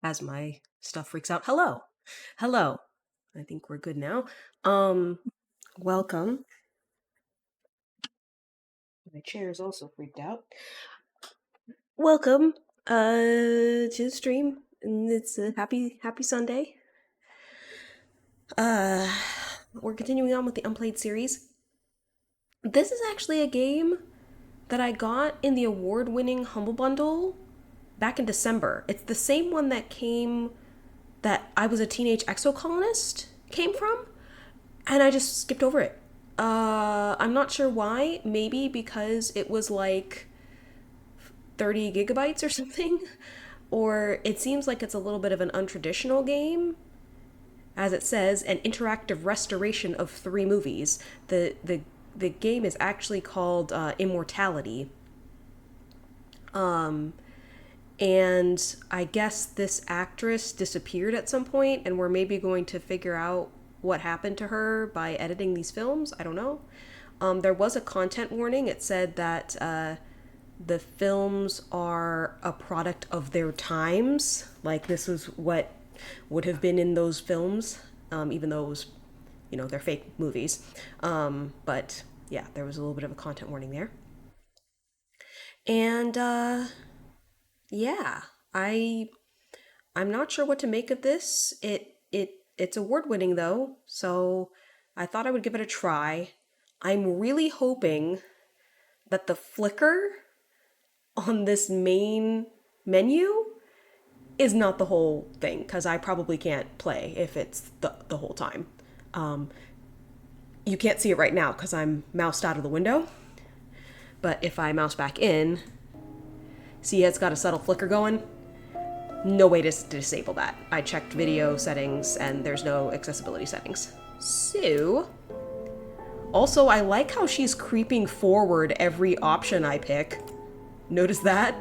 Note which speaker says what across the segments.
Speaker 1: as my stuff freaks out. Hello. Hello. I think we're good now. Welcome. My chair is also freaked out. Welcome to the stream. And it's a happy Sunday. We're continuing on with the Unplayed series. This is actually a game that I got in the award-winning Humble Bundle back in December. It's the same one that I Was a Teenage Exocolonist came from, and I just skipped over it. I'm not sure why. Maybe because it was like 30 gigabytes or something. Or it seems like it's a little bit of an untraditional game. As it says, an interactive restoration of 3 movies. The game is actually called Immortality. And I guess this actress disappeared at some point, and we're maybe going to figure out what happened to her by editing these films. I don't know. There was a content warning. It said that the films are a product of their times. Like, this was what would have been in those films, even though it was, they're fake movies. But yeah, there was a little bit of a content warning there. And yeah, I'm not sure what to make of this. It's award winning though, so I thought I would give it a try. I'm really hoping that the flicker on this main menu is not the whole thing, because I probably can't play if it's the whole time. You can't see it right now because I'm moused out of the window, but if I mouse back in, see it's got a subtle flicker going? No way to disable that. I checked video settings and there's no accessibility settings. So, also I like how she's creeping forward every option I pick. Notice that?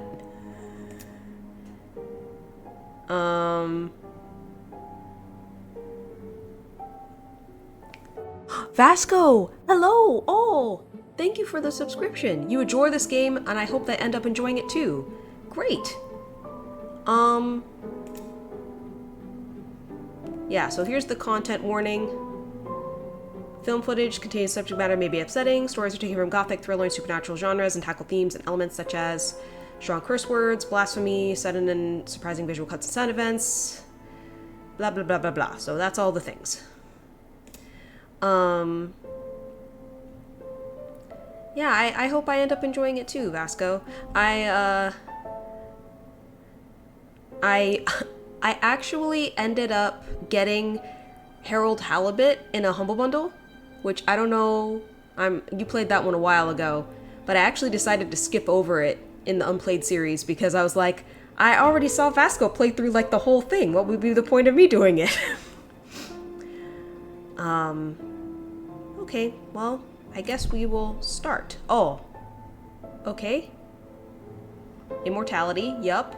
Speaker 1: Vasco! Hello! Oh! Thank you for the subscription. You enjoy this game, and I hope they end up enjoying it too. Great! Yeah, so here's the content warning. Film footage contains subject matter may be upsetting. Stories are taken from gothic, thriller, and supernatural genres and tackle themes and elements such as strong curse words, blasphemy, sudden and surprising visual cuts and sound events, blah blah blah blah blah. So that's all the things. Yeah, I hope I end up enjoying it too, Vasco. I actually ended up getting Harold Halibut in a Humble Bundle, which I don't know. You played that one a while ago, but I actually decided to skip over it in the Unplayed series because I was like, I already saw Vasco play through like the whole thing. What would be the point of me doing it? Okay, well, I guess we will start. Oh, okay. Immortality, yup.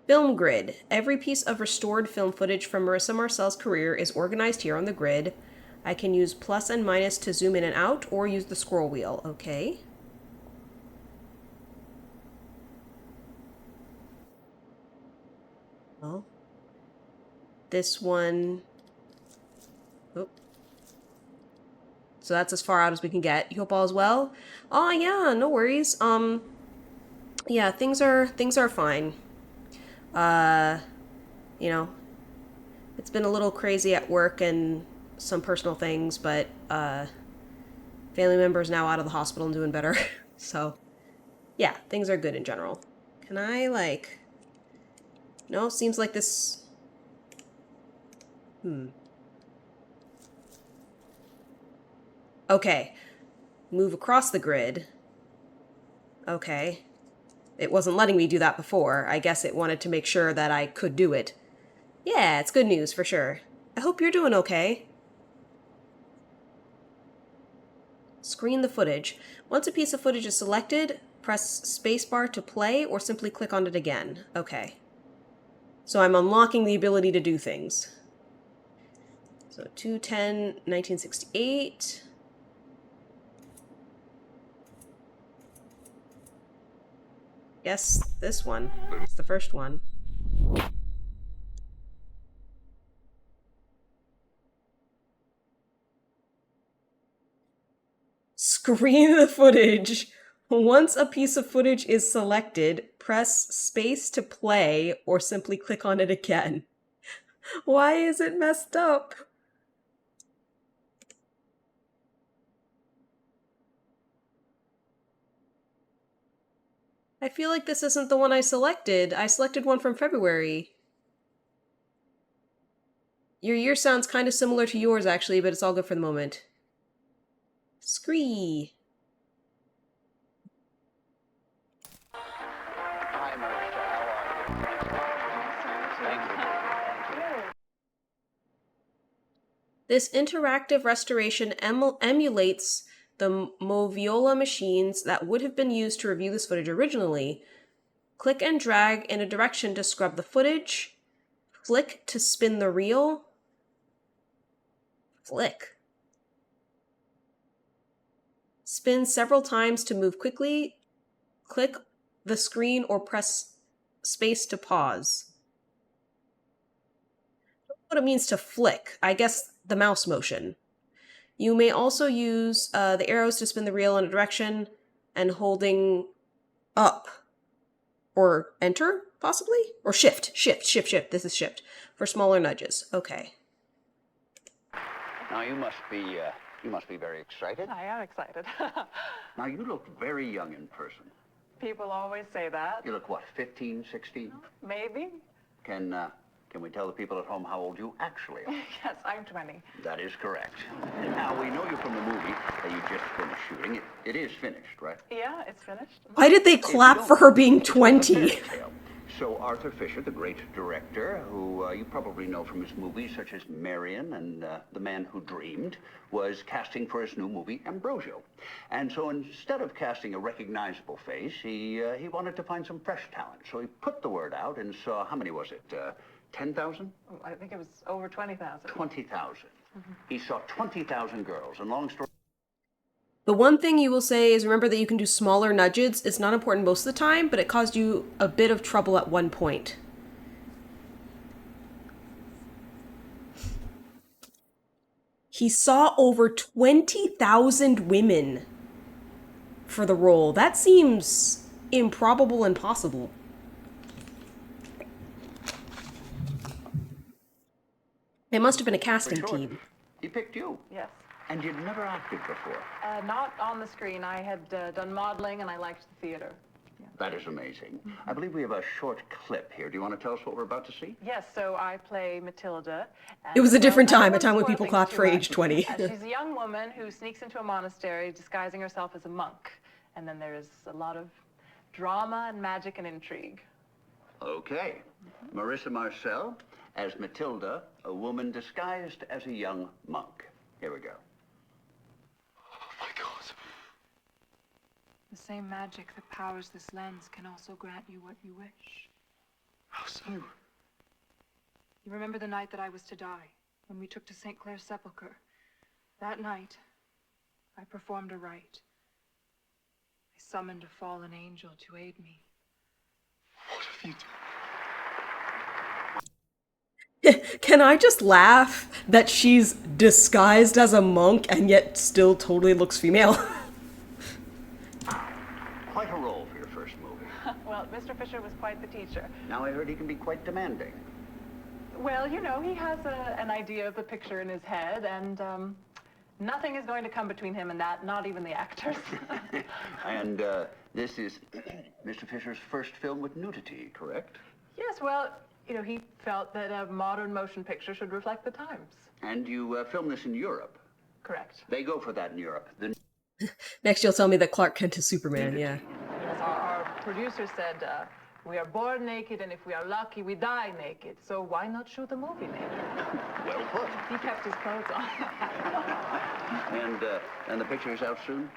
Speaker 1: Film grid. Every piece of restored film footage from Marissa Marcel's career is organized here on the grid. I can use plus and minus to zoom in and out, or use the scroll wheel. Okay. Well, this one... Oh. So that's as far out as we can get. You hope all is well? Oh yeah, no worries. Yeah, things are fine. It's been a little crazy at work and some personal things, but family members now out of the hospital and doing better. So, yeah, things are good in general. Can I, like... No, seems like this... Okay. Move across the grid. Okay. It wasn't letting me do that before. I guess it wanted to make sure that I could do it. Yeah, it's good news for sure. I hope you're doing okay. Screen the footage. Once a piece of footage is selected, press spacebar to play or simply click on it again. Okay. So I'm unlocking the ability to do things. So 2/10/1968. guess this one. It's the first one. Screen the footage. Once a piece of footage is selected, press space to play or simply click on it again. Why is it messed up? I feel like this isn't the one I selected. I selected one from February. Your year sounds kind of similar to yours, actually, but it's all good for the moment. Scree.
Speaker 2: Hi, Marissa. How are you?
Speaker 1: This interactive restoration emulates the Moviola machines that would have been used to review this footage originally. Click and drag in a direction to scrub the footage. Flick to spin the reel. Flick. Spin several times to move quickly. Click the screen or press space to pause. I don't know what it means to flick. I guess the mouse motion. You may also use the arrows to spin the reel in a direction and holding up or enter, possibly? Or shift. This is shift for smaller nudges. Okay.
Speaker 2: Now you must be very excited.
Speaker 3: I am excited.
Speaker 2: Now you look very young in person.
Speaker 3: People always say that.
Speaker 2: You look what, 15, 16?
Speaker 3: Maybe.
Speaker 2: Can we tell the people at home how old you actually are?
Speaker 3: Yes, I'm 20.
Speaker 2: That is correct. Now we know you from the movie that you just finished shooting. It is finished, right?
Speaker 3: Yeah, it's finished.
Speaker 1: Why did they clap for her being 20?
Speaker 2: So Arthur Fisher, the great director, who you probably know from his movies such as Marion and The Man Who Dreamed, was casting for his new movie, Ambrosio. And so instead of casting a recognizable face, he wanted to find some fresh talent. So he put the word out and saw, how many was it, 10,000?
Speaker 3: I think it was over 20,000.
Speaker 2: 20,000. He saw 20,000 girls, and long story...
Speaker 1: The one thing you will say is remember that you can do smaller nudges. It's not important most of the time, but it caused you a bit of trouble at one point. He saw over 20,000 women for the role. That seems improbable and possible. It must have been a casting team.
Speaker 2: He picked you.
Speaker 3: Yes.
Speaker 2: And you'd never acted before.
Speaker 3: Not on the screen. I had done modeling and I liked the theater. Yeah.
Speaker 2: That is amazing. I believe we have a short clip here. Do you want to tell us what we're about to see?
Speaker 3: Yes, so I play Matilda.
Speaker 1: It was a different time, a time when people clapped for age 20.
Speaker 3: She's a young woman who sneaks into a monastery disguising herself as a monk. And then there's a lot of drama and magic and intrigue.
Speaker 2: Okay. Marissa Marcel as Matilda, a woman disguised as a young monk. Here we go.
Speaker 4: Oh my God.
Speaker 5: The same magic that powers this lens can also grant you what you wish.
Speaker 4: How so?
Speaker 5: You remember the night that I was to die, when we took to St. Clair's sepulchre? That night, I performed a rite. I summoned a fallen angel to aid me.
Speaker 4: What have you done?
Speaker 1: Can I just laugh that she's disguised as a monk and yet still totally looks female?
Speaker 2: Quite a role for your first movie.
Speaker 3: Well, Mr. Fisher was quite the teacher.
Speaker 2: Now I heard he can be quite demanding.
Speaker 3: Well, you know, he has an idea of the picture in his head, and nothing is going to come between him and that, not even the actors.
Speaker 2: And this is Mr. Fisher's first film with nudity, correct?
Speaker 3: Yes, well, you know, he felt that a modern motion picture should reflect the times.
Speaker 2: And you filmed this in Europe?
Speaker 3: Correct.
Speaker 2: They go for that in Europe.
Speaker 1: Next you'll tell me that Clark Kent is Superman, yeah.
Speaker 3: Yes, our producer said, we are born naked, and if we are lucky, we die naked. So why not shoot the movie naked?
Speaker 2: Well put.
Speaker 3: He kept his clothes on.
Speaker 2: And the picture is out soon?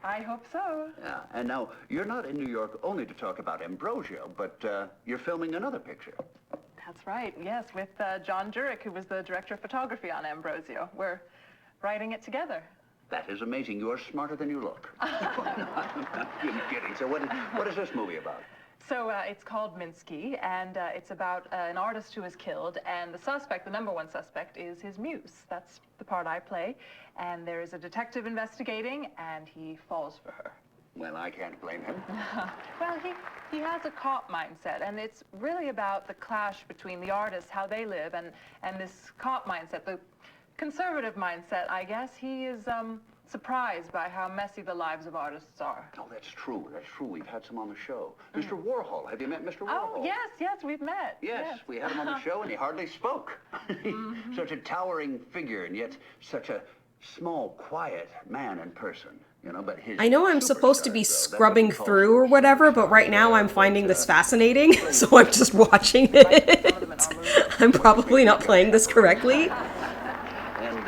Speaker 3: I hope so.
Speaker 2: Yeah, and now, you're not in New York only to talk about Ambrosio, but you're filming another picture.
Speaker 3: That's right, yes, with John Jurek, who was the director of photography on Ambrosio. We're writing it together.
Speaker 2: That is amazing. You are smarter than you look. No, I'm kidding. So what is this movie about?
Speaker 3: So it's called Minsky, and it's about an artist who is killed, and the suspect, the number one suspect, is his muse. That's the part I play. And there is a detective investigating, and he falls for her.
Speaker 2: Well, I can't blame him.
Speaker 3: Well, he has a cop mindset, and it's really about the clash between the artists, how they live, and this cop mindset, the conservative mindset, I guess. He is surprised by how messy the lives of artists are.
Speaker 2: Oh, that's true. That's true. We've had some on the show. Mr. Warhol. Have you met Mr. Warhol?
Speaker 3: Oh, yes, we've met.
Speaker 2: Yes, we had him on the show, and he hardly spoke. Such a towering figure, and yet such a small, quiet man in person. You know, but his
Speaker 1: I know I'm supposed to be
Speaker 2: superstars, though, that's
Speaker 1: scrubbing
Speaker 2: what he calls
Speaker 1: through or
Speaker 2: them,
Speaker 1: whatever, but right now I'm finding this fascinating, so I'm just watching it. I'm probably not playing this correctly.
Speaker 2: And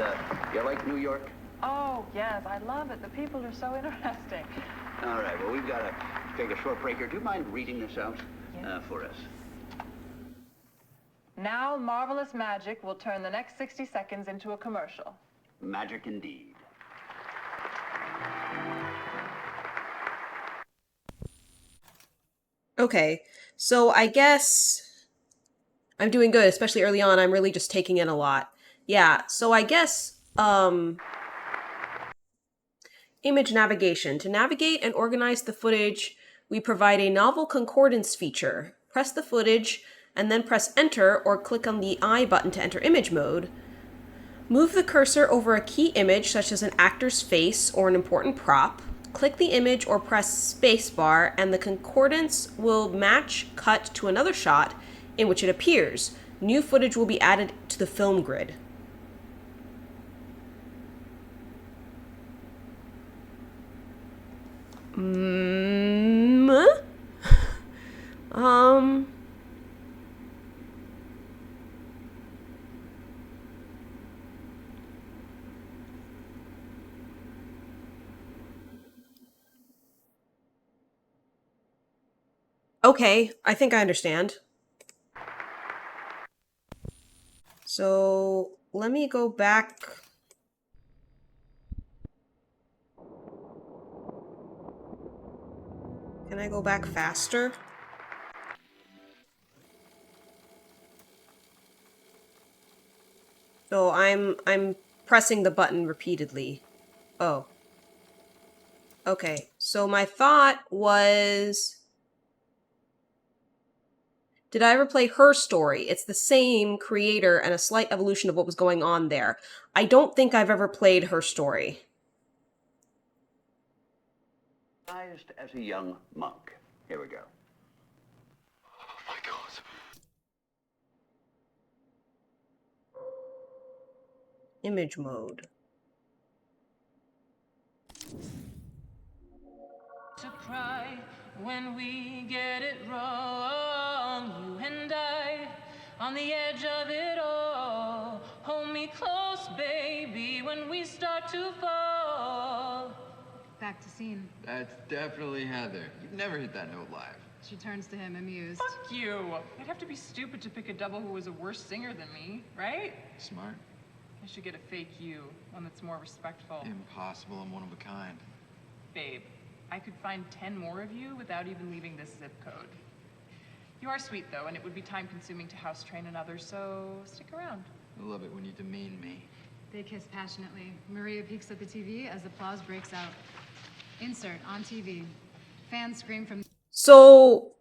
Speaker 2: you like New York?
Speaker 3: Oh, yes, I love it. The people are so interesting.
Speaker 2: All right, well, we've got to take a short break here. Do you mind reading this out
Speaker 3: Yes.
Speaker 2: for us?
Speaker 3: Now, marvelous magic will turn the next 60 seconds into a commercial.
Speaker 2: Magic indeed.
Speaker 1: Okay, so I guess I'm doing good, especially early on. I'm really just taking in a lot. Yeah, so I guess, image navigation. To navigate and organize the footage, we provide a novel concordance feature. Press the footage and then press enter or click on the I button to enter image mode. Move the cursor over a key image such as an actor's face or an important prop. Click the image or press spacebar and the concordance will match cut to another shot in which it appears. New footage will be added to the film grid. Um... Okay, I think I understand. So let me go back. Can I go back faster? So I'm pressing the button repeatedly. Oh. Okay. So my thought was, did I ever play Her Story? It's the same creator and a slight evolution of what was going on there. I don't think I've ever played Her Story.
Speaker 2: As a young monk. Here we go.
Speaker 4: Oh my God.
Speaker 1: Image mode.
Speaker 6: To cry when we get it wrong, you and I on the edge of it all. Hold me close, baby, when we start to fall.
Speaker 5: Back to scene.
Speaker 7: That's definitely Heather. You've never hit that note live.
Speaker 5: She turns to him, amused.
Speaker 6: Fuck you. I'd have to be stupid to pick a double who was a worse singer than me, right?
Speaker 7: Smart.
Speaker 6: I should get a fake you, one that's more respectful.
Speaker 7: Impossible and one of a kind.
Speaker 6: Babe, I could find 10 more of you without even leaving this zip code. You are sweet, though, and it would be time-consuming to house train another, so stick around.
Speaker 7: I love it when you demean me.
Speaker 5: They kiss passionately. Maria peeks at the TV as applause breaks out. Insert on TV. Fans scream from...
Speaker 1: So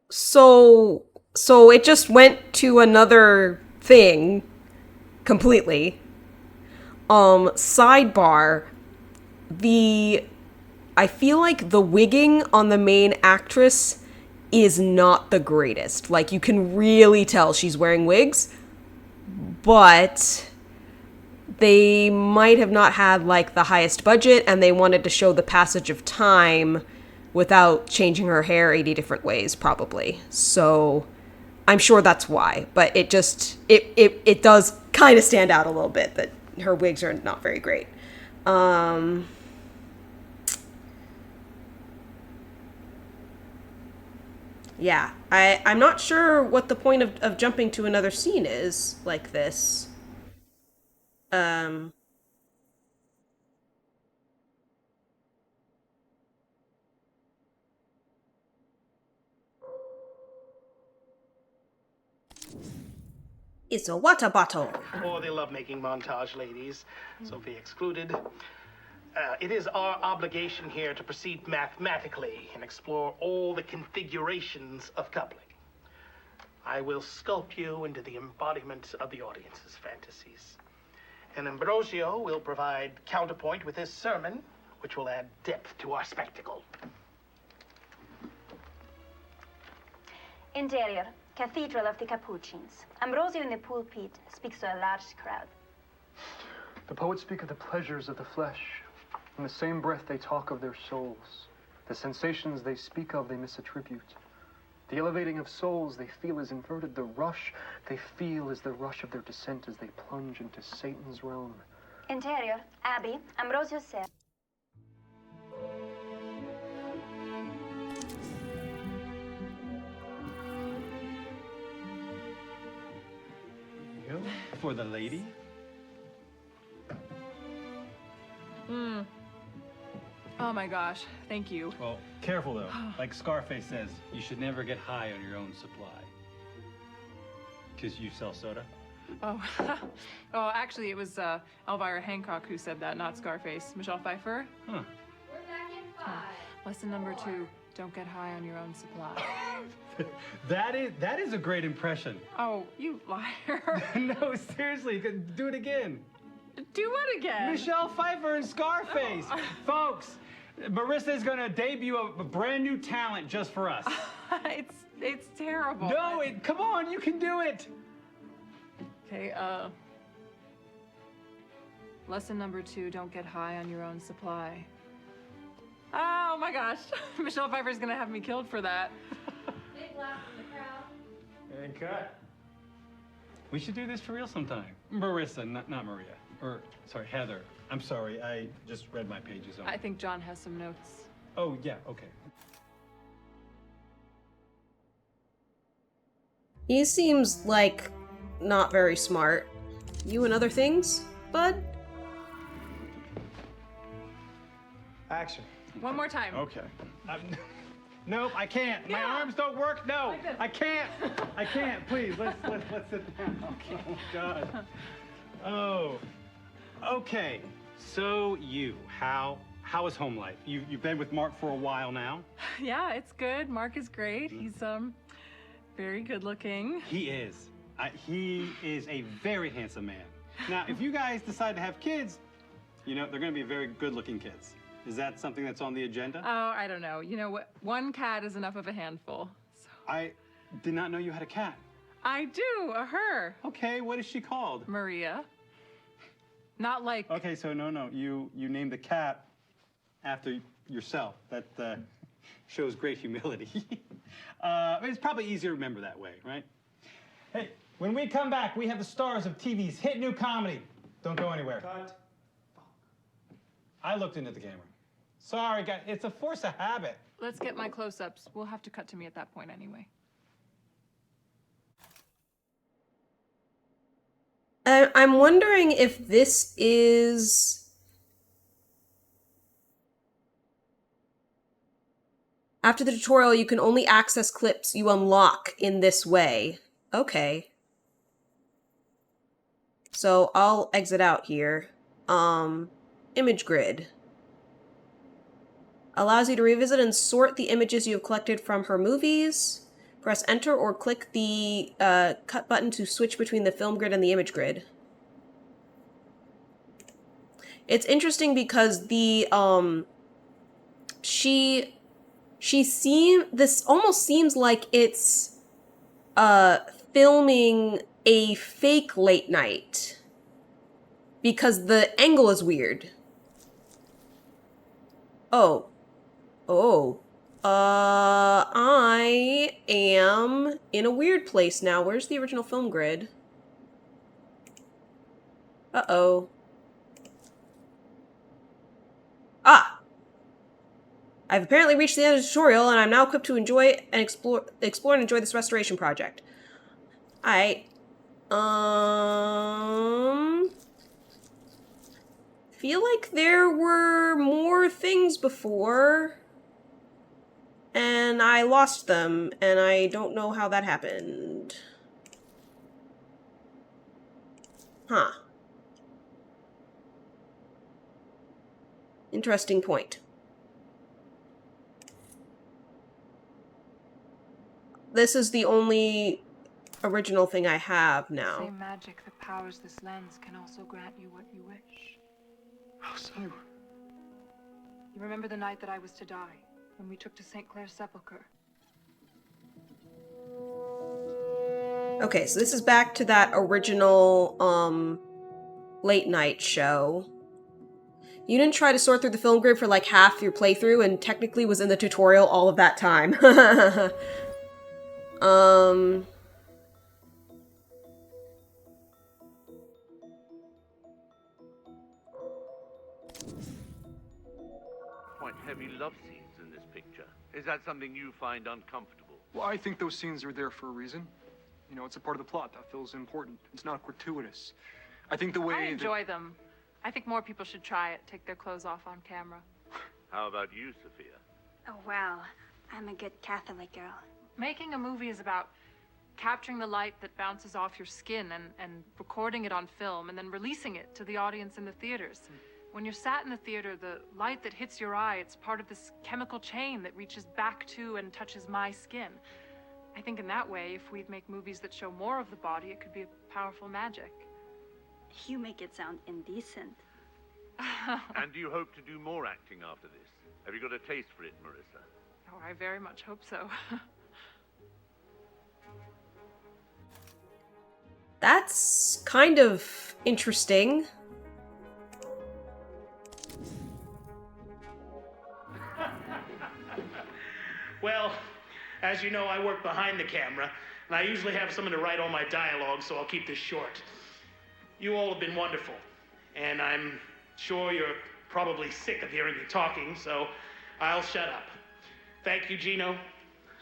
Speaker 1: it just went to another thing completely. Sidebar, I feel like the wigging on the main actress is not the greatest. Like, you can really tell she's wearing wigs, but they might have not had, like, the highest budget, and they wanted to show the passage of time without changing her hair 80 different ways, probably. So I'm sure that's why, but it just, it does kind of stand out a little bit that her wigs are not very great. Yeah, I'm not sure what the point of jumping to another scene is like this. It's a water bottle.
Speaker 8: Or the lovemaking montage, ladies. Sophie excluded. It is our obligation here to proceed mathematically and explore all the configurations of coupling. I will sculpt you into the embodiment of the audience's fantasies. And Ambrosio will provide counterpoint with his sermon, which will add depth to our spectacle.
Speaker 9: Interior, Cathedral of the Capuchins. Ambrosio in the pulpit speaks to a large crowd.
Speaker 10: The poets speak of the pleasures of the flesh. In the same breath they talk of their souls. The sensations they speak of they misattribute. The elevating of souls they feel is inverted. The rush they feel is the rush of their descent as they plunge into Satan's realm.
Speaker 9: Interior, Abbey, Ambrosio said.
Speaker 11: For the lady?
Speaker 3: Oh my gosh, thank you.
Speaker 11: Well, careful though. Like Scarface says, you should never get high on your own supply. Because you sell soda?
Speaker 3: Oh, oh, actually, it was Elvira Hancock who said that, not Scarface. Michelle Pfeiffer.
Speaker 11: Huh.
Speaker 6: We're back in 5.
Speaker 3: Lesson number 2, don't get high on your own supply.
Speaker 11: That is a great impression.
Speaker 3: Oh, you liar.
Speaker 11: No, seriously, do it again.
Speaker 3: Do what again?
Speaker 11: Michelle Pfeiffer and Scarface. Folks, Marissa's gonna debut a brand new talent just for us.
Speaker 3: It's terrible.
Speaker 11: No, come on, you can do it.
Speaker 3: Okay, lesson number 2, don't get high on your own supply. Oh my gosh, Michelle Pfeiffer's gonna have me killed for that.
Speaker 6: Big laugh from the crowd.
Speaker 11: And cut. We should do this for real sometime. Marissa, not Maria. Or, sorry, Heather. I'm sorry, I just read my pages on.
Speaker 3: I think John has some notes.
Speaker 11: Oh, yeah, okay.
Speaker 1: He seems like not very smart. You and other things, bud?
Speaker 11: Action.
Speaker 3: One more time.
Speaker 11: Okay. Nope, I can't. My arms don't work. No,
Speaker 3: Like this.
Speaker 11: I can't. I can't. Please, let's sit down. Oh God. Oh. Okay. So how is home life? You've been with Mark for a while now.
Speaker 3: Yeah, it's good. Mark is great. He's very good looking.
Speaker 11: He is. He is a very handsome man. Now, if you guys decide to have kids, they're going to be very good-looking kids. Is that something that's on the agenda?
Speaker 3: Oh, I don't know. You know what? One cat is enough of a handful. So.
Speaker 11: I did not know you had a cat.
Speaker 3: I do, her.
Speaker 11: Okay, what is she called?
Speaker 3: Maria. Not like...
Speaker 11: Okay, so no. You named the cat after yourself. That shows great humility. It's probably easier to remember that way, right? Hey, when we come back, we have the stars of TV's hit new comedy. Don't go anywhere. Cut. I looked into the camera. Sorry, guys. It's a force of habit.
Speaker 3: Let's get my close-ups. We'll have to cut to me at that point anyway.
Speaker 1: I'm wondering if this is... After the tutorial, you can only access clips you unlock in this way. Okay. So I'll exit out here. Image grid. Allows you to revisit and sort the images you have collected from her movies. Press enter or click the cut button to switch between the film grid and the image grid. It's interesting because the this almost seems like it's filming a fake late night because the angle is weird. Oh. I am in a weird place now. Where's the original film grid? Uh-oh. Ah! I've apparently reached the end of the tutorial, and I'm now equipped to enjoy and explore and enjoy this restoration project. Feel like there were more things before, and I lost them, and I don't know how that happened. Huh. Interesting point. This is the only original thing I have
Speaker 5: The
Speaker 1: now.
Speaker 5: same magic that powers this lens can also grant you what you wish.
Speaker 10: How so?
Speaker 5: You remember the night that I was to die, when we took to St. Clair's sepulchre?
Speaker 1: Okay, so this is back to that original, late night show. You didn't try to sort through the film grid for like half your playthrough and technically was in the tutorial all of that time.
Speaker 4: Quite heavy love scenes in this picture. Is that something you find uncomfortable?
Speaker 10: Well, I think those scenes are there for a reason. You know, it's a part of the plot that feels important. It's not gratuitous. I think the way
Speaker 5: I enjoy them. I think more people should try it, take their clothes off on camera.
Speaker 4: How about you, Sophia?
Speaker 9: Oh, well, I'm a good Catholic girl.
Speaker 5: Making a movie is about capturing the light that bounces off your skin and recording it on film and then releasing it to the audience in the theaters. When you're sat in the theater, the light that hits your eye, it's part of this chemical chain that reaches back to and touches my skin. I think in that way, if we'd make movies that show more of the body, it could be a powerful magic.
Speaker 9: You make it sound indecent.
Speaker 4: And do you hope to do more acting after this? Have you got a taste for it, Marissa?
Speaker 5: Oh, I very much hope so.
Speaker 1: That's kind of interesting.
Speaker 8: Well, as you know, I work behind the camera, and I usually have someone to write all my dialogue, so I'll keep this short. You all have been wonderful, and I'm sure you're probably sick of hearing me talking, so I'll shut up. Thank you, Gino.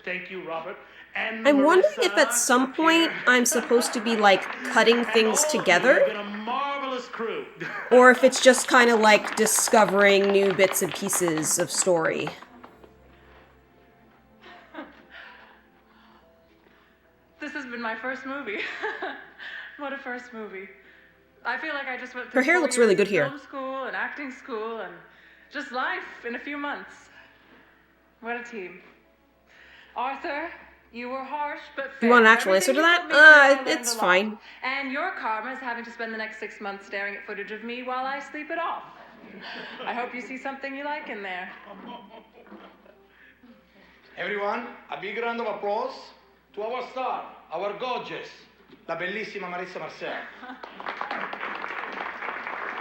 Speaker 8: Thank you, Robert. And
Speaker 1: I'm wondering
Speaker 8: Marissa,
Speaker 1: if at some point I'm supposed to be like cutting things together,
Speaker 8: You've been a marvelous crew.
Speaker 1: or if it's just kind of like discovering new bits and pieces of story.
Speaker 5: This has been my first movie. What a first movie. I feel like I just went
Speaker 1: Her
Speaker 5: through
Speaker 1: hair
Speaker 5: 4
Speaker 1: looks really
Speaker 5: years
Speaker 1: good
Speaker 5: of
Speaker 1: here.
Speaker 5: film school and acting school and just life in a few months. What a team. Arthur, you were harsh but fair.
Speaker 1: You want an actual answer to
Speaker 5: Everything
Speaker 1: that?
Speaker 5: you put me through, I learned
Speaker 1: It's
Speaker 5: a lot.
Speaker 1: fine.
Speaker 5: And your karma is having to spend the next 6 months staring at footage of me while I sleep it off. I hope you see something you like in there.
Speaker 12: Everyone, a big round of applause to our star, our gorgeous, la bellissima Marissa Marcel.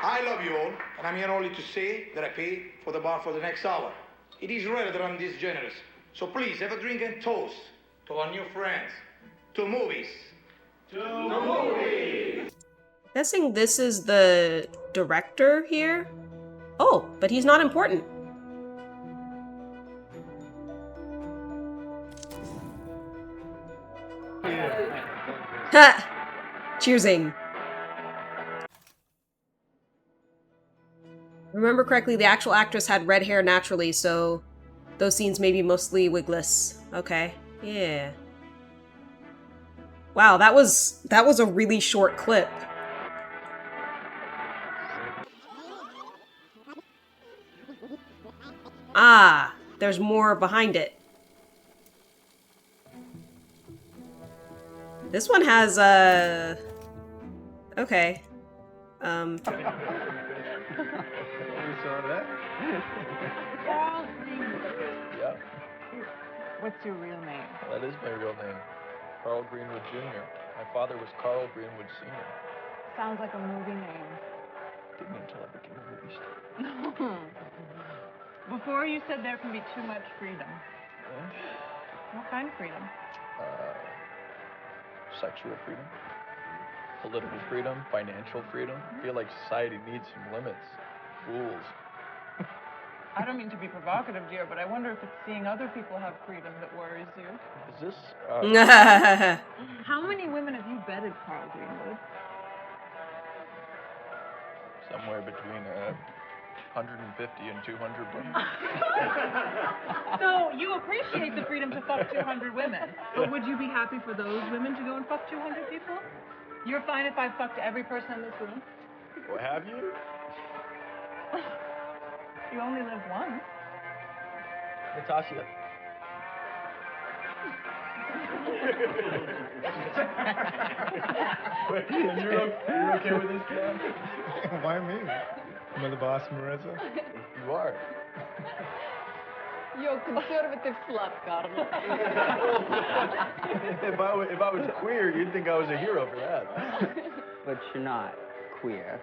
Speaker 12: I love you all, and I'm here only to say that I pay for the bar for the next hour. It is rare that I'm this generous, so please have a drink and toast to our new friends, to movies. To movies!
Speaker 1: Guessing this is the director here? Oh, but he's not important. Ha! Cheersing. Remember correctly, the actual actress had red hair naturally, so those scenes may be mostly wigless. Okay. Yeah. Wow, that was a really short clip. Ah, there's more behind it. This one has okay.
Speaker 7: We saw that.
Speaker 3: Carl Greenwood.
Speaker 7: Yeah,
Speaker 3: What's your real name?
Speaker 7: that is my real name. Carl Greenwood Jr. My father was Carl Greenwood Sr.
Speaker 3: Sounds like a movie name.
Speaker 7: Didn't until I became a movie star.
Speaker 3: Before you said there can be too much freedom. What kind of freedom?
Speaker 7: Sexual freedom, political freedom, financial freedom. I feel like society needs some limits, rules.
Speaker 3: I don't mean to be provocative, dear, but I wonder if it's seeing other people have freedom that worries you.
Speaker 7: Is this,
Speaker 3: How many women have you bedded, Carl Greenwood?
Speaker 7: somewhere between 150 and 200 women?
Speaker 3: So you appreciate the freedom to fuck 200 women, but would you be happy for those women to go and fuck 200 people? You're fine if I fucked every person in this room?
Speaker 7: Well, have you?
Speaker 3: You only live once.
Speaker 7: Natasha. You're okay with this, man?
Speaker 13: Why me? Am I the boss, Marissa?
Speaker 7: You are.
Speaker 3: You're a conservative slut, Carla.
Speaker 7: If I was queer, you'd think I was a hero for that.
Speaker 14: But you're not queer.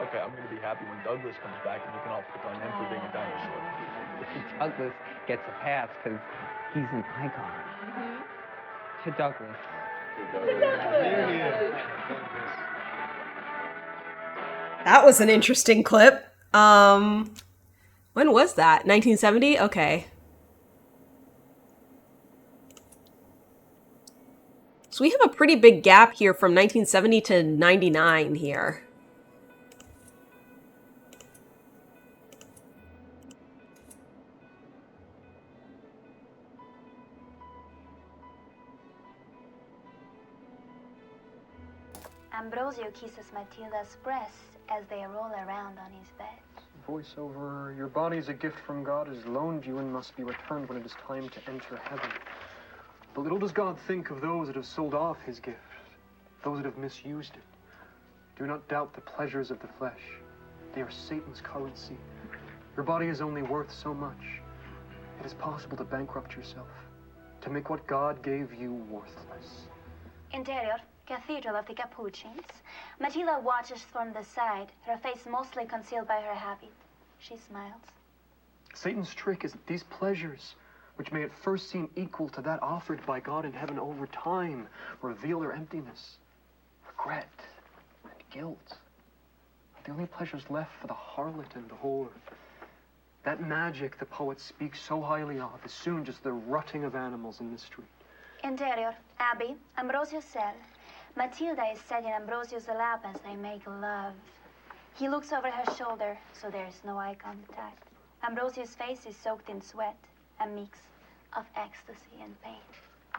Speaker 7: Okay, I'm gonna be happy when Douglas comes back and you can all pick on him for being a dinosaur.
Speaker 14: Douglas gets a pass because he's an icon. To Douglas.
Speaker 7: Here he is.
Speaker 1: That was an interesting clip. When was that? 1970? Okay. So we have a pretty big gap here from 1970 to 99 here.
Speaker 9: Ambrosio kisses Matilda's breasts as they roll around on his bed.
Speaker 10: Voiceover, your body is a gift from God, is loaned you and must be returned when it is time to enter heaven. But little does God think of those that have sold off his gift, those that have misused it. Do not doubt the pleasures of the flesh. They are Satan's currency. Your body is only worth so much. It is possible to bankrupt yourself, to make what God gave you worthless.
Speaker 9: Interior, Cathedral of the Capuchins. Matilda watches from the side, her face mostly concealed by her habit. She smiles.
Speaker 10: Satan's trick is that these pleasures, which may at first seem equal to that offered by God in heaven, over time reveal their emptiness, regret, and guilt. The only pleasures left for the harlot and the whore. That magic the poet speaks so highly of is soon just the rutting of animals in the street.
Speaker 9: Interior, Abbey, Ambrosio's cell. Matilda is sat in Ambrosio's lap as they make love. He looks over her shoulder, so there is no eye contact. Ambrosio's face is soaked in sweat, a mix of ecstasy and pain.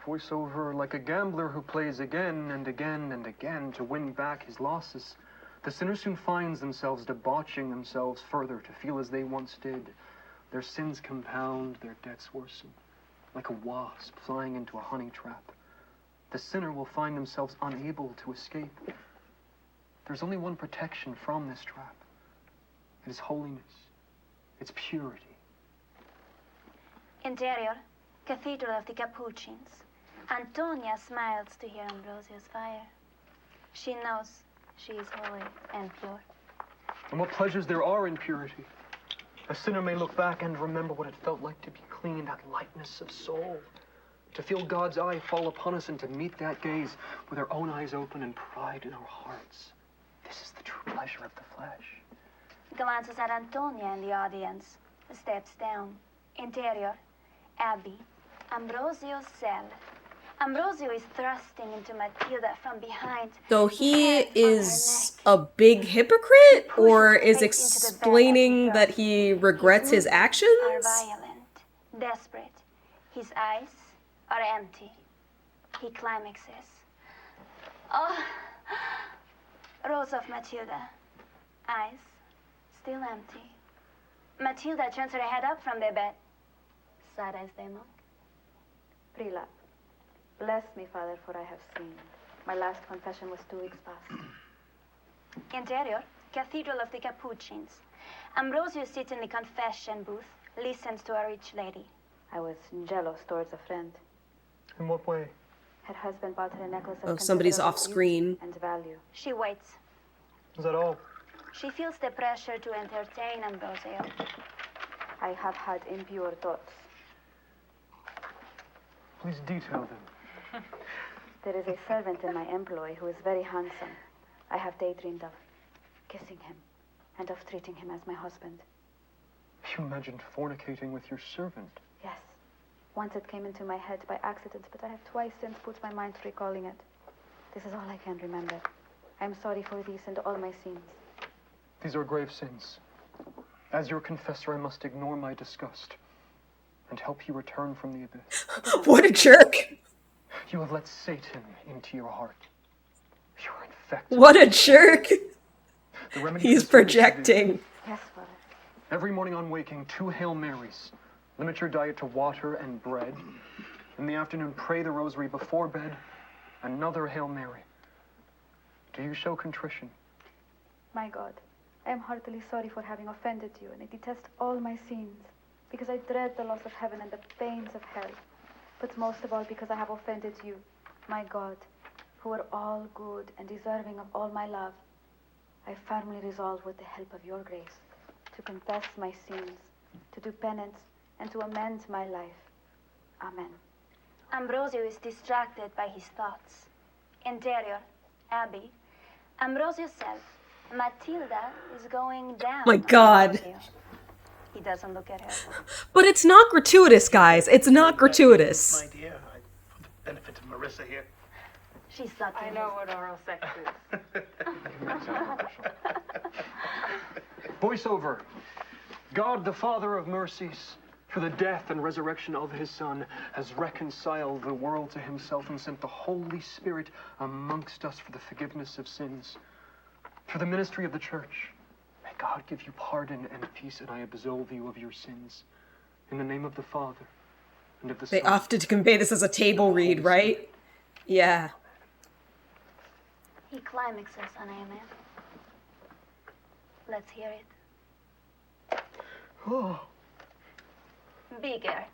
Speaker 10: Voiceover, like a gambler who plays again and again and again to win back his losses, the sinner soon finds themselves debauching themselves further to feel as they once did. Their sins compound, their debts worsen, like a wasp flying into a honey trap. The sinner will find themselves unable to escape. There's only one protection from this trap. It is holiness. It's purity.
Speaker 9: Interior, Cathedral of the Capuchins. Antonia smiles to hear Ambrosio's fire. She knows she is holy and pure.
Speaker 10: And what pleasures there are in purity. A sinner may look back and remember what it felt like to be clean, that lightness of soul. To feel God's eye fall upon us and to meet that gaze with our own eyes open and pride in our hearts. This is the true pleasure of the flesh.
Speaker 9: Glances at Antonia in the audience. Steps down. Interior, Abbey, Ambrosio's cell. Ambrosio is thrusting into Matilda from behind.
Speaker 1: So he is a big hypocrite, or is explaining that he regrets his actions?
Speaker 9: Are violent, desperate. His eyes are empty. He climaxes. Oh, rose of Matilda. Eyes still empty. Matilda turns her head up from the bed. Sad as they look.
Speaker 15: Prelap, bless me, Father, for I have sinned. My last confession was 2 weeks past.
Speaker 9: Interior, Cathedral of the Capuchins. Ambrosio sits in the confession booth, listens to a rich lady.
Speaker 15: I was jealous towards a friend.
Speaker 10: In what way?
Speaker 15: Her husband bought her a necklace of
Speaker 1: Oh, somebody's
Speaker 15: considerable
Speaker 1: off screen.
Speaker 15: use and value.
Speaker 9: She waits.
Speaker 10: Is that all?
Speaker 9: She feels the pressure to entertain Ambrosio.
Speaker 15: I have had impure thoughts.
Speaker 10: Please detail them.
Speaker 15: There is a servant in my employ who is very handsome. I have daydreamed of kissing him and of treating him as my husband.
Speaker 10: You imagined fornicating with your servant?
Speaker 15: Yes. Once it came into my head by accident, but I have twice since put my mind to recalling it. This is all I can remember. I am sorry for these and all my sins.
Speaker 10: These are grave sins. As your confessor, I must ignore my disgust and help you return from the abyss.
Speaker 1: What a jerk!
Speaker 10: You have let Satan into your heart. You are infected.
Speaker 1: What a jerk!
Speaker 10: The remedy
Speaker 1: He's
Speaker 10: for sin is
Speaker 1: projecting.
Speaker 15: Yes, Father.
Speaker 10: every morning on waking, 2 Hail Marys. Limit your diet to water and bread. In the afternoon, pray the rosary before bed. Another Hail Mary. Do you show contrition?
Speaker 15: My God, I am heartily sorry for having offended you, and I detest all my sins, because I dread the loss of heaven and the pains of hell. But most of all, because I have offended you, my God, who are all good and deserving of all my love. I firmly resolve, with the help of your grace, to confess my sins, to do penance, and to amend my life. Amen.
Speaker 9: Ambrosio is distracted by his thoughts. Interior, Abbey. Ambrosio self. Matilda is going down.
Speaker 1: My God.
Speaker 9: Ambrosio. He doesn't look at her.
Speaker 1: But it's not gratuitous, guys. It's not gratuitous.
Speaker 8: My dear, for the benefit of Marissa here.
Speaker 9: She's sucking.
Speaker 3: I know what oral sex is.
Speaker 10: Voiceover. God, the Father of mercies, through the death and resurrection of his Son, has reconciled the world to himself and sent the Holy Spirit amongst us for the forgiveness of sins. Through the ministry of the church, may God give you pardon and peace, and I absolve you of your sins. In the name of the Father, and of the
Speaker 1: They
Speaker 10: Son.
Speaker 1: opted to convey this as a table read, right? Yeah.
Speaker 9: He climaxes an amen. Let's hear it.
Speaker 10: Oh.
Speaker 9: Bigger.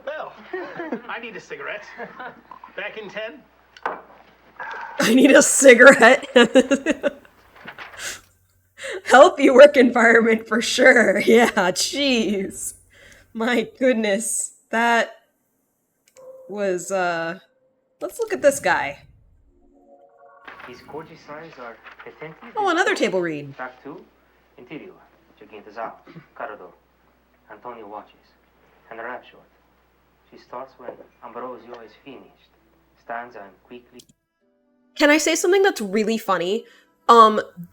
Speaker 8: Well, I need a cigarette. Back in 10?
Speaker 1: I need a cigarette. Healthy work environment for sure. Yeah, jeez. My goodness. That was, let's look at this guy.
Speaker 16: His gorgeous eyes are attentive.
Speaker 1: Oh, another table read.
Speaker 16: Track 2, Interior, Gigantes out, Corridor. Antonio watches. And a rap short. She starts when Ambrosio is finished. Stands and quickly.
Speaker 1: Can I say something that's really funny?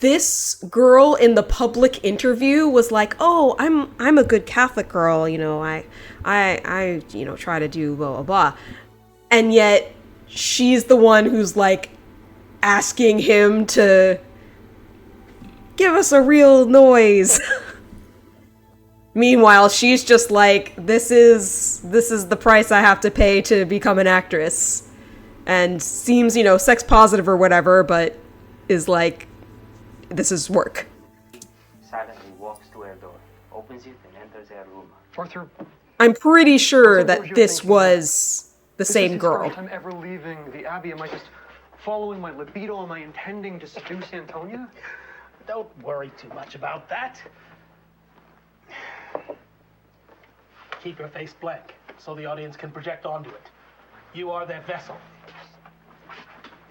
Speaker 1: This girl in the public interview was like, "Oh, I'm a good Catholic girl, you know, I try to do blah blah blah." And yet she's the one who's like asking him to give us a real noise. Meanwhile, she's just like, this is the price I have to pay to become an actress. And seems, sex positive or whatever, but is like, this is work.
Speaker 16: Silently walks to her door, opens it and enters her room.
Speaker 10: Arthur,
Speaker 1: I'm pretty sure that this was the same girl.
Speaker 10: First time ever leaving the Abbey. Am I just following my libido? Am I intending to seduce Antonia?
Speaker 8: Don't worry too much about that. Keep your face blank so the audience can project onto it. You are their vessel.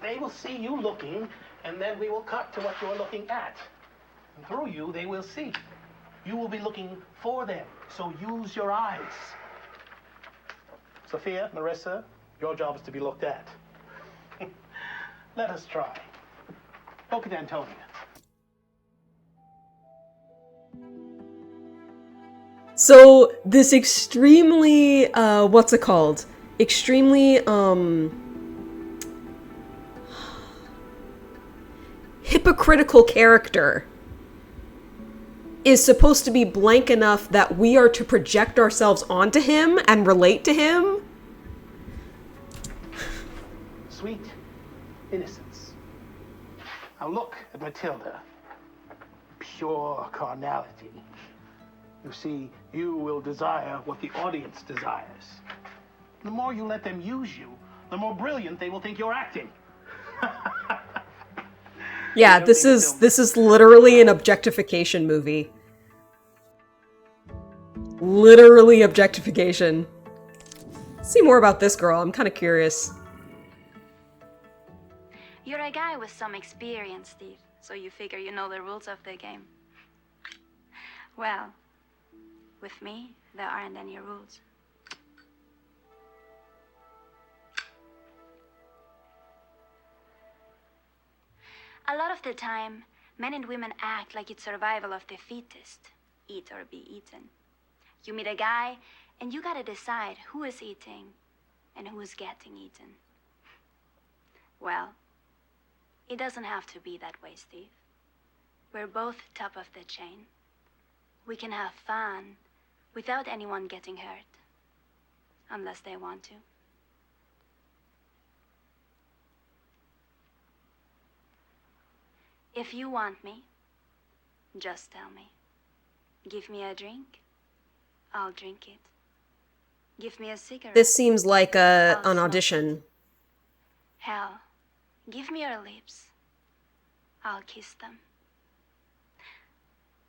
Speaker 8: They will see you looking, and then we will cut to what you're looking at. And through you, they will see. You will be looking for them, so use your eyes. Sophia, Marissa, your job is to be looked at. Let us try. Look at Antonia.
Speaker 1: So this extremely, what's it called? Extremely, hypocritical character is supposed to be blank enough that we are to project ourselves onto him and relate to him.
Speaker 8: Sweet innocence. Now look at Matilda. Pure carnality. You see, you will desire what the audience desires. The more you let them use you, the more brilliant they will think you're acting.
Speaker 1: Yeah, this is literally an objectification movie. Literally objectification. See more about this girl. I'm kind of curious.
Speaker 9: You're a guy with some experience, Steve, so you figure you know the rules of the game. Well, with me, there aren't any rules. A lot of the time, men and women act like it's survival of the fittest. Eat or be eaten. You meet a guy, and you gotta decide who is eating and who's getting eaten. Well, it doesn't have to be that way, Steve. We're both top of the chain. We can have fun without anyone getting hurt. Unless they want to. If you want me, just tell me. Give me a drink, I'll drink it. Give me a cigarette.
Speaker 1: This seems like an
Speaker 9: I'll smoke
Speaker 1: audition.
Speaker 9: Hell, give me your lips. I'll kiss them.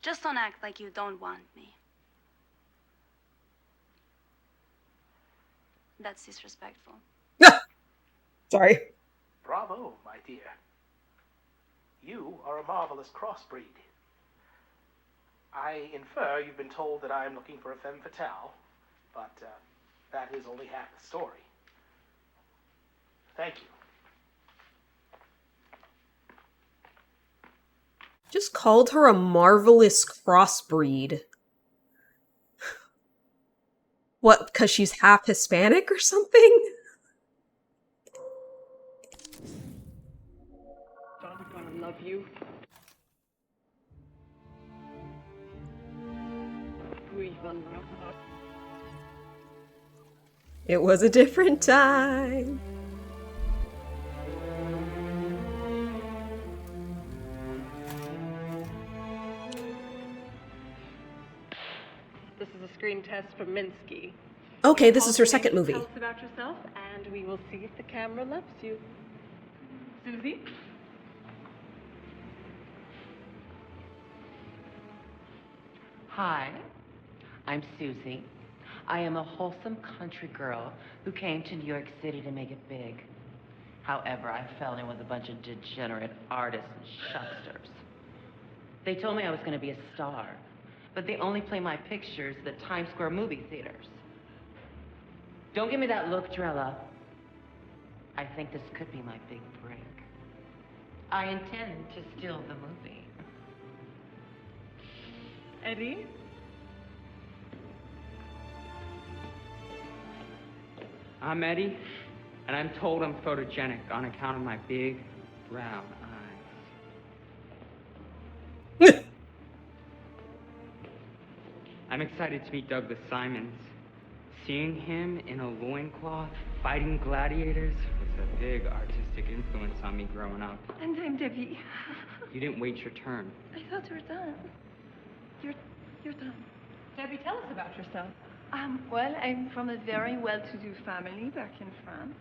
Speaker 9: Just don't act like you don't want me. That's disrespectful.
Speaker 1: Sorry.
Speaker 8: Bravo, my dear. You are a marvelous crossbreed. I infer you've been told that I am looking for a femme fatale, but that is only half the story. Thank you.
Speaker 1: Just called her a marvelous crossbreed. What, because she's half Hispanic or something?
Speaker 5: John's gonna love you.
Speaker 1: It was a different time.
Speaker 17: This is a screen test for Minsky.
Speaker 1: Okay, this is her second movie.
Speaker 17: Tell us about yourself, and we will see if the camera loves you. Susie?
Speaker 18: Hi, I'm Susie. I am a wholesome country girl who came to New York City to make it big. However, I fell in with a bunch of degenerate artists and shucksters. They told me I was going to be a star, but they only play my pictures at the Times Square movie theaters. Don't give me that look, Drella. I think this could be my big break. I intend to steal the movie.
Speaker 17: Eddie?
Speaker 14: I'm Eddie, and I'm told I'm photogenic on account of my big, brown eyes. I'm excited to meet Douglas Simons. Seeing him in a loincloth fighting gladiators was a big artistic influence on me growing up.
Speaker 19: And I'm Debbie.
Speaker 14: You didn't wait your turn.
Speaker 19: I thought you were done. You're done.
Speaker 17: Debbie, tell us about yourself.
Speaker 19: Well, I'm from a very well-to-do family back in France.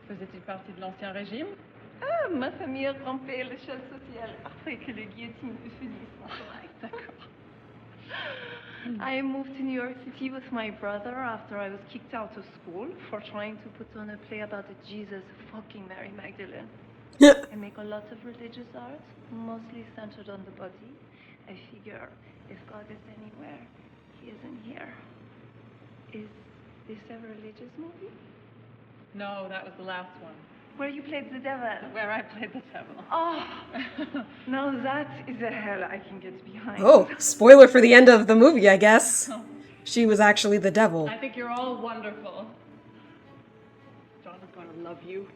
Speaker 17: Faisais-tu partie de l'Ancien Régime?
Speaker 19: Ah, ma famille rampait l'échelle sociale après que le guillotine finisse son travail. D'accord. I moved to New York City with my brother after I was kicked out of school for trying to put on a play about the Jesus fucking Mary Magdalene. I make a lot of religious art, mostly centered on the body. I figure if God is anywhere, he isn't here. Is this a religious movie?
Speaker 17: No, that was the last one.
Speaker 19: Where you played the devil?
Speaker 17: Where I played the devil.
Speaker 19: Oh, now that is a hell I can get behind.
Speaker 1: Oh, spoiler for the end of the movie, I guess. She was actually the devil.
Speaker 17: I think you're all wonderful. John is going to love you.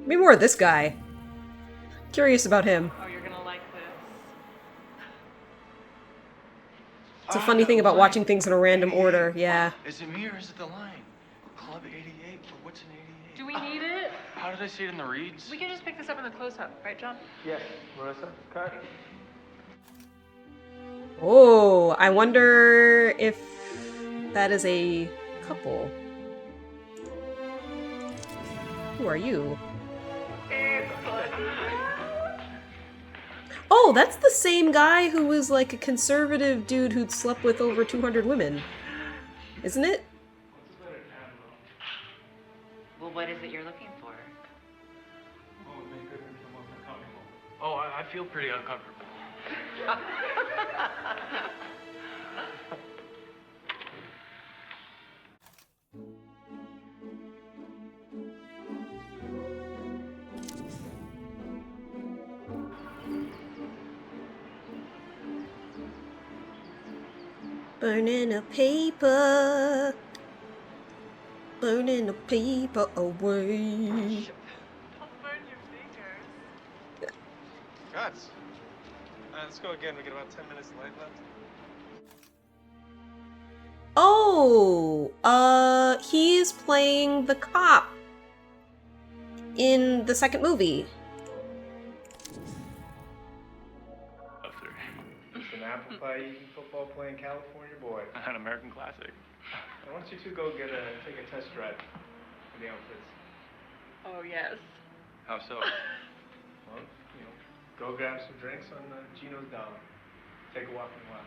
Speaker 1: Maybe more of this guy. Curious about him.
Speaker 17: Oh, you're gonna like this.
Speaker 1: It's a funny thing about watching things in a random order, yeah.
Speaker 20: Is it me or is it the line? Club 88 for what's in 88?
Speaker 17: Do we need it?
Speaker 20: How did I see it in the reads?
Speaker 17: We can just pick this up in the close-up, right, John?
Speaker 8: Yes, Marissa, cut.
Speaker 1: Oh, I wonder if that is a couple. Who are you? Oh, that's the same guy who was like a conservative dude who'd slept with over 200 women. Isn't it?
Speaker 18: Well, what is it you're looking for?
Speaker 20: Oh, I feel pretty uncomfortable.
Speaker 1: Burning the paper. Burning the paper away.
Speaker 17: Don't burn your fingers.
Speaker 13: Guts. Let's go again. We got about 10 minutes light left.
Speaker 1: Oh, he's playing the cop in the second movie.
Speaker 13: It's an apple pie eating football playing California boy.
Speaker 21: An American classic.
Speaker 13: Why don't you two go take a test drive for the outfits?
Speaker 17: Oh, yes.
Speaker 21: How so?
Speaker 13: Well, go grab some drinks on Gino's Dollar. Take a walk in the wild.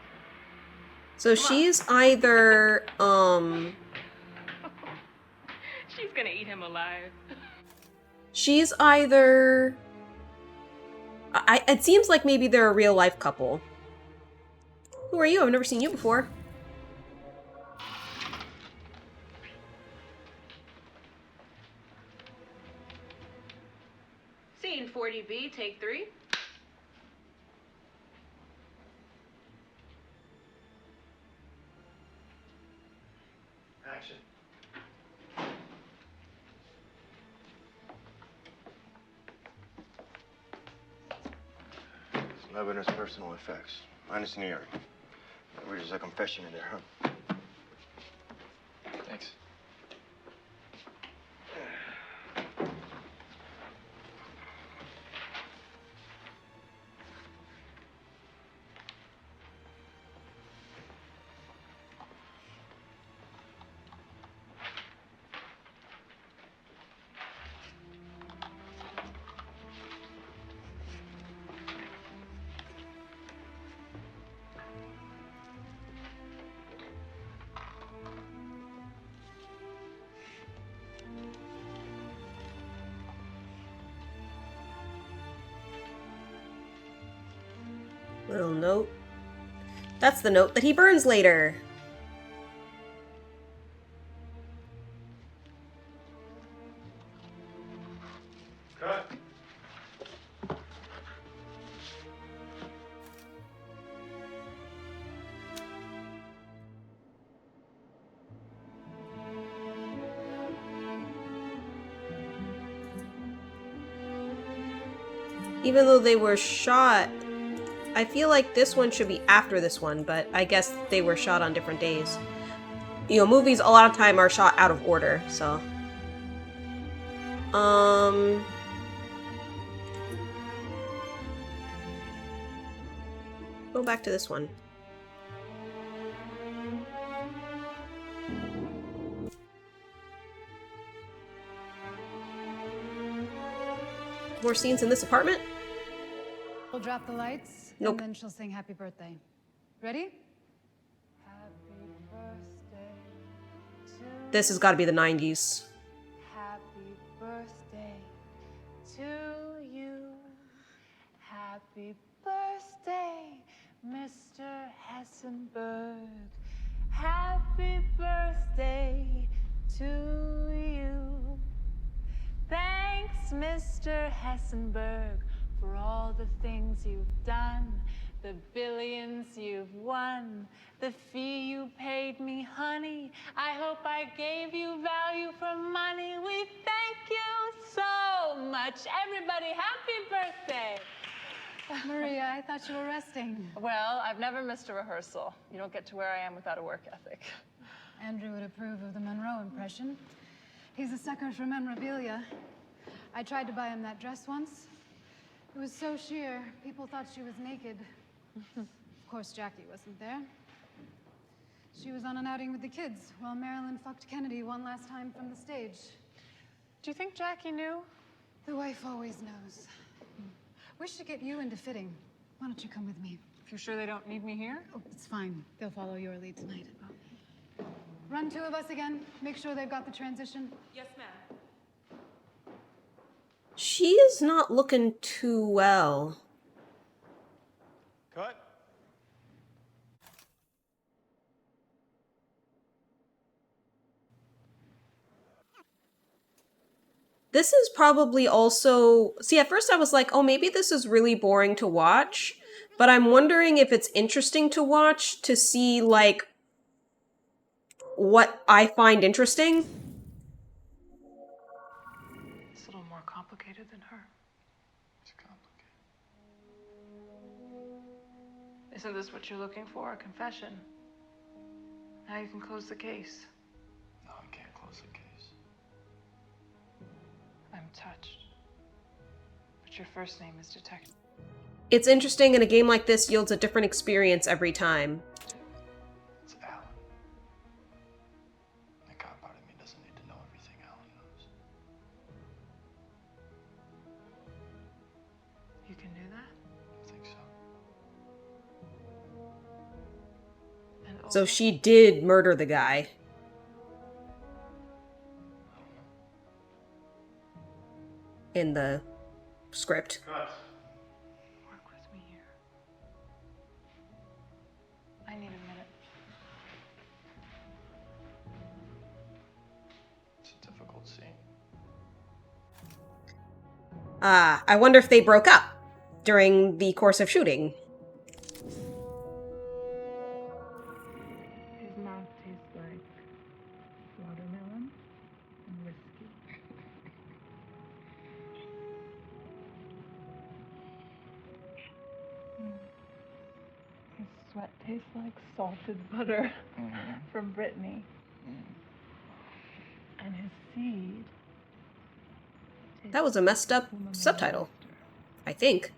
Speaker 1: So she's either,
Speaker 17: She's gonna eat him alive.
Speaker 1: she's either, it seems like maybe they're a real life couple. Who are you? I've never seen you before.
Speaker 17: Scene 40B, take 3.
Speaker 13: Action.
Speaker 22: Some evidence, personal effects. Minus an earring. There's a confession in there, huh?
Speaker 21: Thanks.
Speaker 1: Little note. That's the note that he burns later.
Speaker 13: Cut.
Speaker 1: Even though they were shot, I feel like this one should be after this one, but I guess they were shot on different days. You know, movies a lot of time are shot out of order, so. Go back to this one. More scenes in this apartment?
Speaker 23: We'll drop the lights,
Speaker 1: Nope.
Speaker 23: and then she'll sing happy birthday. Ready? Happy birthday to
Speaker 1: This has got to be the 90s.
Speaker 23: Happy birthday to you. Happy birthday, Mr. Hessenberg. Happy birthday to you. Thanks, Mr. Hessenberg, for all the things you've done, the billions you've won, the fee you paid me, honey. I hope I gave you value for money. We thank you so much. Everybody, happy birthday. Maria, I thought you were resting.
Speaker 3: Well, I've never missed a rehearsal. You don't get to where I am without a work ethic.
Speaker 23: Andrew would approve of the Monroe impression. He's a sucker for memorabilia. I tried to buy him that dress once. It was so sheer, people thought she was naked. Of course, Jackie wasn't there. She was on an outing with the kids while Marilyn fucked Kennedy one last time from the stage.
Speaker 3: Do you think Jackie knew?
Speaker 23: The wife always knows. Wish to get you into fitting. Why don't you come with me?
Speaker 3: If you're sure they don't need me here?
Speaker 23: Oh, it's fine. They'll follow your lead tonight. Run two of us again. Make sure they've got the transition.
Speaker 17: Yes, ma'am.
Speaker 1: She is not looking too well.
Speaker 13: Cut.
Speaker 1: This is probably also... See, at first I was like, oh, maybe this is really boring to watch. But I'm wondering if it's interesting to watch to see, like, what I find interesting.
Speaker 5: It's a little more complicated than her.
Speaker 20: It's complicated.
Speaker 5: Isn't this what you're looking for? A confession? Now you can close the case.
Speaker 20: No, I can't close the case.
Speaker 5: I'm touched. But your first name is Detective.
Speaker 1: It's interesting, in a game like this yields a different experience every time.
Speaker 20: It's Alan. The cop part of me doesn't need to know everything Alan knows.
Speaker 5: You can do that?
Speaker 20: I think so.
Speaker 5: And
Speaker 1: So she did murder the guy. In the script.
Speaker 5: Work with me here. I need a minute.
Speaker 20: It's a difficult scene.
Speaker 1: I wonder if they broke up during the course of shooting.
Speaker 19: His mouth tastes like watermelon and whiskey. His sweat tastes like salted butter from Brittany. And his seed.
Speaker 1: That was a messed up subtitle, I think.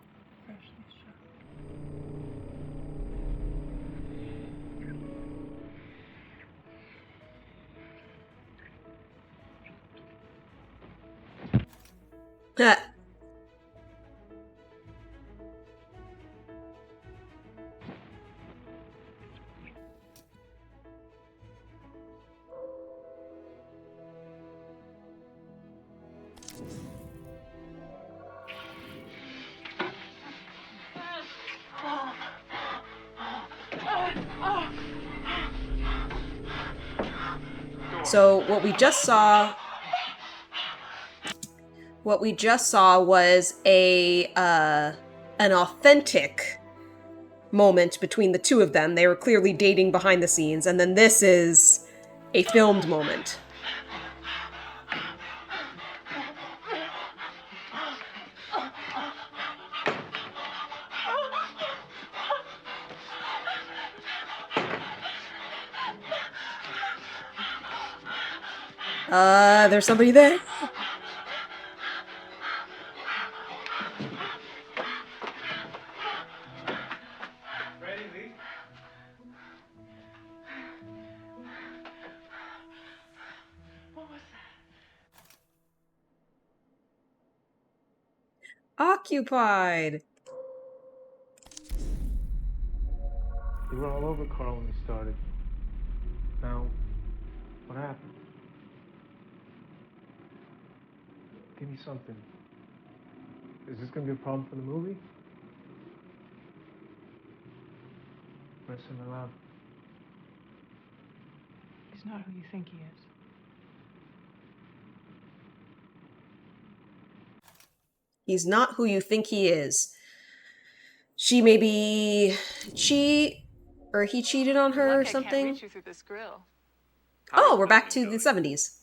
Speaker 1: So what we just saw was an authentic moment between the two of them. They were clearly dating behind the scenes, and then this is a filmed moment. There's somebody there.
Speaker 13: Ready, Lee?
Speaker 5: What was that?
Speaker 1: Occupied.
Speaker 13: You were all over Carl when we started. Now, what happened? Give me something. Is this gonna be a problem for the movie? Listen aloud.
Speaker 5: He's not who you think he is.
Speaker 1: He's not who you think he is. She he cheated on her or something.
Speaker 5: I can't reach you through this grill.
Speaker 1: Oh, we're back to the 70s.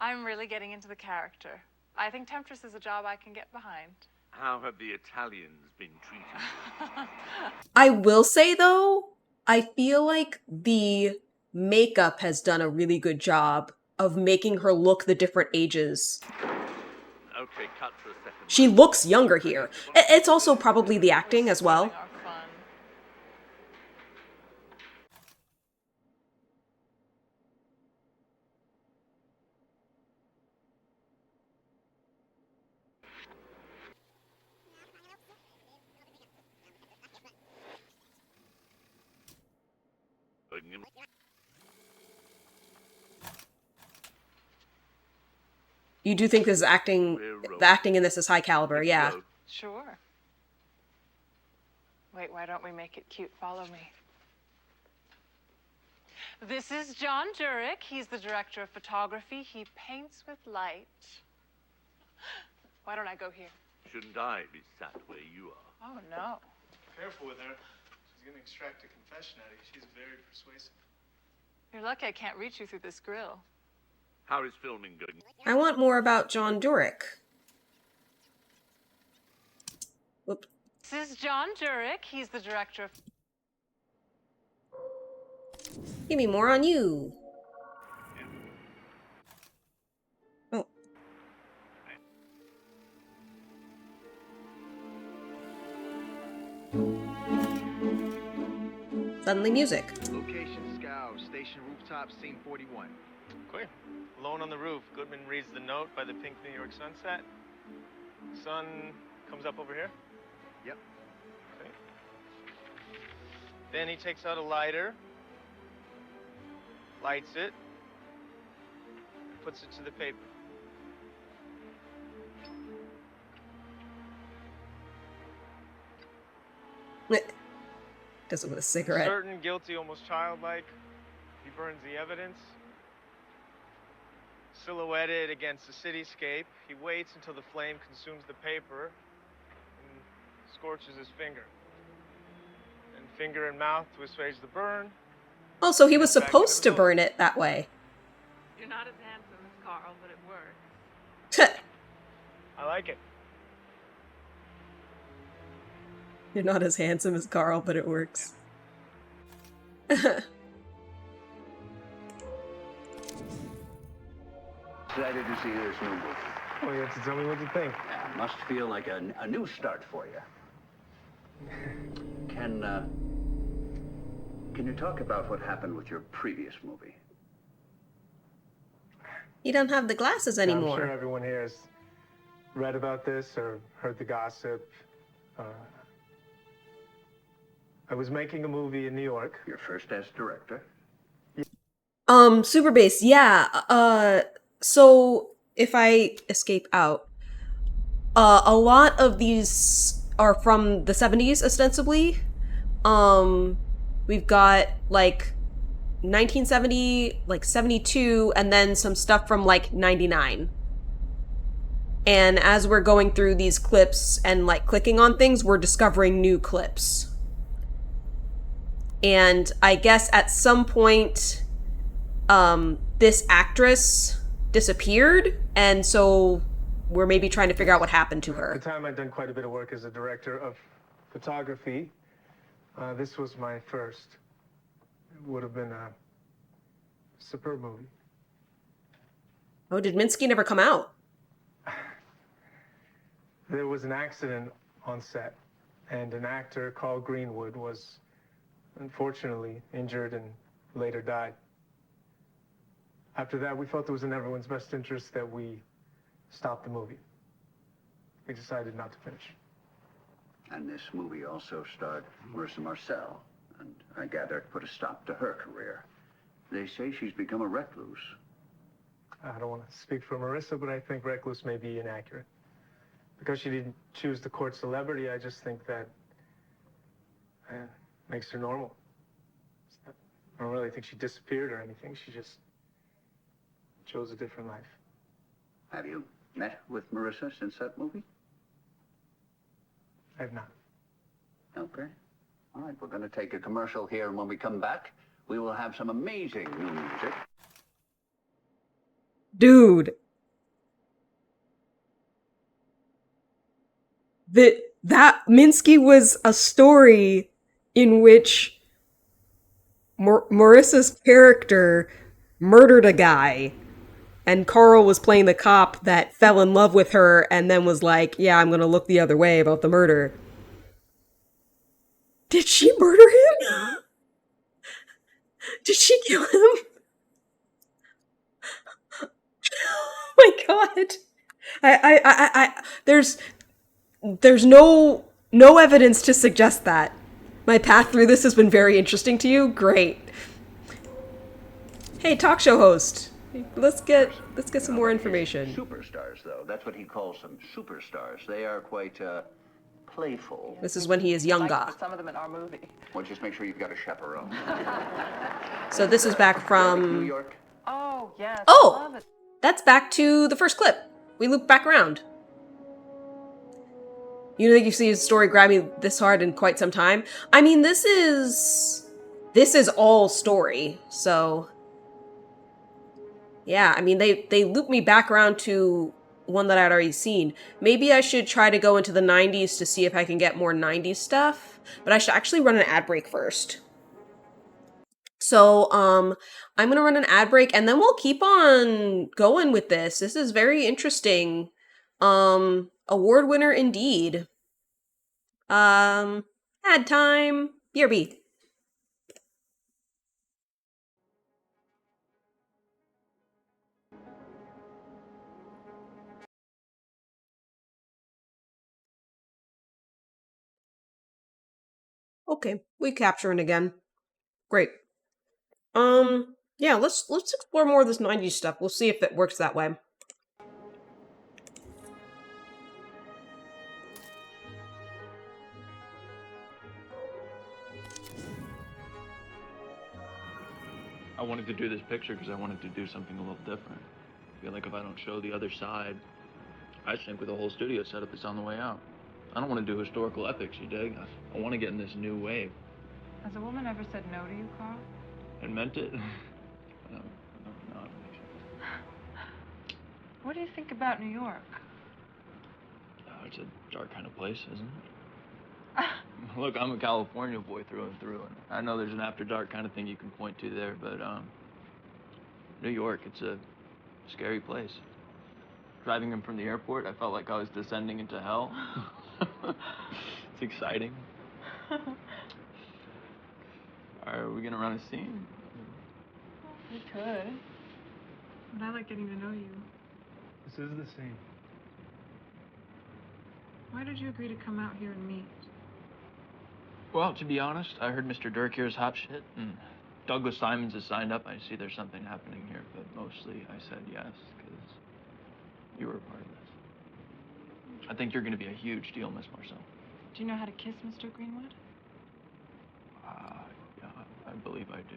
Speaker 5: I'm really getting into the character. I think Temptress is a job I can get behind.
Speaker 4: How have the Italians been treated?
Speaker 1: I will say, though, I feel like the makeup has done a really good job of making her look the different ages.
Speaker 4: Okay, cut for a second.
Speaker 1: She looks younger here. It's also probably the acting as well. You do think this is acting, the acting in this is high caliber, yeah.
Speaker 5: Sure. Wait, why don't we make it cute? Follow me. This is John Jurek. He's the director of photography. He paints with light. Why don't I go here?
Speaker 4: Shouldn't I be sat where you are?
Speaker 5: Oh, no.
Speaker 13: Careful with her. She's gonna extract a confession out of you. She's very persuasive.
Speaker 5: You're lucky I can't reach you through this grill.
Speaker 4: How is filming going?
Speaker 1: I want more about John Durick. Whoop.
Speaker 5: This is John Durick. He's the director of...
Speaker 1: Give me more on you. Oh. Suddenly music.
Speaker 2: Location scout, station rooftop, scene 41.
Speaker 6: Clear. Alone on the roof. Goodman reads the note by the pink New York sunset. Sun comes up over here.
Speaker 2: Yep.
Speaker 6: Okay. Then he takes out a lighter, lights it, puts it to the paper.
Speaker 1: Does it with a cigarette.
Speaker 6: Certain, guilty, almost childlike. He burns the evidence. Silhouetted against the cityscape, he waits until the flame consumes the paper and scorches his finger. And finger and mouth to assuage the burn.
Speaker 1: Oh, so he was supposed to burn it that way.
Speaker 5: You're not as handsome as Carl, but it works.
Speaker 6: I like it.
Speaker 1: You're not as handsome as Carl, but it works.
Speaker 11: Excited to see this new movie.
Speaker 13: Well, you have to tell me what you think.
Speaker 11: Yeah, must feel like a new start for you. Can you talk about what happened with your previous movie?
Speaker 1: He doesn't have the glasses anymore.
Speaker 13: I'm sure everyone here has read about this or heard the gossip. I was making a movie in New York.
Speaker 11: Your first as director?
Speaker 1: Super Bass, yeah. So if I escape out, a lot of these are from the 70s, ostensibly. We've got, like, 1970, like, 72, and then some stuff from, like, 99. And as we're going through these clips and, like, clicking on things, we're discovering new clips. And I guess at some point, this actress disappeared, and so we're maybe trying to figure out what happened to her.
Speaker 13: At the time, I'd done quite a bit of work as a director of photography. This was my first. It would have been a superb movie.
Speaker 1: Oh, did Minsky never come out?
Speaker 13: There was an accident on set, and an actor, Carl Greenwood, was unfortunately injured and later died. After that, we felt it was in everyone's best interest that we stop the movie. We decided not to finish.
Speaker 11: And this movie also starred Marissa Marcel, and I gather it put a stop to her career. They say she's become a recluse.
Speaker 13: I don't want to speak for Marissa, but I think recluse may be inaccurate. Because she didn't choose the court celebrity, I just think that makes her normal. I don't really think she disappeared or anything. She just chose a different life.
Speaker 11: Have you met with Marissa since that movie?
Speaker 13: I have not.
Speaker 11: Okay. All right, we're going to take a commercial here, and when we come back, we will have some amazing new music.
Speaker 1: Dude. That Minsky was a story in which Marissa's character murdered a guy, and Carl was playing the cop that fell in love with her and then was like, yeah, I'm gonna look the other way about the murder. Did she murder him? Did she kill him? Oh my god. There's no evidence to suggest that. My path through this has been very interesting to you. Great. Hey, talk show host. Let's get some more information.
Speaker 11: Superstars, though. That's what he calls them, superstars. They are quite playful.
Speaker 1: This is when he is younger.
Speaker 3: Some of them in our movie.
Speaker 11: Well, just make sure you've got a chaperone.
Speaker 1: So this is back from
Speaker 11: New York.
Speaker 3: Oh, yes.
Speaker 1: Oh!
Speaker 3: I love it.
Speaker 1: That's back to the first clip. We loop back around. You don't think you've seen a story grab me this hard in quite some time? I mean, this is all story, so Yeah, I mean, they loop me back around to one that I'd already seen. Maybe I should try to go into the 90s to see if I can get more 90s stuff, but I should actually run an ad break first. So, I'm gonna run an ad break and then we'll keep on going with this. This is very interesting. Award winner indeed. Ad time. BRB. Okay, we capturing again. Great. Yeah, let's explore more of this 90s stuff. We'll see if it works that way.
Speaker 21: I wanted to do this picture because I wanted to do something a little different. I feel like if I don't show the other side, I think with the whole studio setup that's on the way out. I don't want to do historical epics, you dig? I want to get in this new wave.
Speaker 5: Has a woman ever said no to you, Carl?
Speaker 21: And meant it? No.
Speaker 5: What do you think about New York?
Speaker 21: It's a dark kind of place, isn't it? Look, I'm a California boy through and through, and I know there's an after dark kind of thing you can point to there, but New York, it's a scary place. Driving in from the airport, I felt like I was descending into hell. It's exciting. Are we gonna run a scene?
Speaker 5: We could. But I like getting to know you.
Speaker 13: This is the scene.
Speaker 5: Why did you agree to come out here and meet?
Speaker 21: Well, to be honest, I heard Mr. Dirk here's hot shit, and Douglas Simons is signed up. I see there's something happening here, but mostly I said yes, because you were a part of this. I think you're going to be a huge deal, Miss Marcel.
Speaker 5: Do you know how to kiss Mr. Greenwood?
Speaker 21: Yeah, I believe I do.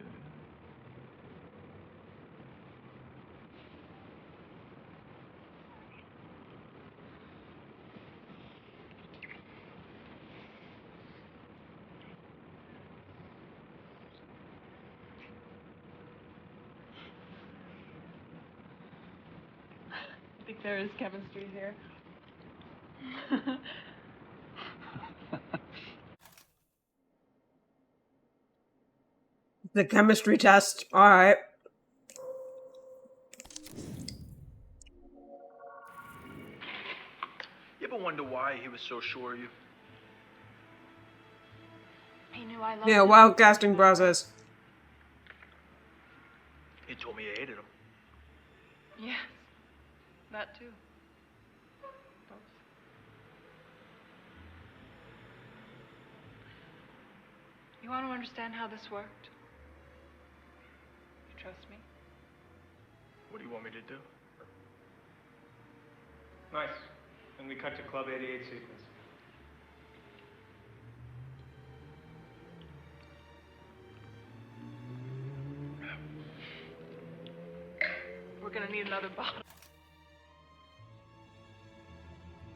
Speaker 5: I think there is chemistry here.
Speaker 1: The chemistry test. Alright.
Speaker 20: You ever wonder why he was so sure of you?
Speaker 5: He knew I loved
Speaker 1: Yeah,
Speaker 5: him.
Speaker 1: wild casting process.
Speaker 20: He told me you hated him.
Speaker 5: Yes, that too. Both. You want to understand how this worked? You trust me?
Speaker 20: What do you want me to do?
Speaker 6: Nice. And we cut to Club 88 sequence.
Speaker 5: We're gonna need another bottle.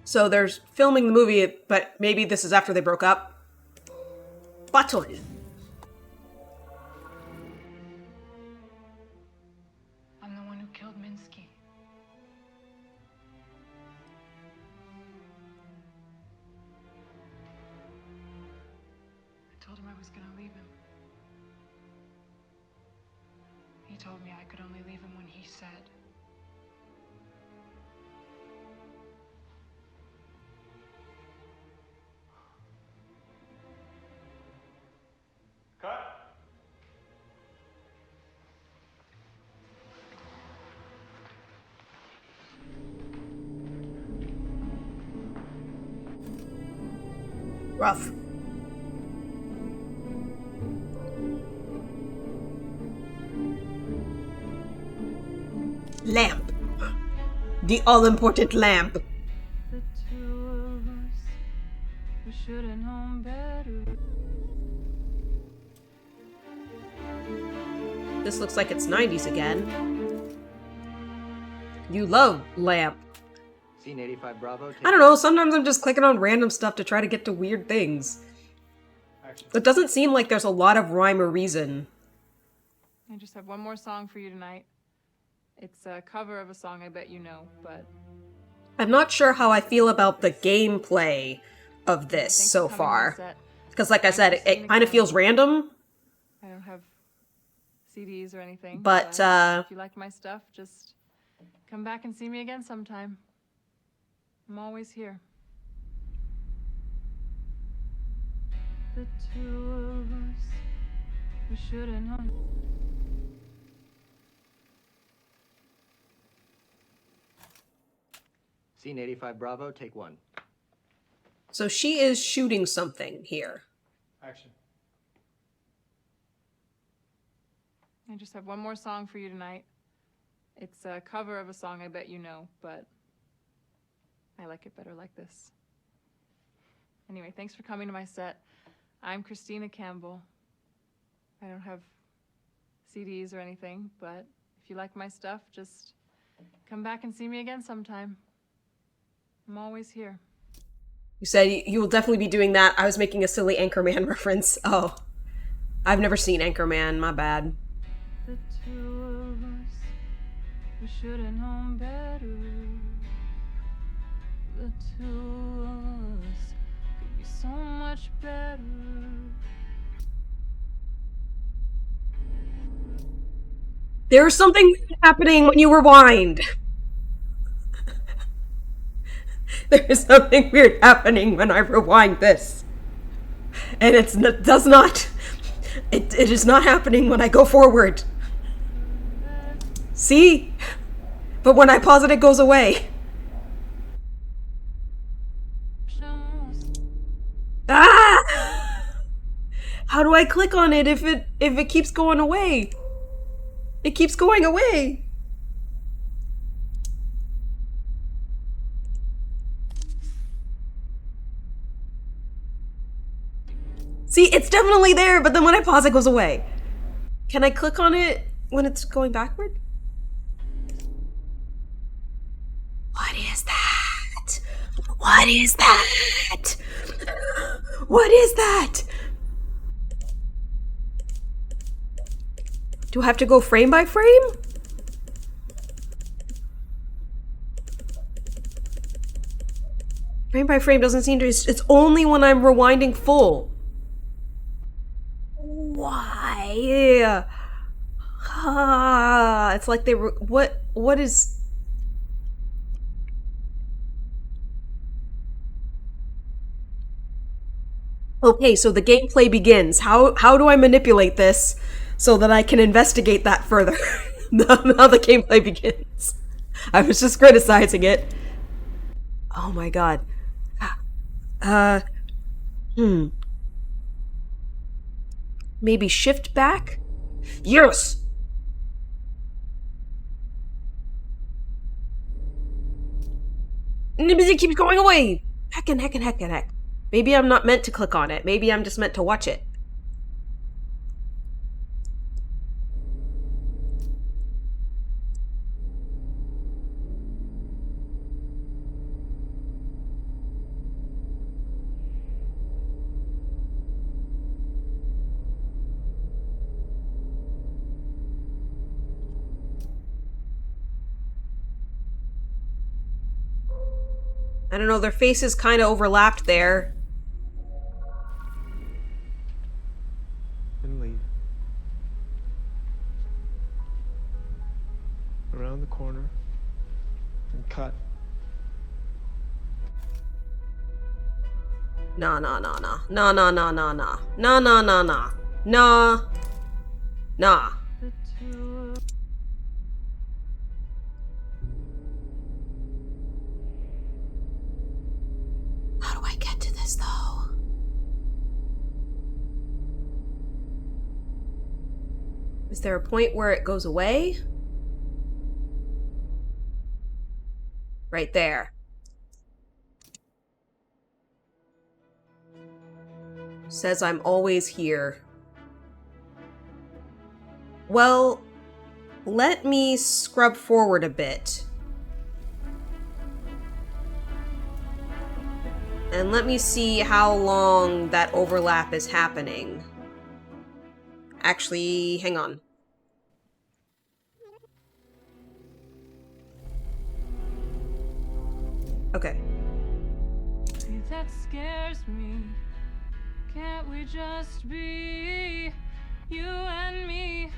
Speaker 1: So they're filming the movie, but maybe this is after they broke up. Bottle.
Speaker 5: I'm the one who killed Minsky. I told him I was gonna leave him. He told me I could only leave him when he said.
Speaker 6: Cut.
Speaker 1: Rough. Lamp. The all-important lamp.
Speaker 5: The two of us, we should have known better.
Speaker 1: This looks like it's 90s again. You love lamp.
Speaker 7: Scene 85 Bravo.
Speaker 1: I don't know, sometimes I'm just clicking on random stuff to try to get to weird things. It doesn't seem like there's a lot of rhyme or reason.
Speaker 5: I just have one more song for you tonight. It's a cover of a song I bet you know, but
Speaker 1: I'm not sure how I feel about the gameplay of this
Speaker 5: thanks
Speaker 1: so
Speaker 5: for coming to my
Speaker 1: far.
Speaker 5: set.
Speaker 1: Because like I
Speaker 5: I'm
Speaker 1: said, it
Speaker 5: Christina
Speaker 1: kind of feels
Speaker 5: Campbell.
Speaker 1: random.
Speaker 5: I don't have CDs or anything.
Speaker 1: But,
Speaker 5: if you like my stuff, just come back and see me again sometime. I'm always here. The two of us, we should have known.
Speaker 7: Scene 85 Bravo, take 1.
Speaker 1: So she is shooting something here.
Speaker 13: Action.
Speaker 5: I just have one more song for you tonight. It's a cover of a song I bet you know, but I like it better like this. Anyway, thanks for coming to my set. I'm Christina Campbell. I don't have CDs or anything, but if you like my stuff, just come back and see me again sometime. I'm always here.
Speaker 1: You said you will definitely be doing that. I was making a silly Anchorman reference. Oh. I've never seen Anchorman, my bad.
Speaker 5: The two of us, we should have known better. The two of us could be so much better.
Speaker 1: There's something happening when you rewind. There's something weird happening when I rewind this. And it is not happening when I go forward. See? But when I pause it, it goes away. Ah! How do I click on it if it keeps going away? It keeps going away. See, it's definitely there, but then when I pause, it goes away. Can I click on it when it's going backward? What is that? What is that? What is that? Do I have to go frame by frame? Frame by frame doesn't seem to... It's only when I'm rewinding full. Why? It's like they were... What is... Okay, so the gameplay begins. How do I manipulate this so that I can investigate that further? Now the gameplay begins. I was just criticizing it. Oh my god. Maybe shift back? Yes! It keeps going away! Heck. Maybe I'm not meant to click on it. Maybe I'm just meant to watch it. I don't know, their faces kind of overlapped there.
Speaker 13: And leave. Around the corner. And cut.
Speaker 1: Nah. How do I get to this, though? Is there a point where it goes away? Right there. Says I'm always here. Well, let me scrub forward a bit. And let me see how long that overlap is happening. Actually, hang on. Okay.
Speaker 5: That scares me. Can't we just be you and me?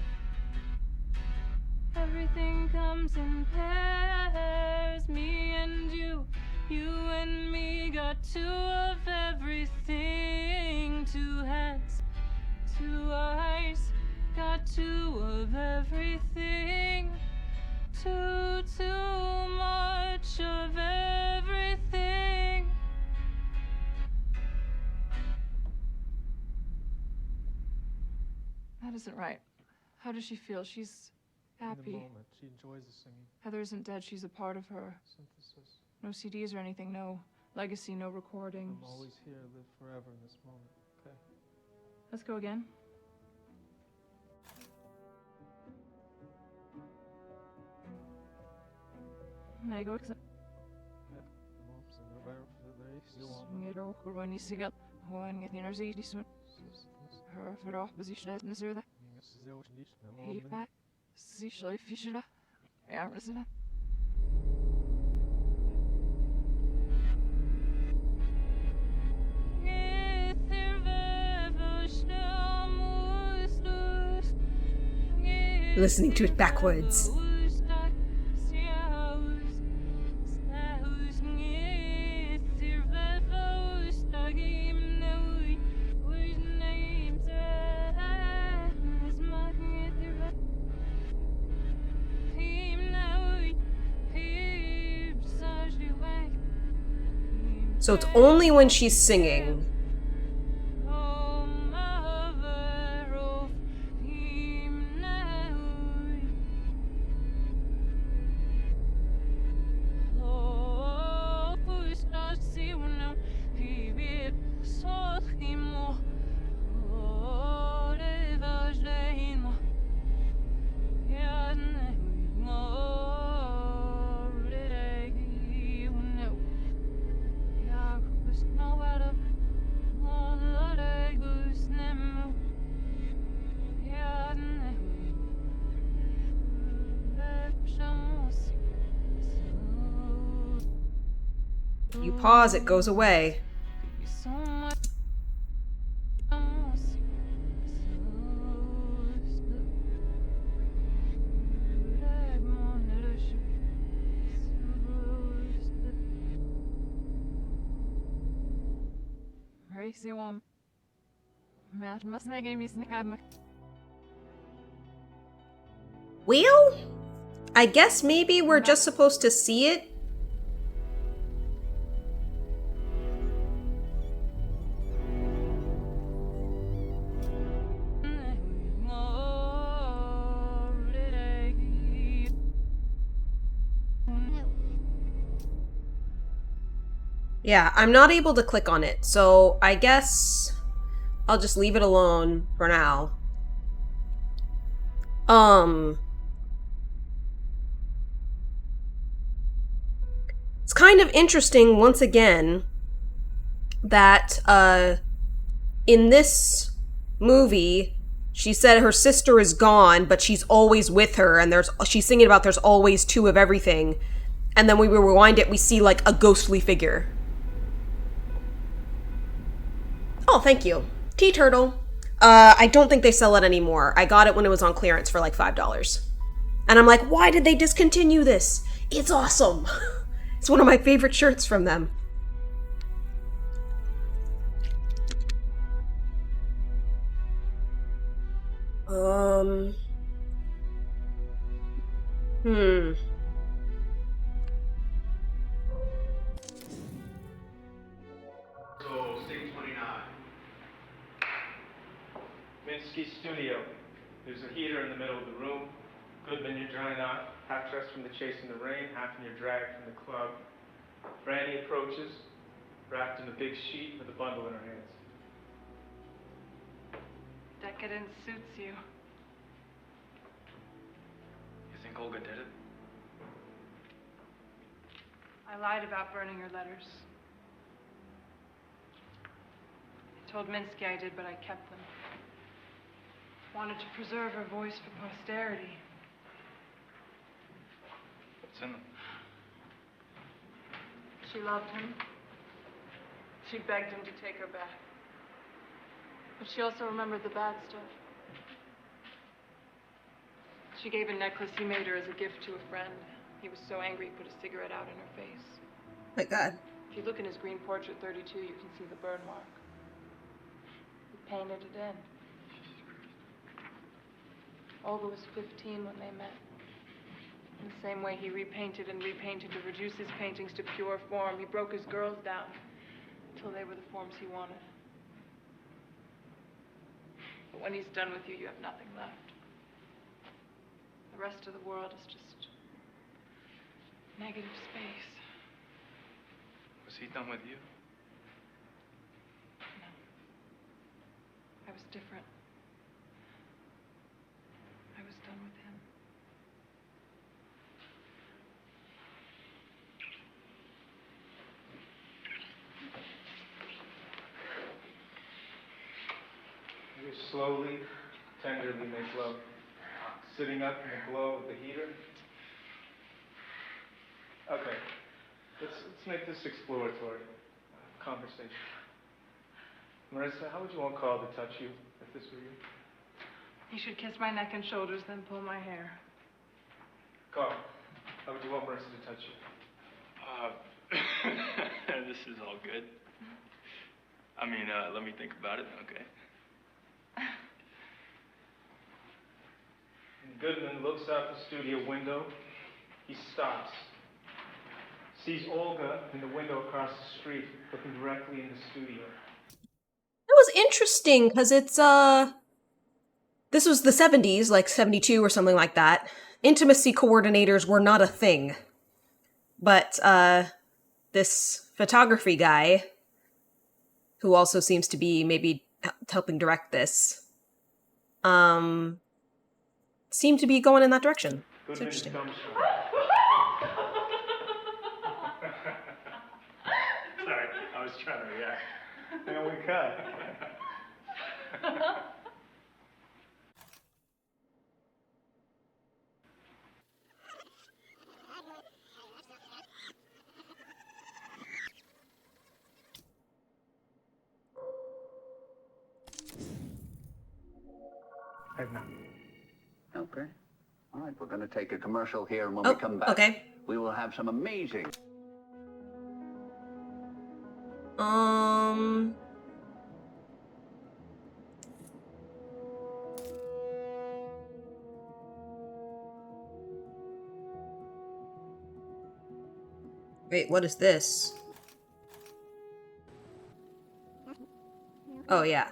Speaker 5: Everything comes in pairs, me and you and me got two of everything, two heads, two eyes, got two of everything, too much of everything. That isn't right. How does she feel? She's happy.
Speaker 13: In the moment, she enjoys the singing.
Speaker 5: Heather isn't dead. She's a part of her.
Speaker 13: Synthesis.
Speaker 5: No CDs or anything. No legacy. No recordings.
Speaker 13: I'm always here, live forever in this moment. Okay.
Speaker 5: Let's go again. There you go.
Speaker 1: Listening to it backwards. So it's only when she's singing. You pause, it goes away. Well, I guess maybe we're just supposed to see it. Yeah, I'm not able to click on it, so I guess I'll just leave it alone for now. It's kind of interesting, once again, that, in this movie, she said her sister is gone, but she's always with her, and she's singing about there's always two of everything. And then when we rewind it, we see, like, a ghostly figure. Oh, thank you. Tea Turtle. I don't think they sell it anymore. I got it when it was on clearance for like $5. And I'm like, why did they discontinue this? It's awesome. It's one of my favorite shirts from them.
Speaker 6: So, State 29. Minsky's studio. There's a heater in the middle of the room. Goodman, you're drying out, half dressed from the chase in the rain, half in your drag from the club. Brandy approaches, wrapped in a big sheet with a bundle in her hands.
Speaker 5: Decadence suits you.
Speaker 20: You think Olga did it?
Speaker 5: I lied about burning her letters. I told Minsky I did, but I kept them. Wanted to preserve her voice for posterity.
Speaker 20: What's in them?
Speaker 5: She loved him. She begged him to take her back. But she also remembered the bad stuff. She gave a necklace he made her as a gift to a friend. He was so angry he put a cigarette out in her face.
Speaker 1: My God.
Speaker 5: If you look in his green portrait 32, you can see the burn mark. He painted it in. Olga was 15 when they met. In the same way he repainted and repainted to reduce his paintings to pure form, he broke his girls down until they were the forms he wanted. But when he's done with you, you have nothing left. The rest of the world is just negative space.
Speaker 6: Was he done with you?
Speaker 5: No. I was different. I was done with him.
Speaker 6: You slowly, tenderly make love, sitting up in the glow of the heater. Okay, let's make this exploratory conversation. Marissa, how would you want Carl to touch you if this were you?
Speaker 5: He should kiss my neck and shoulders, then pull my hair.
Speaker 6: Carl, how would you want Marissa to touch you?
Speaker 21: This is all good. I mean, let me think about it, okay?
Speaker 6: And Goodman looks out the studio window. He stops. Sees Olga in the window across the street, looking directly in the studio.
Speaker 1: That was interesting, because it's, this was the 70s, like 72 or something like that. Intimacy coordinators were not a thing. But, this photography guy, who also seems to be maybe helping direct this, seemed to be going in that direction. It's interesting.
Speaker 21: Sorry, I was trying to react.
Speaker 6: And we cut.
Speaker 11: Okay. All right, we're going to take a commercial here, and when we come back,
Speaker 1: okay.
Speaker 11: we will have some amazing...
Speaker 1: Wait, what is this? Oh, yeah.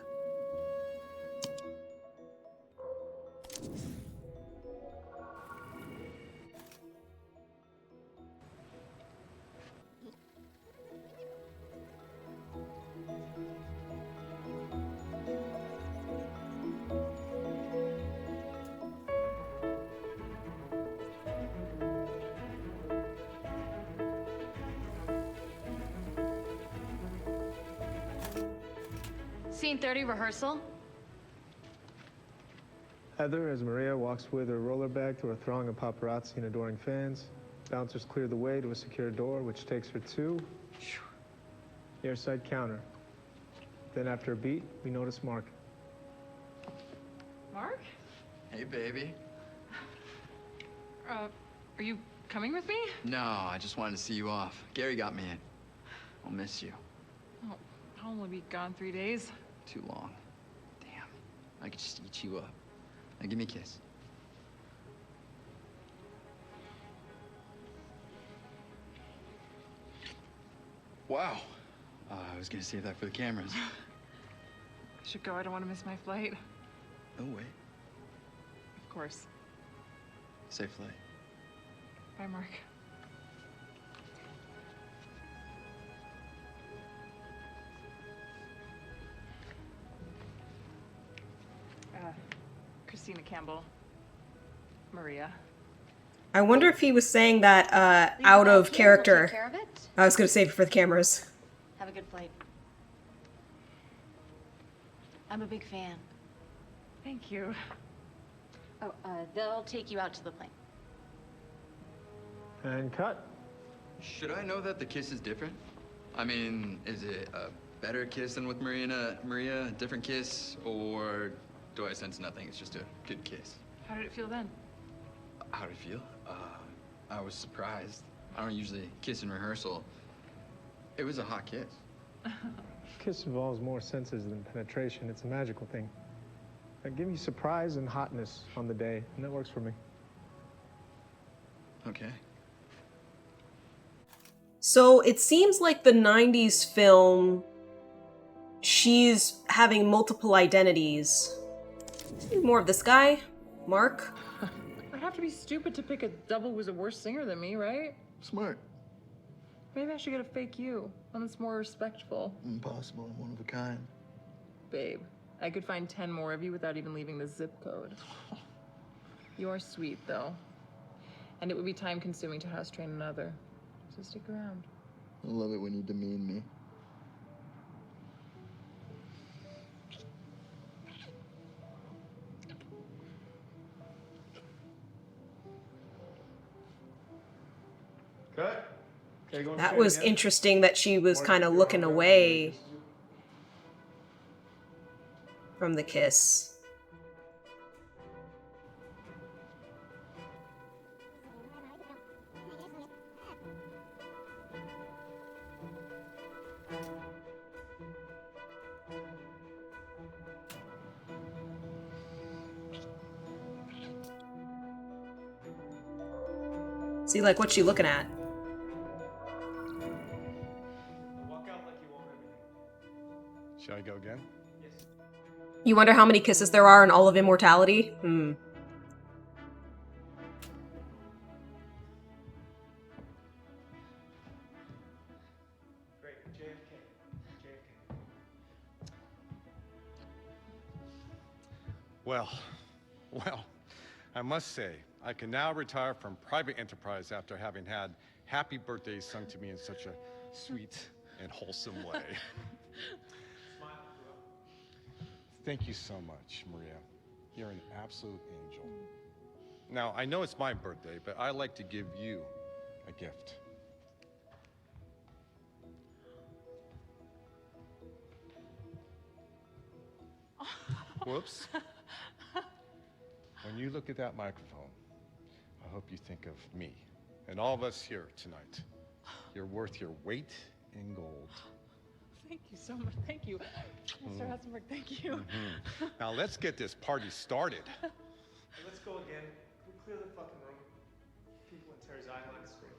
Speaker 12: Scene 30 rehearsal.
Speaker 13: Heather, as Maria walks with her roller bag through a throng of paparazzi and adoring fans, bouncers clear the way to a secure door, which takes her to the airside counter. Then after a beat, we notice Mark.
Speaker 5: Mark?
Speaker 15: Hey, baby.
Speaker 5: Are you coming with me?
Speaker 15: No, I just wanted to see you off. Gary got me in. I'll miss you.
Speaker 5: Oh, I'll only be gone 3 days.
Speaker 15: Too long. Damn. I could just eat you up. Now give me a kiss. Wow. I was gonna save that for the cameras.
Speaker 5: I should go. I don't want to miss my flight.
Speaker 15: No way.
Speaker 5: Of course.
Speaker 15: Safe flight.
Speaker 5: Bye, Mark. Christina Campbell. Maria.
Speaker 1: I wonder if he was saying that out of character.
Speaker 12: We'll take care of it.
Speaker 1: I was going to save it for the cameras.
Speaker 12: Have a good flight. I'm a big fan.
Speaker 5: Thank you.
Speaker 12: Oh, they'll take you out to the plane.
Speaker 13: And cut.
Speaker 15: Should I know that the kiss is different? I mean, is it a better kiss than with Maria, a different kiss, or do I sense nothing? It's just a good kiss.
Speaker 3: How did it feel then?
Speaker 15: How did it feel? I was surprised. I don't usually kiss in rehearsal. It was a hot kiss.
Speaker 13: Kiss involves more senses than penetration. It's a magical thing. Give me surprise and hotness on the day, and that works for me.
Speaker 15: Okay.
Speaker 1: So it seems like the 90s film, she's having multiple identities. More of this guy, Mark.
Speaker 3: I'd have to be stupid to pick a double who's a worse singer than me, right?
Speaker 15: Smart.
Speaker 3: Maybe I should get a fake you, one that's more respectful.
Speaker 15: Impossible. I'm one of a kind.
Speaker 3: Babe, I could find 10 more of you without even leaving the zip code. You're sweet, though. And it would be time-consuming to house train another. So stick around.
Speaker 15: I love it when you demean me.
Speaker 13: Cut.
Speaker 1: That was interesting that she was kind of looking away from the kiss. See, like, what's she looking at?
Speaker 9: Shall I go again?
Speaker 1: You wonder how many kisses there are in all of Immortality? Hmm.
Speaker 13: Great. JFK.
Speaker 9: Well, I must say, I can now retire from private enterprise after having had happy birthdays sung to me in such a sweet and wholesome way. Thank you so much, Maria. You're an absolute angel. Now, I know it's my birthday, but I like to give you a gift. Whoops. When you look at that microphone, I hope you think of me and all of us here tonight. You're worth your weight in gold.
Speaker 3: Thank you so much. Thank you. Mr. Hessenberg, thank you.
Speaker 9: Now let's get this party started.
Speaker 13: Hey, let's go again. Can we clear the fucking room? People in Terry's Island screaming.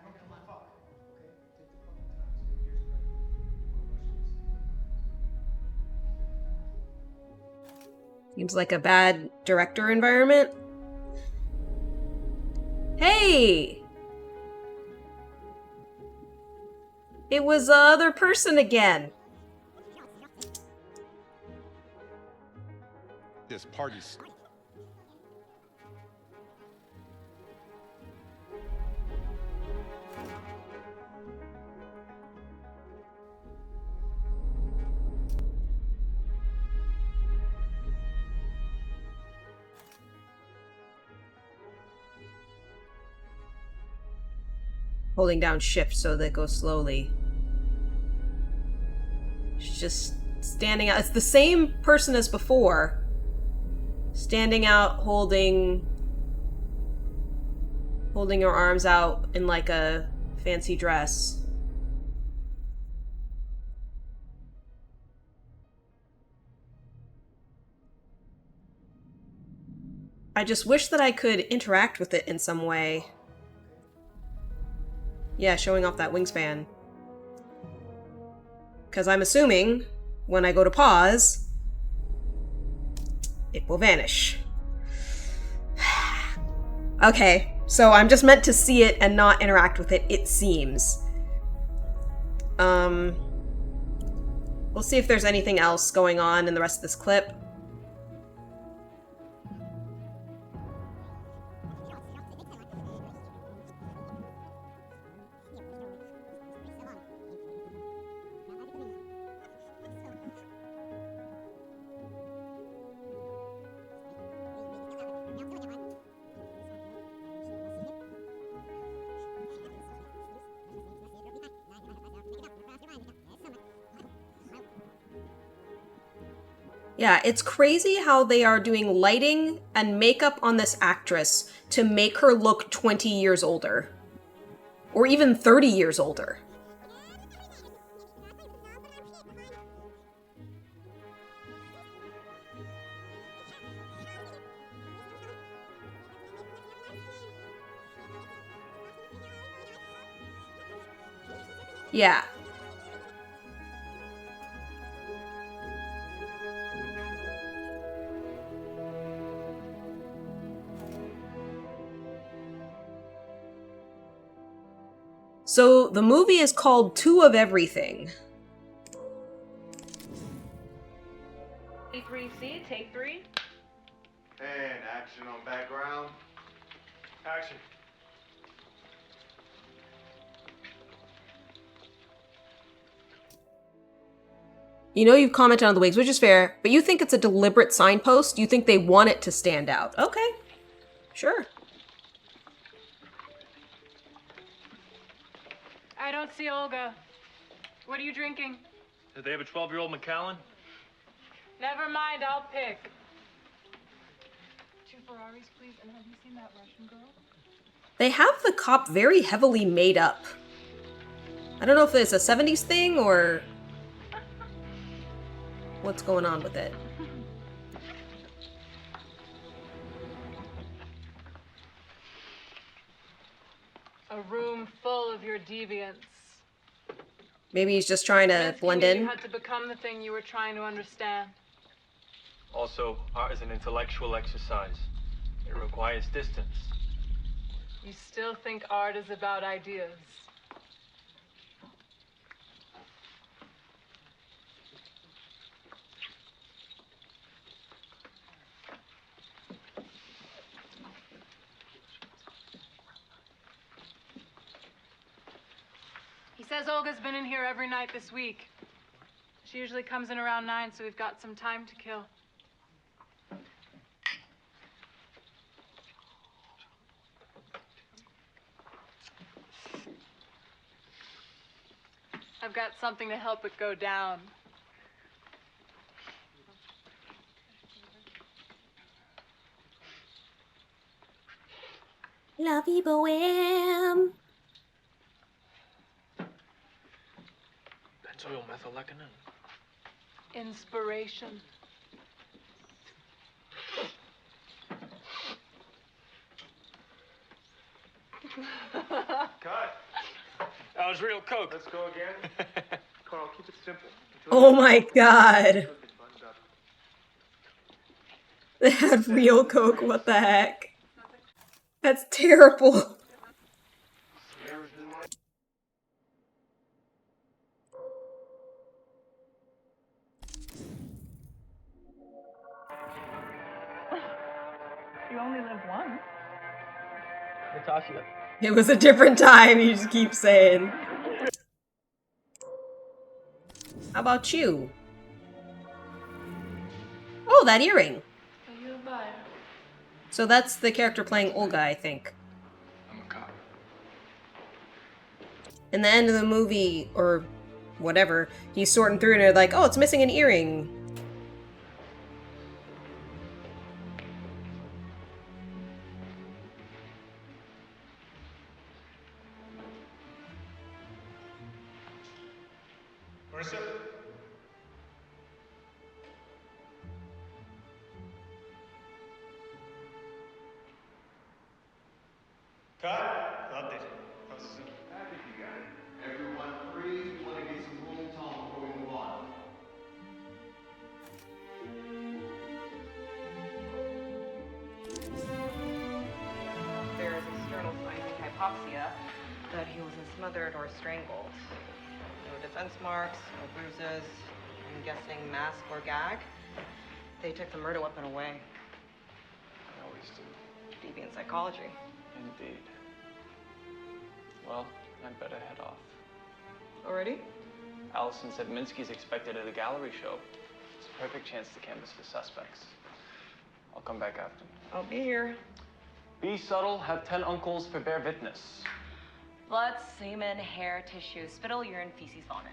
Speaker 13: I don't give a fuck. Okay? Take the fucking time. It's New Year's present.
Speaker 1: Seems like a bad director environment. Hey! It was the other person again.
Speaker 9: This party's...
Speaker 1: Holding down shift so that it goes slowly. She's just standing out. It's the same person as before. Standing out, holding her arms out in like a fancy dress. I just wish that I could interact with it in some way. Yeah, showing off that wingspan. Because I'm assuming when I go to pause, it will vanish. Okay, so I'm just meant to see it and not interact with it, it seems. We'll see if there's anything else going on in the rest of this clip. Yeah, it's crazy how they are doing lighting and makeup on this actress to make her look 20 years older. Or even 30 years older. Yeah. So the movie is called Two of Everything.
Speaker 10: A3C, take 3.
Speaker 22: And action on background.
Speaker 13: Action.
Speaker 1: You know you've commented on the wigs, which is fair, but you think it's a deliberate signpost? You think they want it to stand out? Okay. Sure.
Speaker 5: I don't see Olga. What are you drinking?
Speaker 21: Did they have a 12-year-old Macallan?
Speaker 5: Never mind, I'll pick. 2 Ferraris, please. And have you seen that Russian girl?
Speaker 1: They have the cop very heavily made up. I don't know if it's a 70s thing or what's going on with it.
Speaker 5: A room full of your deviants.
Speaker 1: Maybe he's just trying to blend
Speaker 5: You
Speaker 1: in.
Speaker 5: had to become the thing you were trying to understand.
Speaker 21: Also, art is an intellectual exercise. It requires distance.
Speaker 5: You still think art is about ideas. He says Olga's been in here every night this week. She usually comes in around 9, so we've got some time to kill. I've got something to help it go down.
Speaker 1: Lovey bohem.
Speaker 6: Benzoylmethyllecinin.
Speaker 5: Inspiration.
Speaker 6: Cut.
Speaker 21: That was real coke.
Speaker 6: Let's go again. Carl, keep it simple.
Speaker 1: Oh my god. They had real coke, what the heck? That's terrible.
Speaker 10: You only live once.
Speaker 21: Natasha.
Speaker 1: It was a different time, you just keep saying. How about you? Oh, that earring.
Speaker 10: Are you a buyer?
Speaker 1: So that's the character playing Olga, I think.
Speaker 6: I'm a cop.
Speaker 1: In the end of the movie, or whatever, he's sorting through and they're like, oh, it's missing an earring.
Speaker 6: Marissa? Cut. Update. Processing.
Speaker 22: I think you got it. Everyone free. You want to get some room tone before we move on.
Speaker 14: There is external signs of hypoxia that he was smothered or strangled. No defense marks, no bruises. I'm guessing mask or gag. They took the murder weapon away.
Speaker 6: I always do.
Speaker 14: Deviant psychology.
Speaker 6: Indeed. Well, I'd better head off.
Speaker 14: Already?
Speaker 6: Allison said Minsky's expected at a gallery show. It's a perfect chance to canvass the suspects. I'll come back after.
Speaker 14: I'll be here.
Speaker 6: Be subtle, have 10 uncles for bear witness.
Speaker 14: Blood, semen, hair, tissue, spittle, urine, feces, vomit.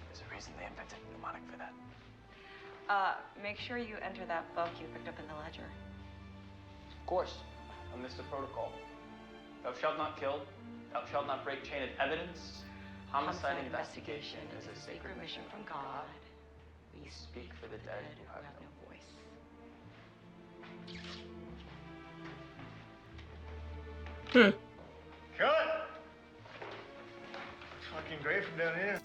Speaker 6: There's a reason they invented mnemonic for that.
Speaker 14: Make sure you enter that book you picked up in the ledger.
Speaker 6: Of course, a list of protocol. Thou shalt not kill. Thou shalt not break chain of evidence. Homicide investigation is a sacred mission from God. We speak for the dead who have no voice.
Speaker 2: Cut! Looks fucking great from down here.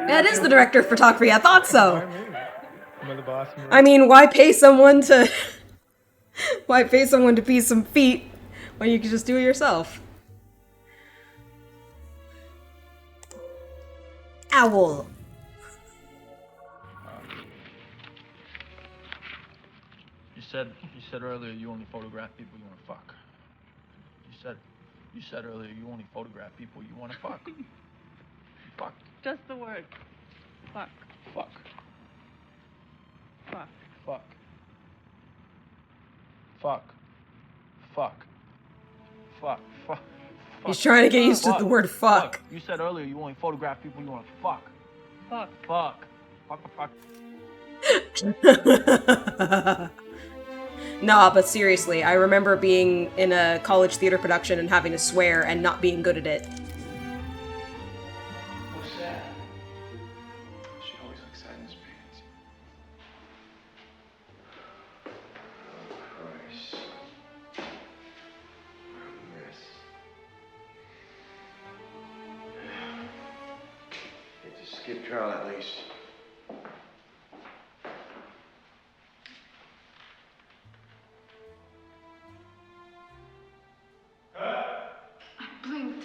Speaker 1: That is the director of photography. I thought so.
Speaker 13: I'm the boss.
Speaker 1: I mean, why pay someone to pee some feet when you can just do it yourself? Owl.
Speaker 21: You said earlier you only photograph people you want to fuck. You said earlier you only photograph people you want to fuck. Fuck.
Speaker 10: Just the word. Fuck.
Speaker 21: Fuck.
Speaker 10: Fuck.
Speaker 21: Fuck. Fuck. Fuck. Fuck. Fuck.
Speaker 1: He's trying to get used to the word fuck.
Speaker 21: You said earlier you only photograph people you want to fuck.
Speaker 10: Fuck.
Speaker 21: Fuck. Fuck. Fuck.
Speaker 1: Nah, but seriously, I remember being in a college theater production and having to swear and not being good at it.
Speaker 6: What's that? She always looks sad in his pants.
Speaker 22: Oh, Christ. What a mess. Get to skip trial at least.
Speaker 5: Blinked.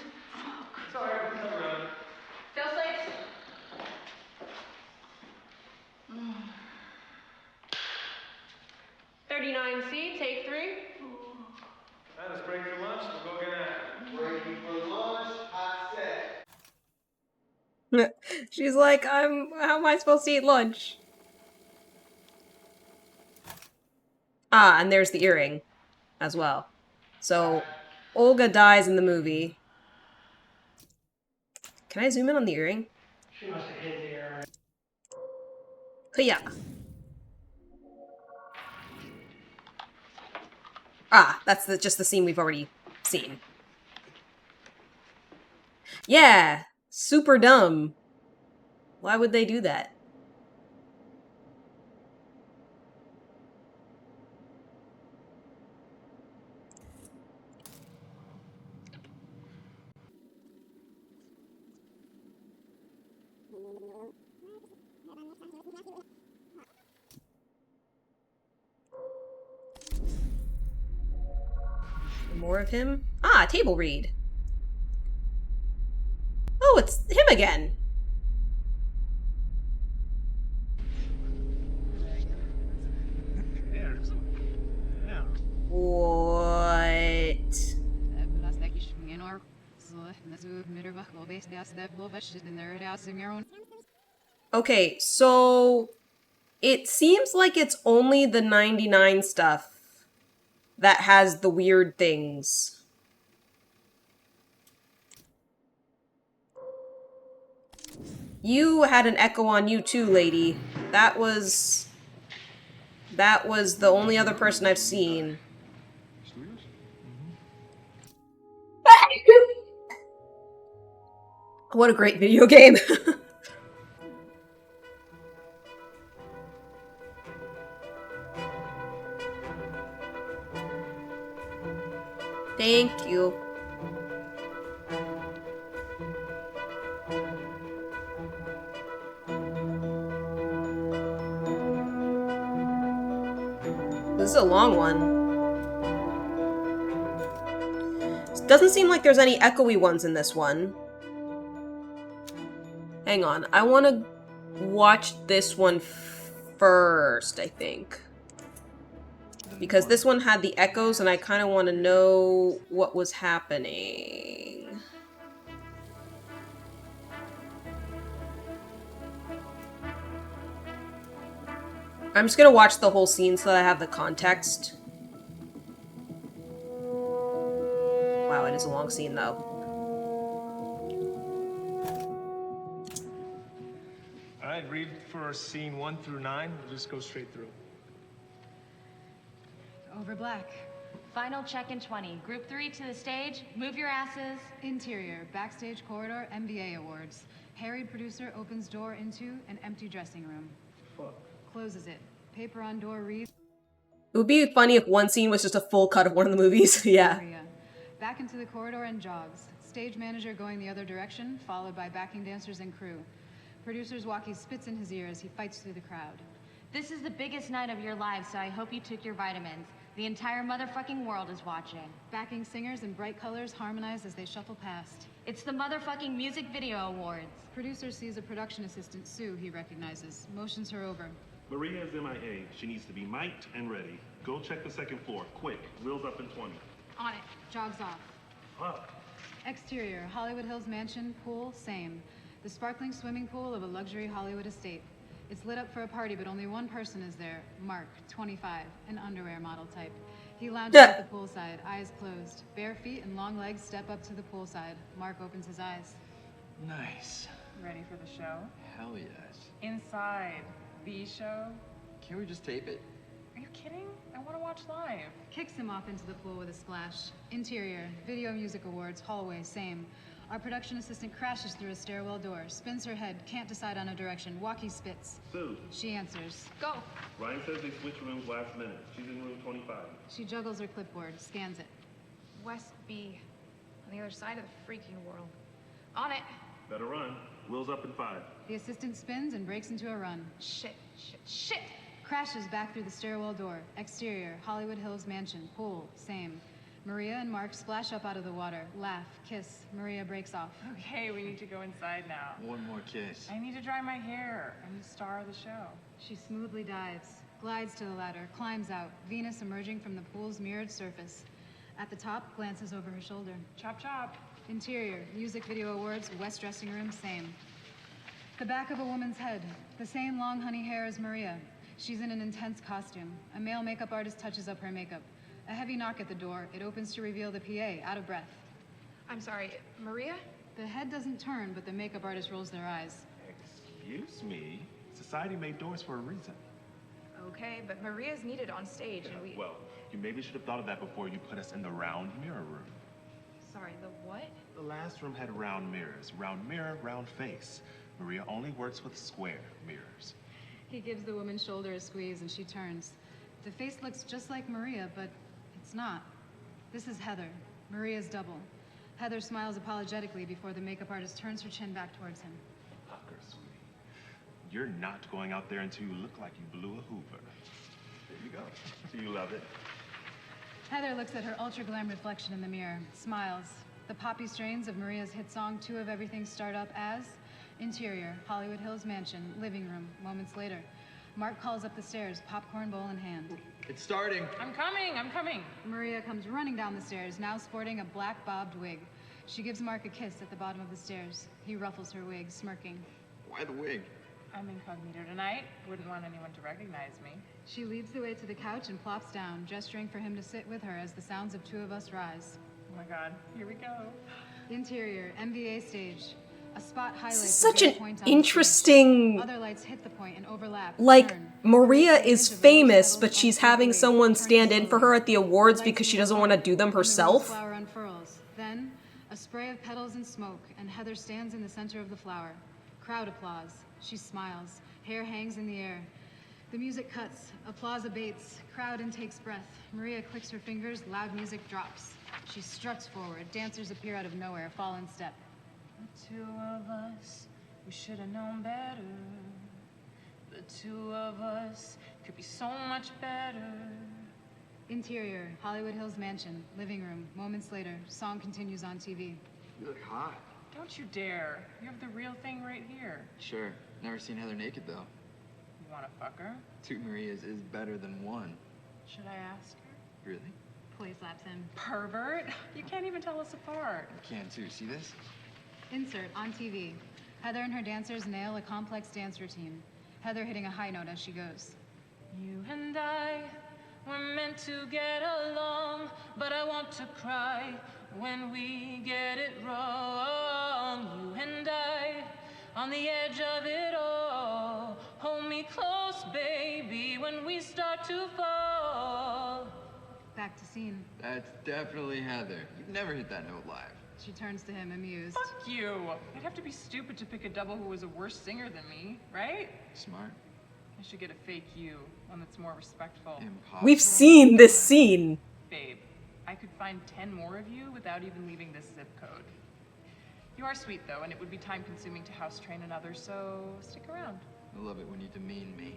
Speaker 6: Sorry, come around.
Speaker 10: Still sleeps? 39C, take 3.
Speaker 6: Let's break for lunch. We'll go get after it.
Speaker 22: Breaking for lunch, hot set.
Speaker 1: She's like, how am I supposed to eat lunch? Ah, and there's the earring as well. So, Olga dies in the movie. Can I zoom in on the earring?
Speaker 6: She must have hid the earring.
Speaker 1: Yeah. Ah, that's just the scene we've already seen. Yeah! Super dumb. Why would they do that? More of him? Ah, table read. Oh, it's him again. What? Okay, so it seems like it's only the 99 stuff that has the weird things. You had an echo on you too, lady. That was the only other person I've seen. What a great video game. Thank you. This is a long one. Doesn't seem like there's any echoey ones in this one. Hang on, I want to watch this one first, I think. Because this one had the echoes and I kind of want to know what was happening. I'm just gonna watch the whole scene so that I have the context. Wow, it is a long scene though.
Speaker 13: All right, read for scene 1 through 9. We'll just go straight through.
Speaker 23: Over black.
Speaker 12: Final check in 20. Group 3 to the stage. Move your asses.
Speaker 23: Interior, backstage corridor, MBA awards. Harried producer opens door into an empty dressing room.
Speaker 13: Fuck.
Speaker 23: Closes it. Paper on door reads.
Speaker 1: It would be funny if one scene was just a full cut of one of the movies. Yeah.
Speaker 23: Maria. Back into the corridor and jogs. Stage manager going the other direction, followed by backing dancers and crew. Producer's walkie spits in his ear as he fights through the crowd.
Speaker 12: This is the biggest night of your lives, so I hope you took your vitamins. The entire motherfucking world is watching.
Speaker 23: Backing singers in bright colors harmonize as they shuffle past.
Speaker 12: It's the motherfucking music video awards.
Speaker 23: Producer sees a production assistant, Sue, he recognizes, motions her over.
Speaker 8: Maria is MIA. She needs to be mic'd and ready. Go check the second floor, quick. Wheels up in 20.
Speaker 23: On it. Jogs off.
Speaker 8: Fuck.
Speaker 23: Exterior, Hollywood Hills mansion, pool, same. The sparkling swimming pool of a luxury Hollywood estate. It's lit up for a party, but only one person is there. Mark, 25, an underwear model type. He lounges at the poolside, eyes closed. Bare feet and long legs step up to the poolside. Mark opens his eyes.
Speaker 21: Nice.
Speaker 3: Ready for the show?
Speaker 21: Hell yes.
Speaker 3: Inside the show?
Speaker 21: Can't we just tape it?
Speaker 3: Are you kidding? I want to watch live.
Speaker 23: Kicks him off into the pool with a splash. Interior, Video Music Awards, hallway, same. Our production assistant crashes through a stairwell door, spins her head, can't decide on a direction. Walkie spits.
Speaker 8: Sue.
Speaker 23: She answers.
Speaker 12: Go.
Speaker 8: Ryan says they switched rooms last minute. She's in room 25.
Speaker 23: She juggles her clipboard, scans it.
Speaker 10: West B, on the other side of the freaking world. On it.
Speaker 8: Better run. Wheels up in 5.
Speaker 23: The assistant spins and breaks into a run.
Speaker 10: Shit, shit, shit.
Speaker 23: Crashes back through the stairwell door. Exterior, Hollywood Hills mansion, pool, same. Maria and Mark splash up out of the water, laugh, kiss. Maria breaks off.
Speaker 3: Okay, we need to go inside now.
Speaker 21: One more kiss.
Speaker 3: I need to dry my hair. I'm the star of the show.
Speaker 23: She smoothly dives, glides to the ladder, climbs out, Venus emerging from the pool's mirrored surface. At the top, glances over her shoulder.
Speaker 3: Chop, chop.
Speaker 23: Interior, music video awards, west dressing room, same. The back of a woman's head, the same long honey hair as Maria. She's in an intense costume. A male makeup artist touches up her makeup. A heavy knock at the door. It opens to reveal the PA, out of breath.
Speaker 10: I'm sorry, Maria?
Speaker 23: The head doesn't turn, but the makeup artist rolls their eyes.
Speaker 8: Excuse me? Society made doors for a reason.
Speaker 10: Okay, but Maria's needed on stage and we...
Speaker 8: Well, you maybe should have thought of that before you put us in the round mirror room.
Speaker 10: Sorry, the what?
Speaker 8: The last room had round mirrors. Round mirror, round face. Maria only works with square mirrors.
Speaker 23: He gives the woman's shoulder a squeeze and she turns. The face looks just like Maria, but it's not. This is Heather, Maria's double. Heather smiles apologetically before the makeup artist turns her chin back towards him.
Speaker 8: Fucker, sweetie. You're not going out there until you look like you blew a Hoover. There you go. Do you love it?
Speaker 23: Heather looks at her ultra-glam reflection in the mirror, smiles. The poppy strains of Maria's hit song, Two of Everything, start up as... Interior, Hollywood Hills mansion, living room, moments later. Mark calls up the stairs, popcorn bowl in hand.
Speaker 21: It's starting.
Speaker 3: I'm coming, I'm coming.
Speaker 23: Maria comes running down the stairs, now sporting a black bobbed wig. She gives Mark a kiss at the bottom of the stairs. He ruffles her wig, smirking.
Speaker 21: Why the wig?
Speaker 3: I'm incognito tonight. Wouldn't want anyone to recognize me.
Speaker 23: She leads the way to the couch and plops down, gesturing for him to sit with her as the sounds of Two of Us rise.
Speaker 3: Oh my God, here we go.
Speaker 23: Interior, MVA stage. A spot highlights
Speaker 1: Such
Speaker 23: the
Speaker 1: an
Speaker 23: point on the
Speaker 1: interesting...
Speaker 23: stage. Other lights hit the point and overlap.
Speaker 1: Like,
Speaker 23: turn.
Speaker 1: Maria is famous, but she's having someone stand in for her at the awards because she doesn't want to do them herself.
Speaker 23: The flower unfurls. Then, a spray of petals and smoke, and Heather stands in the center of the flower. Crowd applause. She smiles. Hair hangs in the air. The music cuts. Applause abates. Crowd intakes breath. Maria clicks her fingers. Loud music drops. She struts forward. Dancers appear out of nowhere, fall in step.
Speaker 3: The two of us, we should have known better. The two of us could be so much better.
Speaker 23: Interior, Hollywood Hills mansion, living room. Moments later, song continues on TV.
Speaker 21: You look hot.
Speaker 3: Don't you dare. You have the real thing right here.
Speaker 21: Sure. Never seen Heather naked, though.
Speaker 3: You want to fuck her?
Speaker 21: Two Marias is better than one.
Speaker 3: Should I ask her?
Speaker 21: Really?
Speaker 23: Play slaps him.
Speaker 3: Pervert. You can't even tell us apart.
Speaker 21: You can, too. See this?
Speaker 23: Insert on TV. Heather and her dancers nail a complex dance routine. Heather hitting a high note as she goes.
Speaker 3: You and I were meant to get along, but I want to cry when we get it wrong. You and I on the edge of it all. when we start to fall.
Speaker 23: Back to scene.
Speaker 15: That's definitely Heather. You've never hit that note live.
Speaker 23: She turns to him, amused.
Speaker 3: Fuck you. I'd have to be stupid to pick a double who was a worse singer than me, right?
Speaker 15: Smart.
Speaker 3: I should get a fake you, one that's more respectful.
Speaker 15: Impossible.
Speaker 1: We've seen this scene.
Speaker 3: Babe, I could find 10 more of you without even leaving this zip code. You are sweet, though, and it would be time-consuming to house train another, so stick around.
Speaker 15: I love it when you demean me.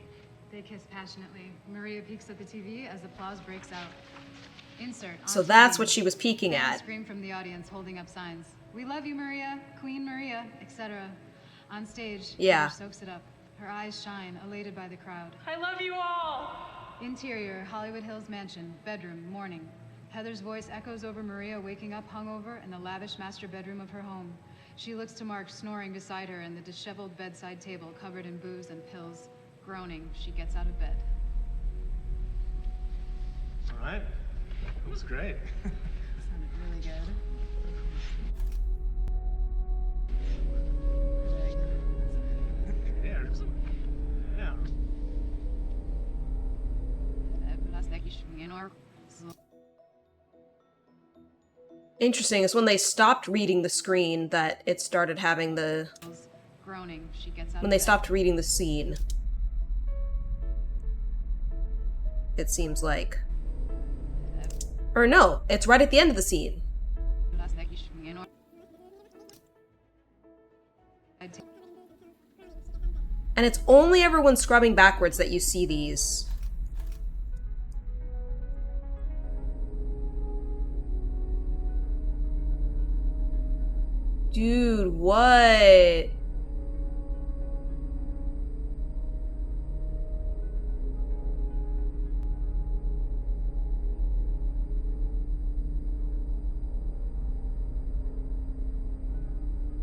Speaker 23: They kiss passionately. Maria peeks at the TV as applause breaks out. Insert.
Speaker 1: So that's what she was peeking
Speaker 23: Fans
Speaker 1: at.
Speaker 23: scream from the audience, holding up signs. We love you, Maria. Queen Maria, etc. On stage,
Speaker 1: Yeah.
Speaker 23: Heather soaks it up. Her eyes shine, elated by the crowd.
Speaker 3: I love you all!
Speaker 23: Interior, Hollywood Hills mansion, bedroom, morning. Heather's voice echoes over Maria waking up hungover in the lavish master bedroom of her home. She looks to Mark snoring beside her in the disheveled bedside table covered in booze and pills. Groaning, she gets out of bed.
Speaker 13: All right. It was great.
Speaker 23: Sounded really good.
Speaker 13: Yeah.
Speaker 1: Interesting. It's when they stopped reading the screen that it started having the...
Speaker 23: Groaning, she gets out
Speaker 1: When
Speaker 23: of
Speaker 1: they
Speaker 23: bed.
Speaker 1: stopped reading the scene. It seems like. Or no, it's right at the end of the scene. And it's only ever when scrubbing backwards that you see these. Dude, what?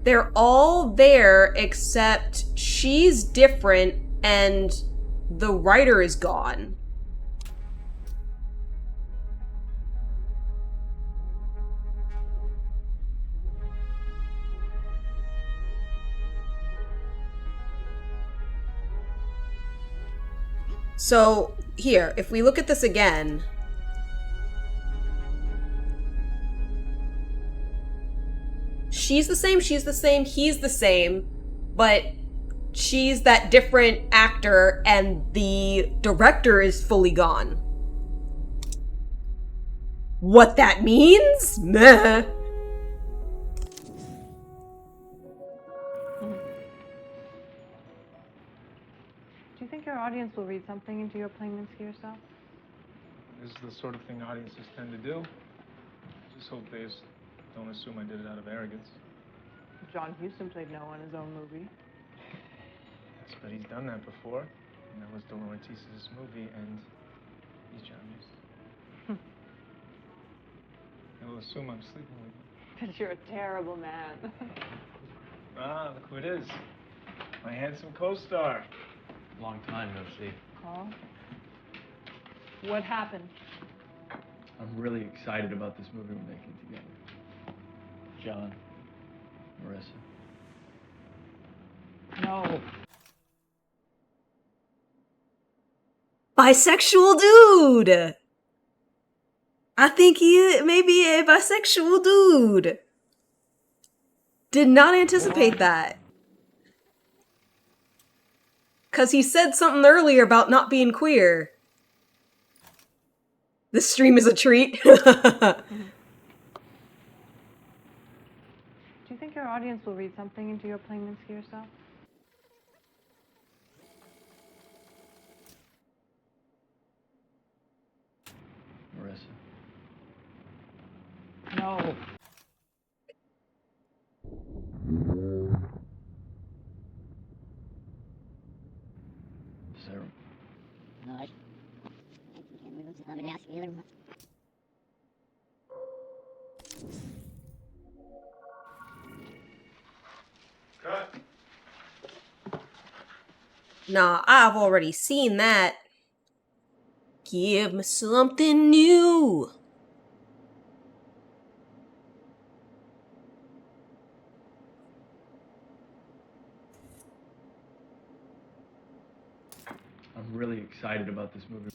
Speaker 1: They're all there except she's different and the writer is gone. So, here, if we look at this again, she's the same, he's the same, but she's that different actor and the director is fully gone. What that means? Meh.
Speaker 5: Do you think your audience will read something into your playing Minsky yourself?
Speaker 13: This is the sort of thing audiences tend to do. I just hope they just don't assume I did it out of arrogance.
Speaker 5: John Huston played no in his own movie.
Speaker 13: Yes, but he's done that before. And that was De Laurentiis' movie, and he's John Huston. He'll assume I'm sleeping with you.
Speaker 5: But you're a terrible man.
Speaker 13: Ah, look who it is. My handsome co-star.
Speaker 21: Long time no see.
Speaker 5: Carl? What happened?
Speaker 21: I'm really excited about this movie we're making together. John, Marissa.
Speaker 5: No.
Speaker 1: Bisexual dude! I think he may be a bisexual dude. Did not anticipate that. Because he said something earlier about not being queer. This stream is a treat.
Speaker 5: Do you think your audience will read something into your playing Minsky yourself?
Speaker 21: Marissa.
Speaker 5: No.
Speaker 21: Sarah.
Speaker 16: No, I can't ask either.
Speaker 13: Cut.
Speaker 1: Nah, I've already seen that. Give me something new.
Speaker 21: I'm really excited about this movie.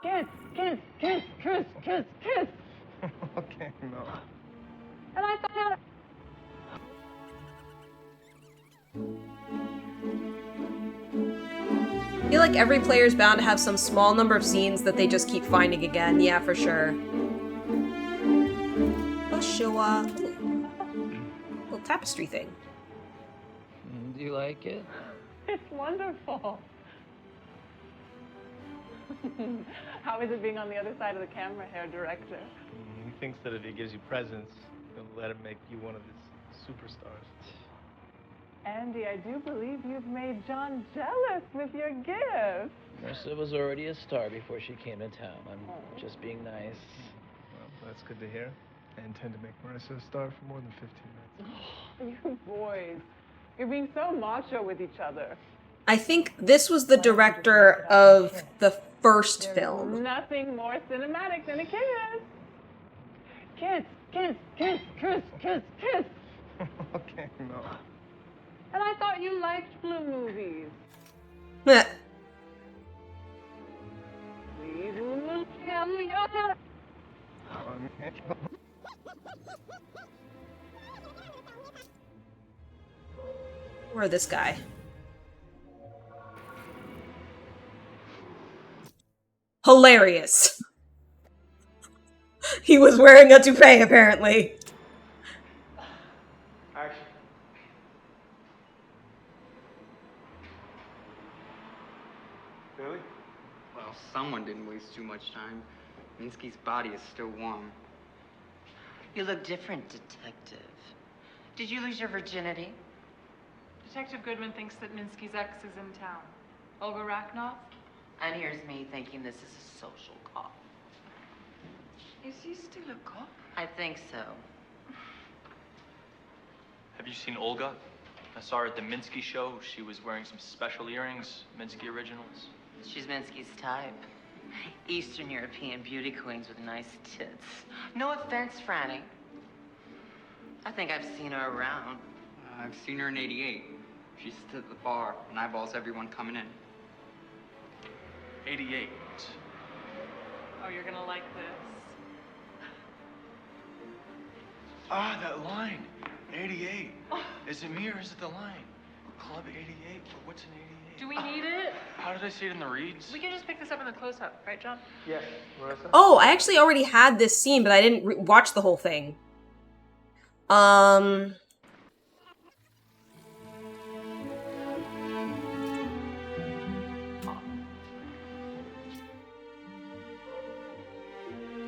Speaker 3: Kiss, kiss, kiss, kiss, kiss, kiss.
Speaker 13: Okay, no.
Speaker 3: And I thought,
Speaker 1: I feel like every player's bound to have some small number of scenes that they just keep finding again. Yeah, for sure. Oh, sure. Little tapestry thing.
Speaker 21: Do you like it?
Speaker 3: it's wonderful. How is it being on the other side of the camera, hair director?
Speaker 6: He thinks that if he gives you presents, he'll let him make you one of his superstars.
Speaker 3: Andy, I do believe you've made John jealous with your gift.
Speaker 21: Marissa was already a star before she came to town. I'm just being nice.
Speaker 6: Well, that's good to hear. I intend to make Marissa a star for more than 15 minutes.
Speaker 3: You boys, you're being so macho with each other.
Speaker 1: I think this was the director of the first film.
Speaker 3: Nothing more cinematic than a kiss. Kiss, kiss, kiss, kiss, kiss, kiss.
Speaker 6: Okay, no.
Speaker 3: And I thought you liked blue movies.
Speaker 1: Heh. Or this guy. Hilarious. He was wearing a toupee, apparently.
Speaker 6: Action. Really?
Speaker 17: Well, someone didn't waste too much time. Minsky's body is still warm.
Speaker 14: You look different, detective. Did you lose your virginity?
Speaker 5: Detective Goodman thinks that Minsky's ex is in town. Olga Rachnoff?
Speaker 14: And here's me thinking this is a social cop.
Speaker 5: Is he still a cop?
Speaker 14: I think so.
Speaker 20: Have you seen Olga? I saw her at the Minsky show. She was wearing some special earrings, Minsky originals.
Speaker 14: She's Minsky's type. Eastern European beauty queens with nice tits. No offense, Franny. I think I've seen her around.
Speaker 17: I've seen her in '88. She sits at the bar and eyeballs everyone coming in.
Speaker 20: 88.
Speaker 5: Oh, you're gonna like this.
Speaker 20: Ah, that line. 88. Is it me or is it the line? Club 88. What's an 88?
Speaker 5: Do we need it?
Speaker 20: How did I see it in the reads?
Speaker 5: We can just pick this up in the close-up, right, John?
Speaker 6: Yes, Marissa?
Speaker 1: Oh, I actually already had this scene, but I didn't watch the whole thing.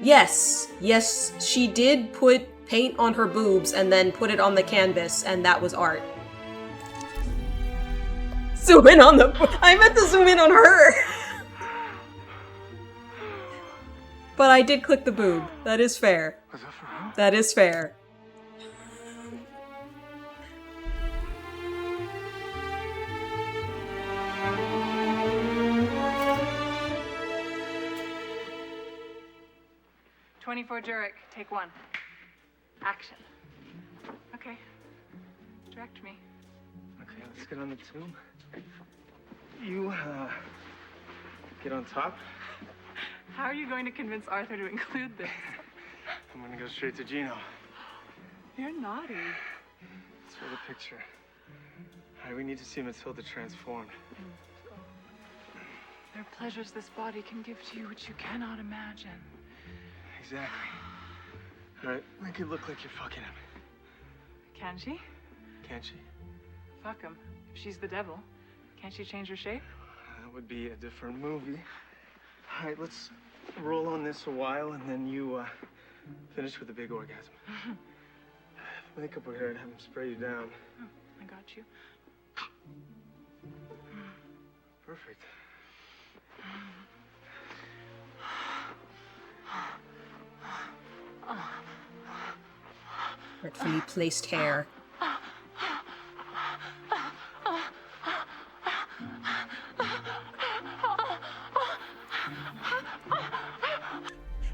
Speaker 1: Yes. Yes, she did put paint on her boobs and then put it on the canvas, and that was art. Zoom in on the... I meant to zoom in on her! But I did click the boob. That is fair.
Speaker 6: Was that for real?
Speaker 1: That is fair.
Speaker 5: '24 Jurek, take one. Action. Okay. Direct me.
Speaker 6: Okay, let's get on the tube. You, get on top.
Speaker 5: How are you going to convince Arthur to include this?
Speaker 6: I'm gonna go straight to Gino.
Speaker 5: You're naughty.
Speaker 6: It's for the picture. All right, we need to see Matilda transformed.
Speaker 5: There are pleasures this body can give to you which you cannot imagine.
Speaker 6: Exactly. All right, make it look like you're fucking him.
Speaker 5: Can she?
Speaker 6: Can't she?
Speaker 5: Fuck him. If she's the devil, can't she change her shape?
Speaker 6: That would be a different movie. All right, let's roll on this a while, and then you, finish with a big orgasm. Makeup over here and have him spray you down.
Speaker 5: Oh, I got you.
Speaker 6: Perfect.
Speaker 1: Artfully placed hair.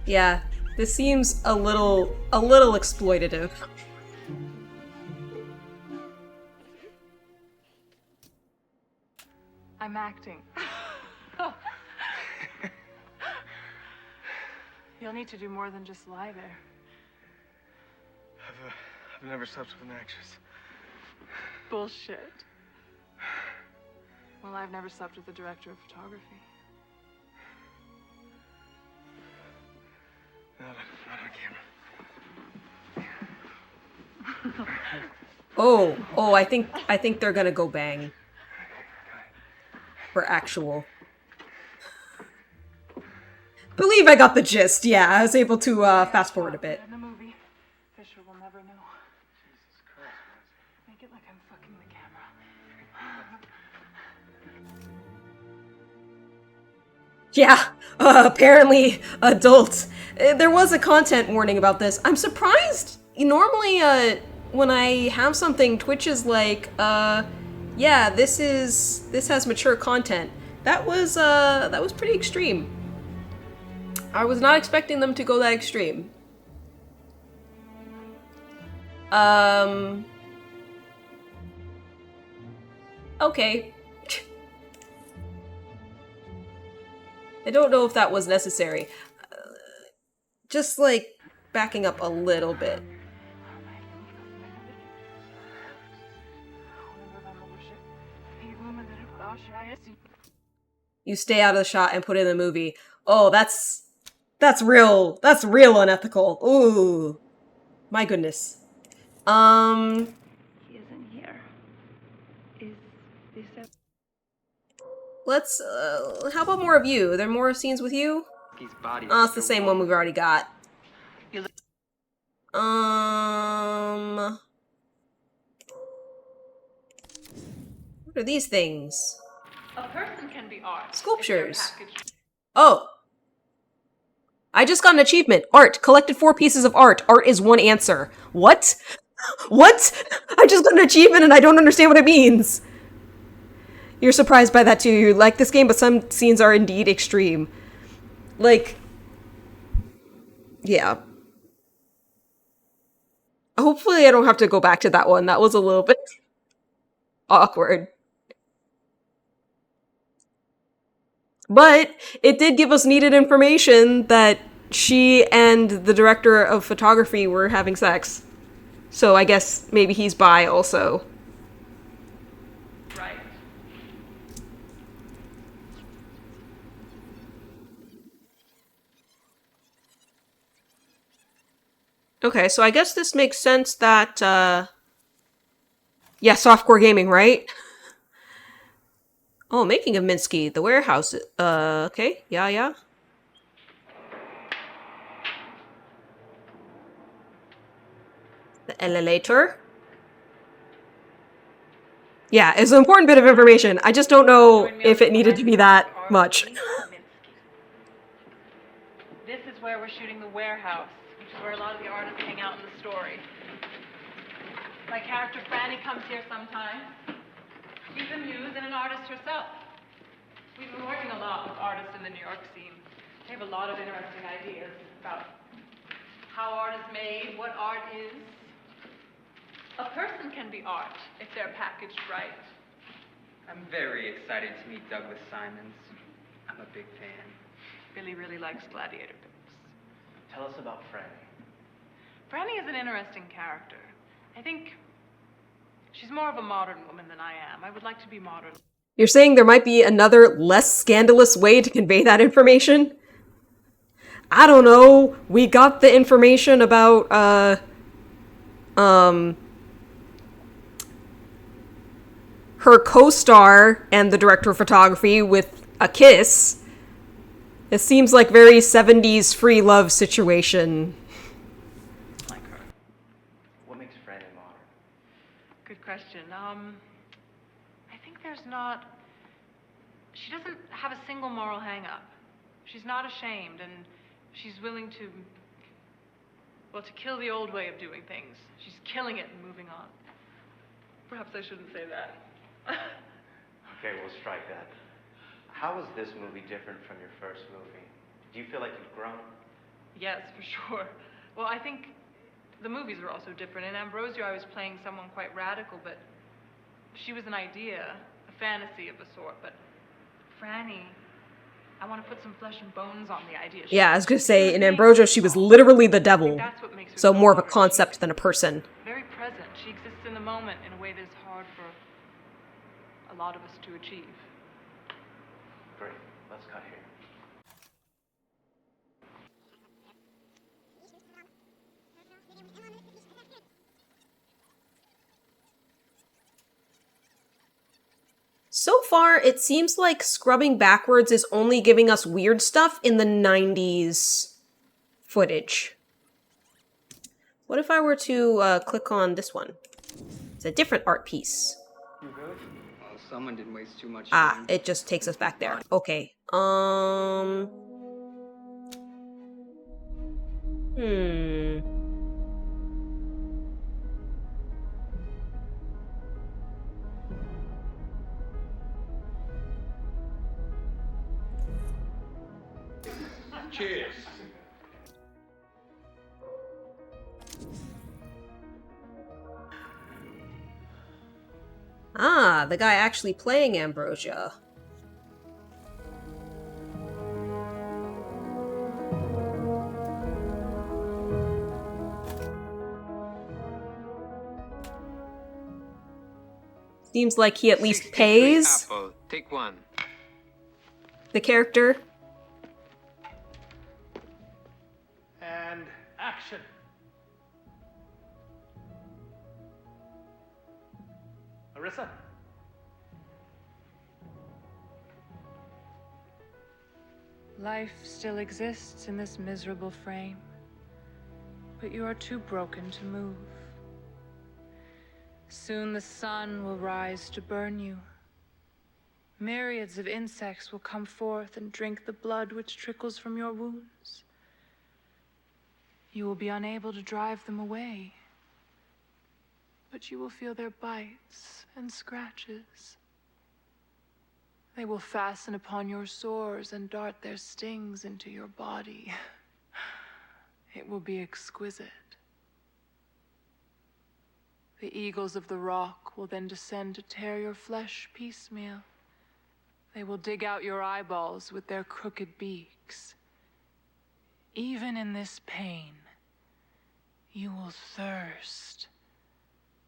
Speaker 1: Yeah, this seems a little exploitative.
Speaker 5: I'm acting. You'll need to do more than just lie there.
Speaker 13: I've never slept with an actress.
Speaker 5: Bullshit. Well, I've never slept with the director of photography.
Speaker 13: Not on camera.
Speaker 1: Oh, I think they're gonna go bang. For actual. Believe I got the gist. Yeah, I was able to fast forward a bit.
Speaker 5: In the movie, Fisher will never know. Jesus Christ. Make it like I'm fucking the camera.
Speaker 1: Yeah, apparently adult. There was a content warning about this. I'm surprised. Normally, when I have something, Twitch is like, yeah, this has mature content. That was pretty extreme. I was not expecting them to go that extreme. Okay. I don't know if that was necessary. Just like backing up a little bit. You stay out of the shot and put it in the movie. Oh, that's real. That's real unethical. Ooh. My goodness.
Speaker 5: He isn't here. Is this
Speaker 1: Let's, how about more of you? Are there more scenes with you? Oh, it's the same one we've already got. What are these things?
Speaker 3: A person can be art.
Speaker 1: Sculptures. Oh. I just got an achievement. Art. Collected 4 pieces of art. Art is one answer. What? What? I just got an achievement and I don't understand what it means. You're surprised by that too. You like this game, but some scenes are indeed extreme. Like, yeah. Hopefully I don't have to go back to that one. That was a little bit awkward. But it did give us needed information that she and the director of photography were having sex. So I guess maybe he's bi also.
Speaker 3: Right.
Speaker 1: Okay, so I guess this makes sense that, yeah, softcore gaming, right? Oh, making of Minsky, the warehouse. Okay, yeah. The elevator. Yeah, it's an important bit of information. I just don't know if it needed to be that much.
Speaker 3: This is where we're shooting the warehouse, which is where a lot of the artists hang out in the story. My character Franny comes here sometimes. She's a muse and an artist herself. We've been working a lot with artists in the New York scene. They have a lot of interesting ideas about how art is made, what art is. A person can be art if they're packaged right.
Speaker 17: I'm very excited to meet Douglas Simons. I'm a big fan.
Speaker 3: Billy really likes gladiator books.
Speaker 17: Tell us about Franny.
Speaker 3: Franny is an interesting character. I think she's more of a modern woman than I am. I would like to be modern.
Speaker 1: You're saying there might be another less scandalous way to convey that information? I don't know. We got the information about, her co-star and the director of photography with a kiss. It seems like very 70s free love situation.
Speaker 17: Like her. What makes Franny modern?
Speaker 3: Good question. I think there's not... She doesn't have a single moral hang-up. She's not ashamed, and she's willing to... well, to kill the old way of doing things. She's killing it and moving on. Perhaps I shouldn't say that.
Speaker 17: Okay, we'll strike that. How is this movie different from your first movie? Do you feel like you've grown?
Speaker 3: Yes, for sure. Well, I think the movies are also different. In Ambrosio, I was playing someone quite radical, but she was an idea, a fantasy of a sort. But Franny, I want to put some flesh and bones on the idea.
Speaker 1: Yeah, I was gonna say, in Ambrosia, she was literally the devil. So more of a concept than a person.
Speaker 3: Very present. She exists in the moment in a way that is hard for a lot of us to achieve.
Speaker 17: Great. Let's cut here.
Speaker 1: So far, it seems like scrubbing backwards is only giving us weird stuff in the 90s footage. What if I were to click on this one? It's a different art piece.
Speaker 4: You good? Well, someone didn't waste too much
Speaker 1: Ah,
Speaker 4: time.
Speaker 1: it just takes us back there. Okay.
Speaker 20: Cheers.
Speaker 1: Ah, the guy actually playing Ambrosia. Seems like he at least pays
Speaker 18: Apple. Take one.
Speaker 1: the character.
Speaker 2: And action. Marissa?
Speaker 5: Life still exists in this miserable frame, but you are too broken to move. Soon the sun will rise to burn you. Myriads of insects will come forth and drink the blood which trickles from your wounds. You will be unable to drive them away, but you will feel their bites and scratches. They will fasten upon your sores and dart their stings into your body. It will be exquisite. The eagles of the rock will then descend to tear your flesh piecemeal. They will dig out your eyeballs with their crooked beaks. Even in this pain, you will thirst.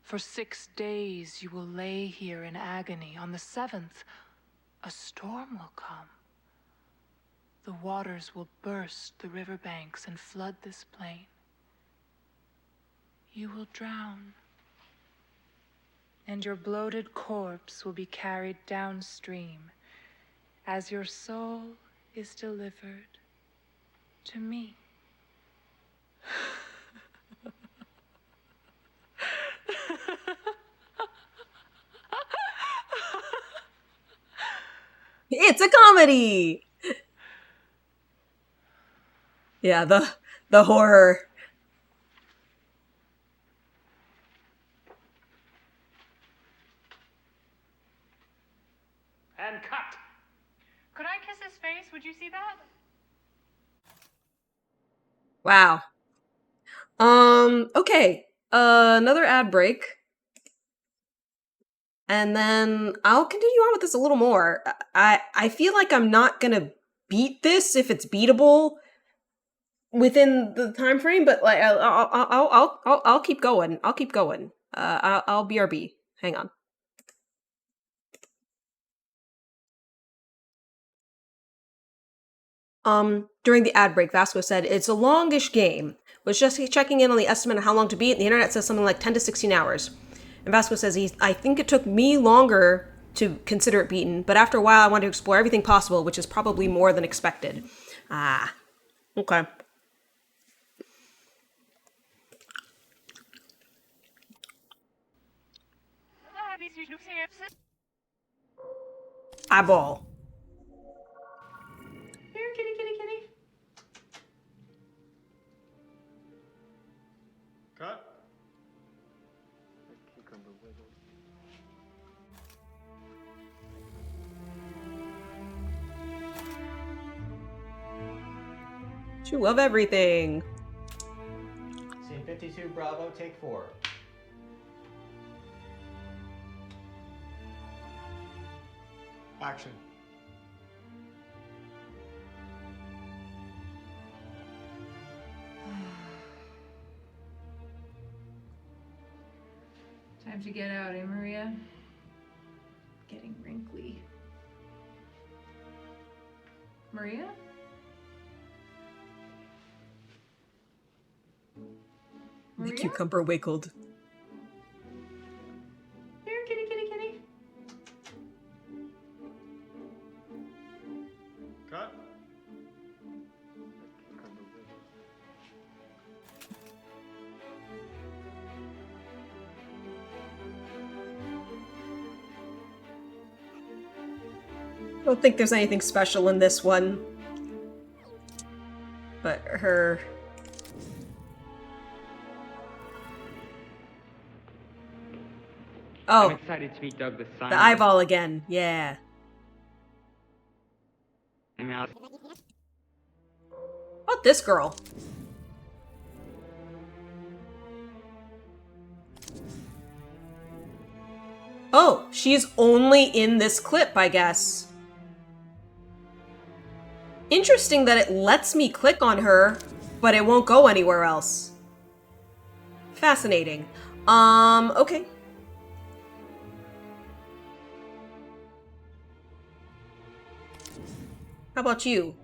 Speaker 5: For 6 days you will lay here in agony. On the 7th, a storm will come. The waters will burst the riverbanks and flood this plain. You will drown. And your bloated corpse will be carried downstream as your soul is delivered to me.
Speaker 1: It's a comedy! Yeah, the horror.
Speaker 2: And cut.
Speaker 5: Could I kiss his face? Would you see that?
Speaker 1: Wow. Okay. Another ad break. And then I'll continue on with this a little more. I feel like I'm not gonna beat this if it's beatable within the time frame, but like I'll keep going. I'll keep going. I'll BRB. Hang on. During the ad break, Vasco said, it's a longish game. Was just checking in on the estimate of how long to beat, and the internet says something like 10 to 16 hours. And Vasco says, I think it took me longer to consider it beaten, but after a while I wanted to explore everything possible, which is probably more than expected. Ah, okay. Eyeball.
Speaker 5: Here, kitty, kitty, kitty.
Speaker 2: Cut.
Speaker 1: You love everything.
Speaker 7: Scene 52, Bravo, take 4.
Speaker 2: Action.
Speaker 3: to get out, eh, Maria? Getting wrinkly. Maria?
Speaker 1: The cucumber wiggled.
Speaker 3: Here, kitty, kitty, kitty.
Speaker 2: Cut.
Speaker 1: I don't think there's anything special in this one. But her... Oh.
Speaker 4: I'm excited to meet Doug the
Speaker 1: The eyeball again. Yeah. Oh, this girl. Oh, she's only in this clip, I guess. Interesting that it lets me click on her, but it won't go anywhere else. Fascinating. Okay. How about you?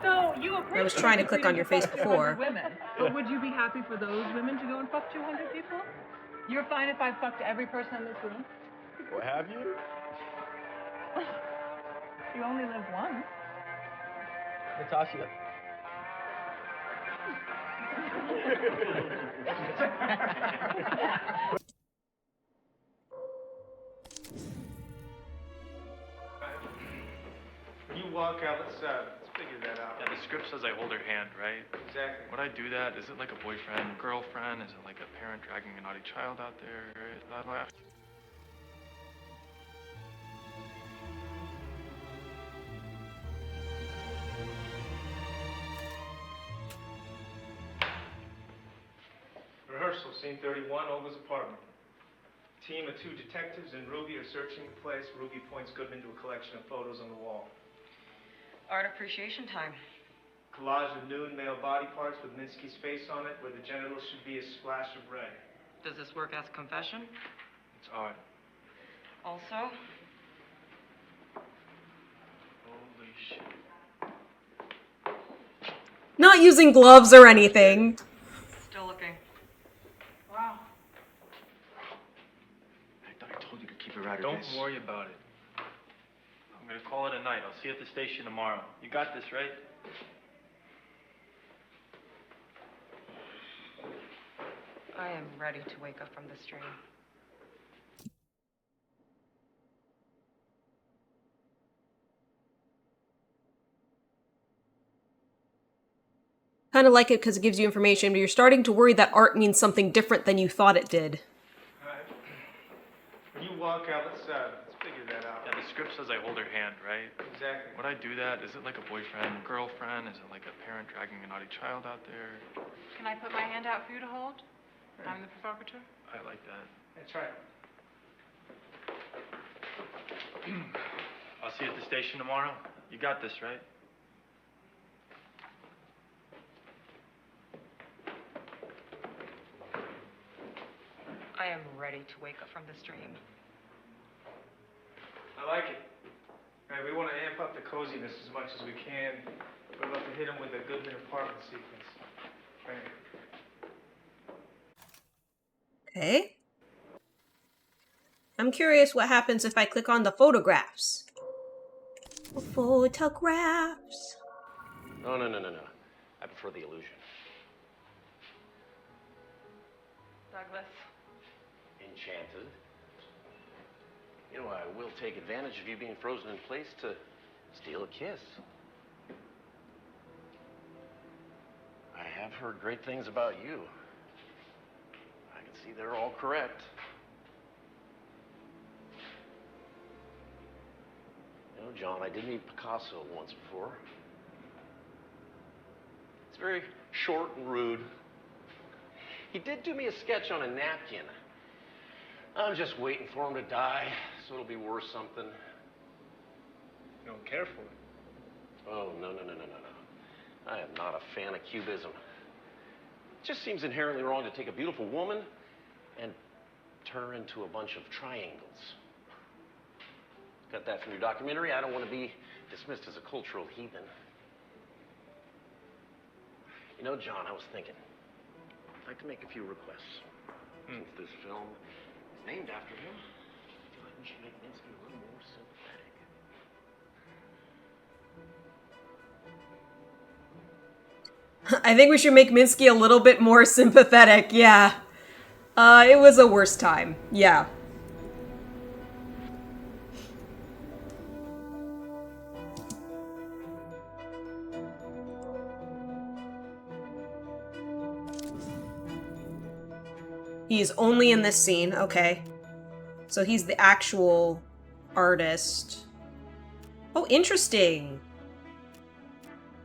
Speaker 3: So you
Speaker 1: I was trying to click on your face before.
Speaker 3: Women, but would you be happy for those women to go and fuck 200 people? You're fine if I fucked every person in this room?
Speaker 8: What have you?
Speaker 3: You only live once.
Speaker 21: Natasha.
Speaker 6: When you walk out, let's figure that out.
Speaker 21: Yeah, the script says I hold her hand, right?
Speaker 6: Exactly.
Speaker 21: Would I do that? Is it like a boyfriend, girlfriend? Is it like a parent dragging a naughty child out there?
Speaker 6: Rehearsal, scene 31, Olga's apartment. Team of 2 detectives and Ruby are searching the place. Ruby points Goodman to a collection of photos on the wall.
Speaker 14: Art appreciation time.
Speaker 6: Collage of nude male body parts with Minsky's face on it, where the genitals should be a splash of red.
Speaker 14: Does this work as confession?
Speaker 21: It's art.
Speaker 14: Also,
Speaker 21: Holy shit.
Speaker 1: Not using gloves or anything.
Speaker 14: still looking.
Speaker 3: Wow.
Speaker 8: I thought I told you to keep it right or
Speaker 21: Don't
Speaker 8: this.
Speaker 21: worry about it. I'm gonna call it a night. I'll see you at the station tomorrow. You got this, right?
Speaker 14: I am ready to wake up from this dream.
Speaker 1: Kind of like it because it gives you information, but you're starting to worry that art means something different than you thought it did.
Speaker 6: Alright. When you walk out, let's figure that out.
Speaker 21: Yeah, the script says I hold her hand, right?
Speaker 6: Exactly.
Speaker 21: Would I do that? Is it like a boyfriend, girlfriend? Is it like a parent dragging a naughty child out there?
Speaker 3: Can I put my hand out for you to hold? I'm the provocateur.
Speaker 21: I like that.
Speaker 6: That's right.
Speaker 21: I'll see you at the station tomorrow. You got this, right?
Speaker 14: I am ready to wake up from this dream.
Speaker 6: I like it. Right, we want to amp up the coziness as much as we can. We're about to hit him with a Goodman apartment sequence. Right.
Speaker 1: Okay. I'm curious what happens if I click on the photographs. Photographs.
Speaker 11: No. I prefer the illusion.
Speaker 3: Douglas.
Speaker 11: Enchanted. You know, I will take advantage of you being frozen in place to steal a kiss. I have heard great things about you. I can see they're all correct. You know, John, I did meet Picasso once before. It's very short and rude. He did do me a sketch on a napkin. I'm just waiting for him to die, so it'll be worth something.
Speaker 6: You don't care for it.
Speaker 11: Oh, no. I am not a fan of cubism. It just seems inherently wrong to take a beautiful woman and turn her into a bunch of triangles. Got that from your documentary? I don't want to be dismissed as a cultural heathen. You know, John, I was thinking, I'd like to make a few requests. Since this film is named after him, I feel like we should make Minsky a little more sympathetic.
Speaker 1: I think we should make Minsky a little bit more sympathetic, yeah. It was a worse time, yeah. He's only in this scene, okay. So he's the actual artist. Oh, interesting.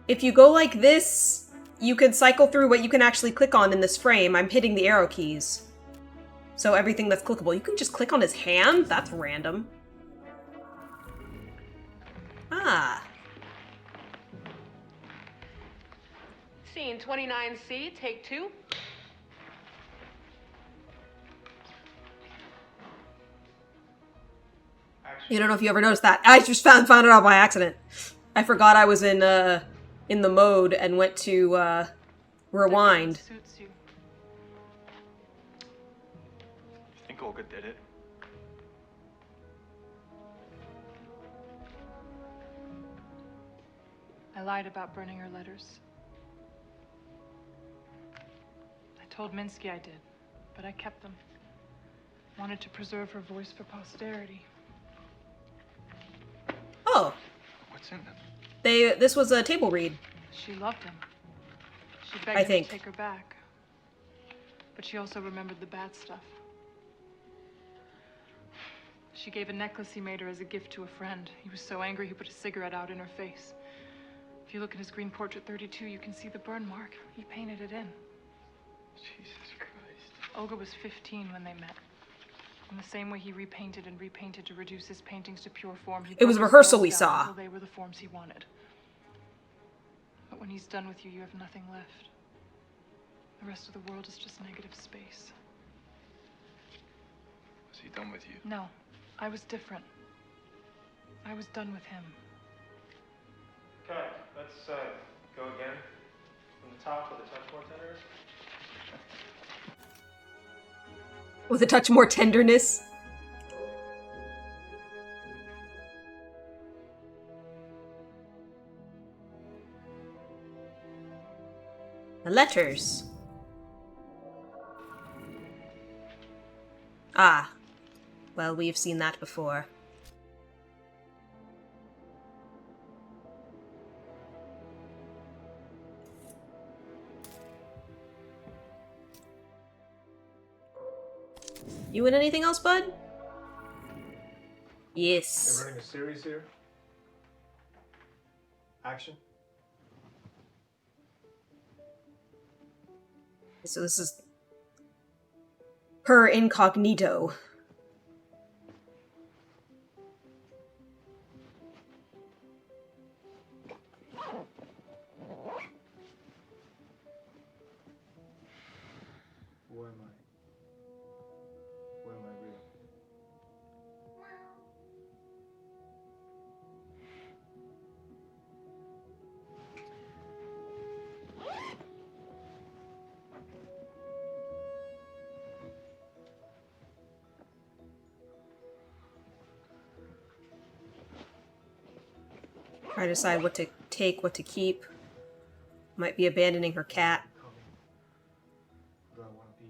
Speaker 1: If you go like this, you can cycle through what you can actually click on in this frame. I'm hitting the arrow keys. So everything that's clickable. You can just click on his hand? That's random. Ah.
Speaker 9: Scene 29C, take 2.
Speaker 1: You don't know if you ever noticed that. I just found it out by accident. I forgot I was in the mode and went to rewind.
Speaker 5: Suits you.
Speaker 20: You think Olga did it?
Speaker 5: I lied about burning her letters. I told Minsky I did, but I kept them. Wanted to preserve her voice for posterity.
Speaker 1: Oh.
Speaker 20: What's in them?
Speaker 1: This was a table read.
Speaker 5: She loved him. She
Speaker 1: I
Speaker 5: begged him
Speaker 1: think.
Speaker 5: to take her back. But she also remembered the bad stuff. She gave a necklace he made her as a gift to a friend. He was so angry he put a cigarette out in her face. If you look at his green portrait 32, you can see the burn mark. He painted it in.
Speaker 20: Jesus Christ.
Speaker 5: Olga was 15 when they met. In the same way he repainted and repainted to reduce his paintings to pure form, he
Speaker 1: It was a
Speaker 5: broke his
Speaker 1: rehearsal
Speaker 5: girls
Speaker 1: we
Speaker 5: down
Speaker 1: saw.
Speaker 5: until they were the forms he wanted. But when he's done with you, you have nothing left. The rest of the world is just negative space.
Speaker 20: Was he done with you?
Speaker 5: No, I was different. I was done with him.
Speaker 6: Okay, let's go again from the top with a touch more tenderness.
Speaker 1: With a touch more tenderness. The letters. Ah. Well, we've seen that before. You in anything else, bud? Yes.
Speaker 13: They're running a series here. Action.
Speaker 1: So this is her incognito.
Speaker 13: Where am I? Where am I really?
Speaker 1: Try to decide what to take, what to keep. Might be abandoning her cat.
Speaker 13: Who do I want to be?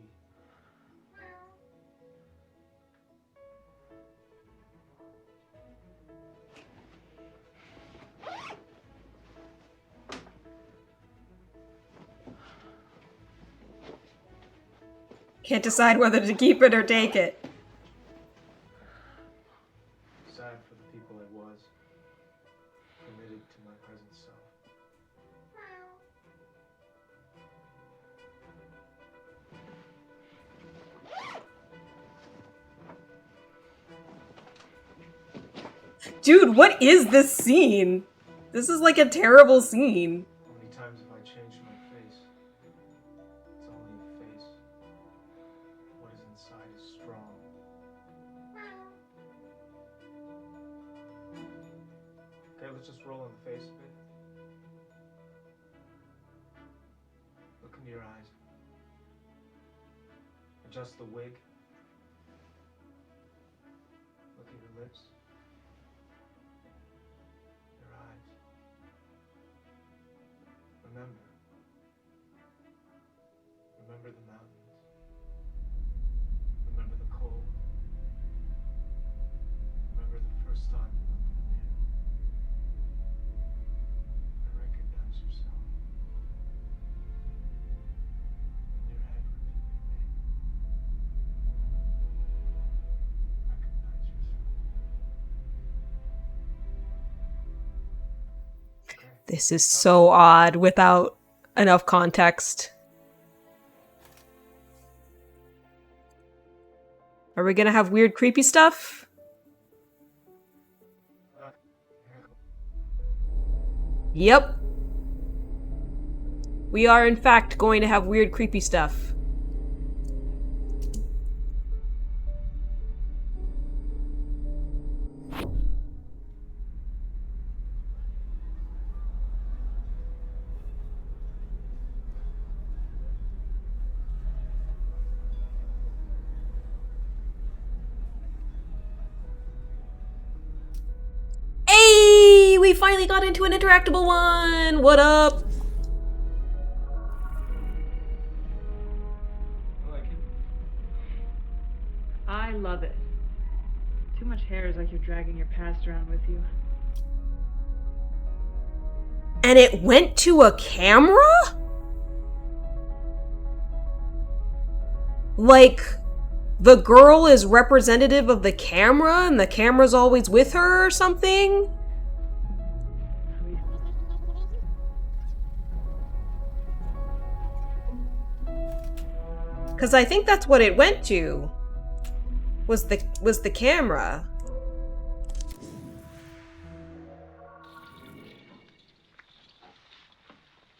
Speaker 1: Can't decide whether to keep it or take it.
Speaker 13: Sad for the people I was. Committed to my present self.
Speaker 1: Dude, what is this scene? This is like a terrible scene.
Speaker 13: How many times have I changed my face? It's only a face. What is inside is strong. to just roll in the face a bit? Look into your eyes. Adjust the wig. Look at your lips. Your eyes. Remember. Remember the mountains. Remember the cold. Remember the first time you looked in the mirror. And recognize yourself. In your head, repeat your name. Recognize yourself.
Speaker 1: This is so odd without enough context. Are we gonna have weird, creepy stuff? Yep. We are, in fact, going to have weird, creepy stuff. Hey! We finally got into an interactable one! What up?
Speaker 3: I love it. Too much hair is like you're dragging your past around with you.
Speaker 1: And it went to a camera? Like, the girl is representative of the camera and the camera's always with her or something? Because I think that's what it went to. Was the camera.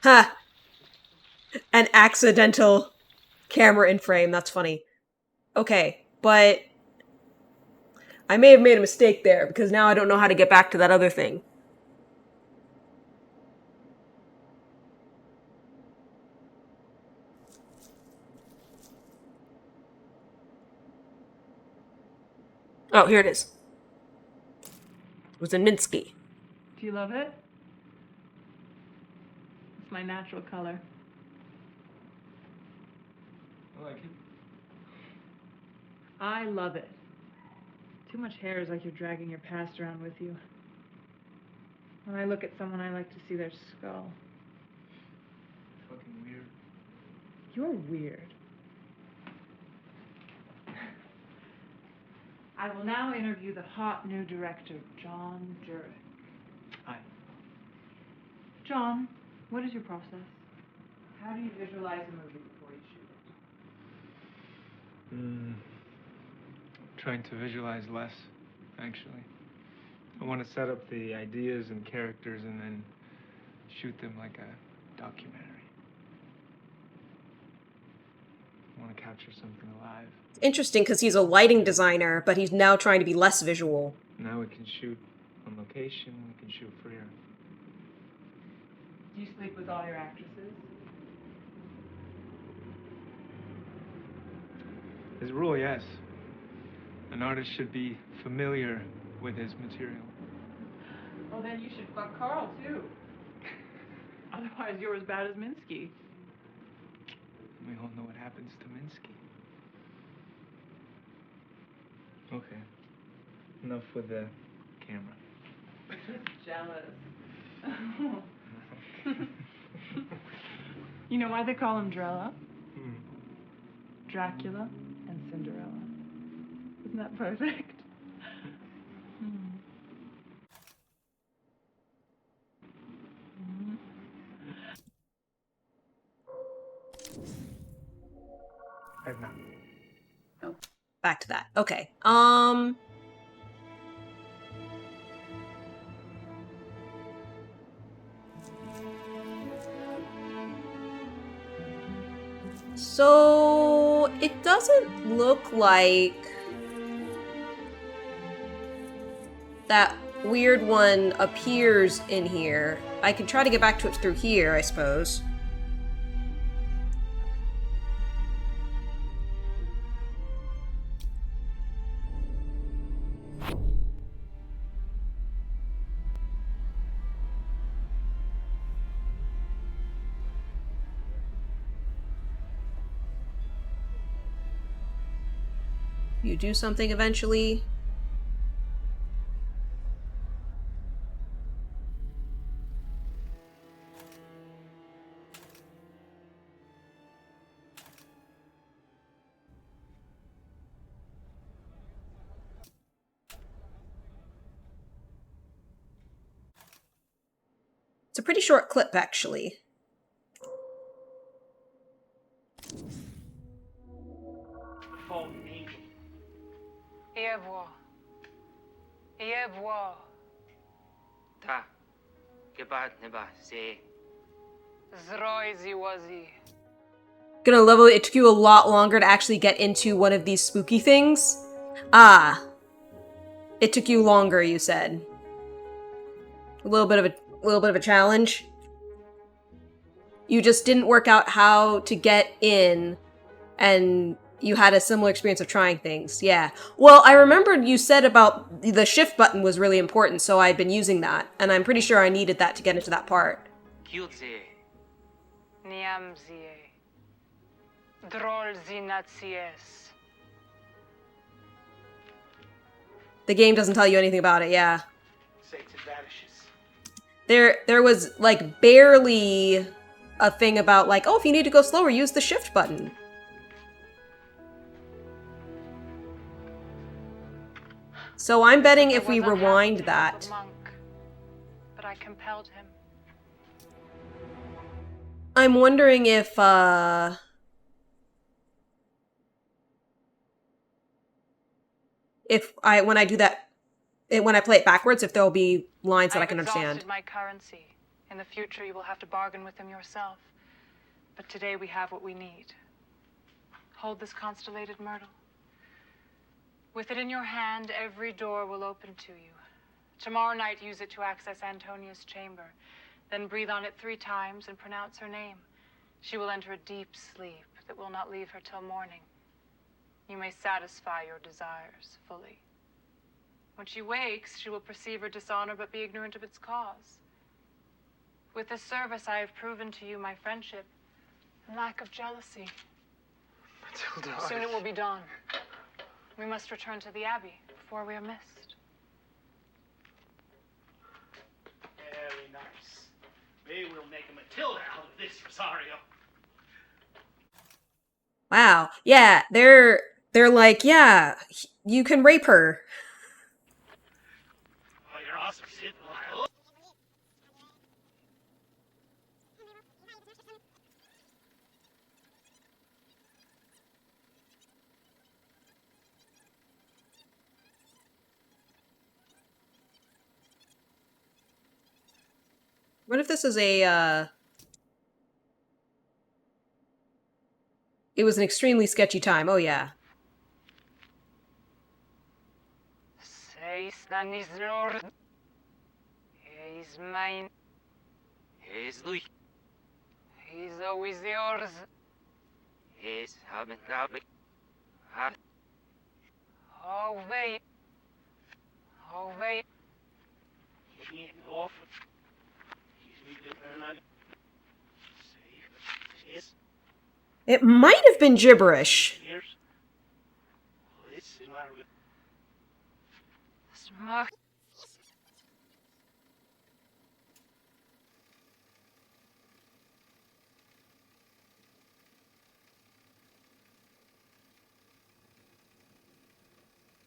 Speaker 1: Ha! An accidental camera in frame. That's funny. Okay, but I may have made a mistake there because now I don't know how to get back to that other thing. Oh, here it is. It was in Minsky.
Speaker 3: Do you love it? It's my natural color.
Speaker 13: I like it.
Speaker 3: I love it. Too much hair is like you're dragging your past around with you. When I look at someone, I like to see their skull.
Speaker 13: Fucking weird.
Speaker 3: You're weird. I will now interview the hot new director, John Jurek.
Speaker 13: Hi.
Speaker 3: John, what is your process? How do you visualize a movie before you shoot it?
Speaker 13: Trying to visualize less, actually. I want to set up the ideas and characters and then shoot them like a documentary. I want to capture something alive.
Speaker 1: It's interesting because he's a lighting designer, but he's now trying to be less visual.
Speaker 13: Now we can shoot on location, we can shoot freer.
Speaker 3: Do you sleep with all your actresses?
Speaker 13: As a rule, yes. An artist should be familiar with his material.
Speaker 3: Well, then you should fuck Carl, too. Otherwise, you're as bad as Minsky.
Speaker 13: We all know what happens to Minsky. Okay. Enough with the camera.
Speaker 3: Jealous. You know why they call him Drella? Dracula and Cinderella. Isn't that perfect?
Speaker 1: Back to that. Okay. So it doesn't look like that weird one appears in here. I can try to get back to it through here, I suppose. You do something eventually. It's a pretty short clip, actually.
Speaker 18: Ta. Gebat neba se.
Speaker 1: Gonna level it. It took you a lot longer to actually get into one of these spooky things. Ah. It took you longer, you said. A little bit of a challenge. You just didn't work out how to get in, and you had a similar experience of trying things. Yeah. Well, I remembered you said about the shift button was really important, so I'd been using that, and I'm pretty sure I needed that to get into that part.
Speaker 18: Kyudze.
Speaker 5: Niamzie. Drolzinatsies.
Speaker 1: The game doesn't tell you anything about it, yeah. There was, like, barely a thing about, like, oh, if you need to go slower, use the shift button. So I'm betting if we rewind that.
Speaker 5: But I compelled him.
Speaker 1: I'm wondering if, when I do that, when I play it backwards, if there'll be lines that I can understand.
Speaker 5: I've exhausted my currency. In the future, you will have to bargain with him yourself. But today we have what we need. Hold this constellated myrtle. With it in your hand, every door will open to you. Tomorrow night, use it to access Antonia's chamber. Then breathe on it 3 times and pronounce her name. She will enter a deep sleep that will not leave her till morning. You may satisfy your desires fully. When she wakes, she will perceive her dishonor but be ignorant of its cause. With this service, I have proven to you my friendship and lack of jealousy.
Speaker 20: Matilda,
Speaker 5: Soon it will be dawn. We must return to the Abbey before we are missed.
Speaker 19: Very nice. We will make a Matilda out of this, Rosario.
Speaker 1: Wow. Yeah, they're like, yeah, you can rape her.
Speaker 19: Oh, you're awesome, Sid.
Speaker 1: What if this is a, it was an extremely sketchy time. Oh, yeah.
Speaker 5: Say, Stannis Lord. He's mine.
Speaker 18: He's Louis.
Speaker 5: He's always yours.
Speaker 18: He's haben David.
Speaker 5: Oh, wait. Oh, wait.
Speaker 19: He off.
Speaker 1: It might have been gibberish.
Speaker 5: Smart.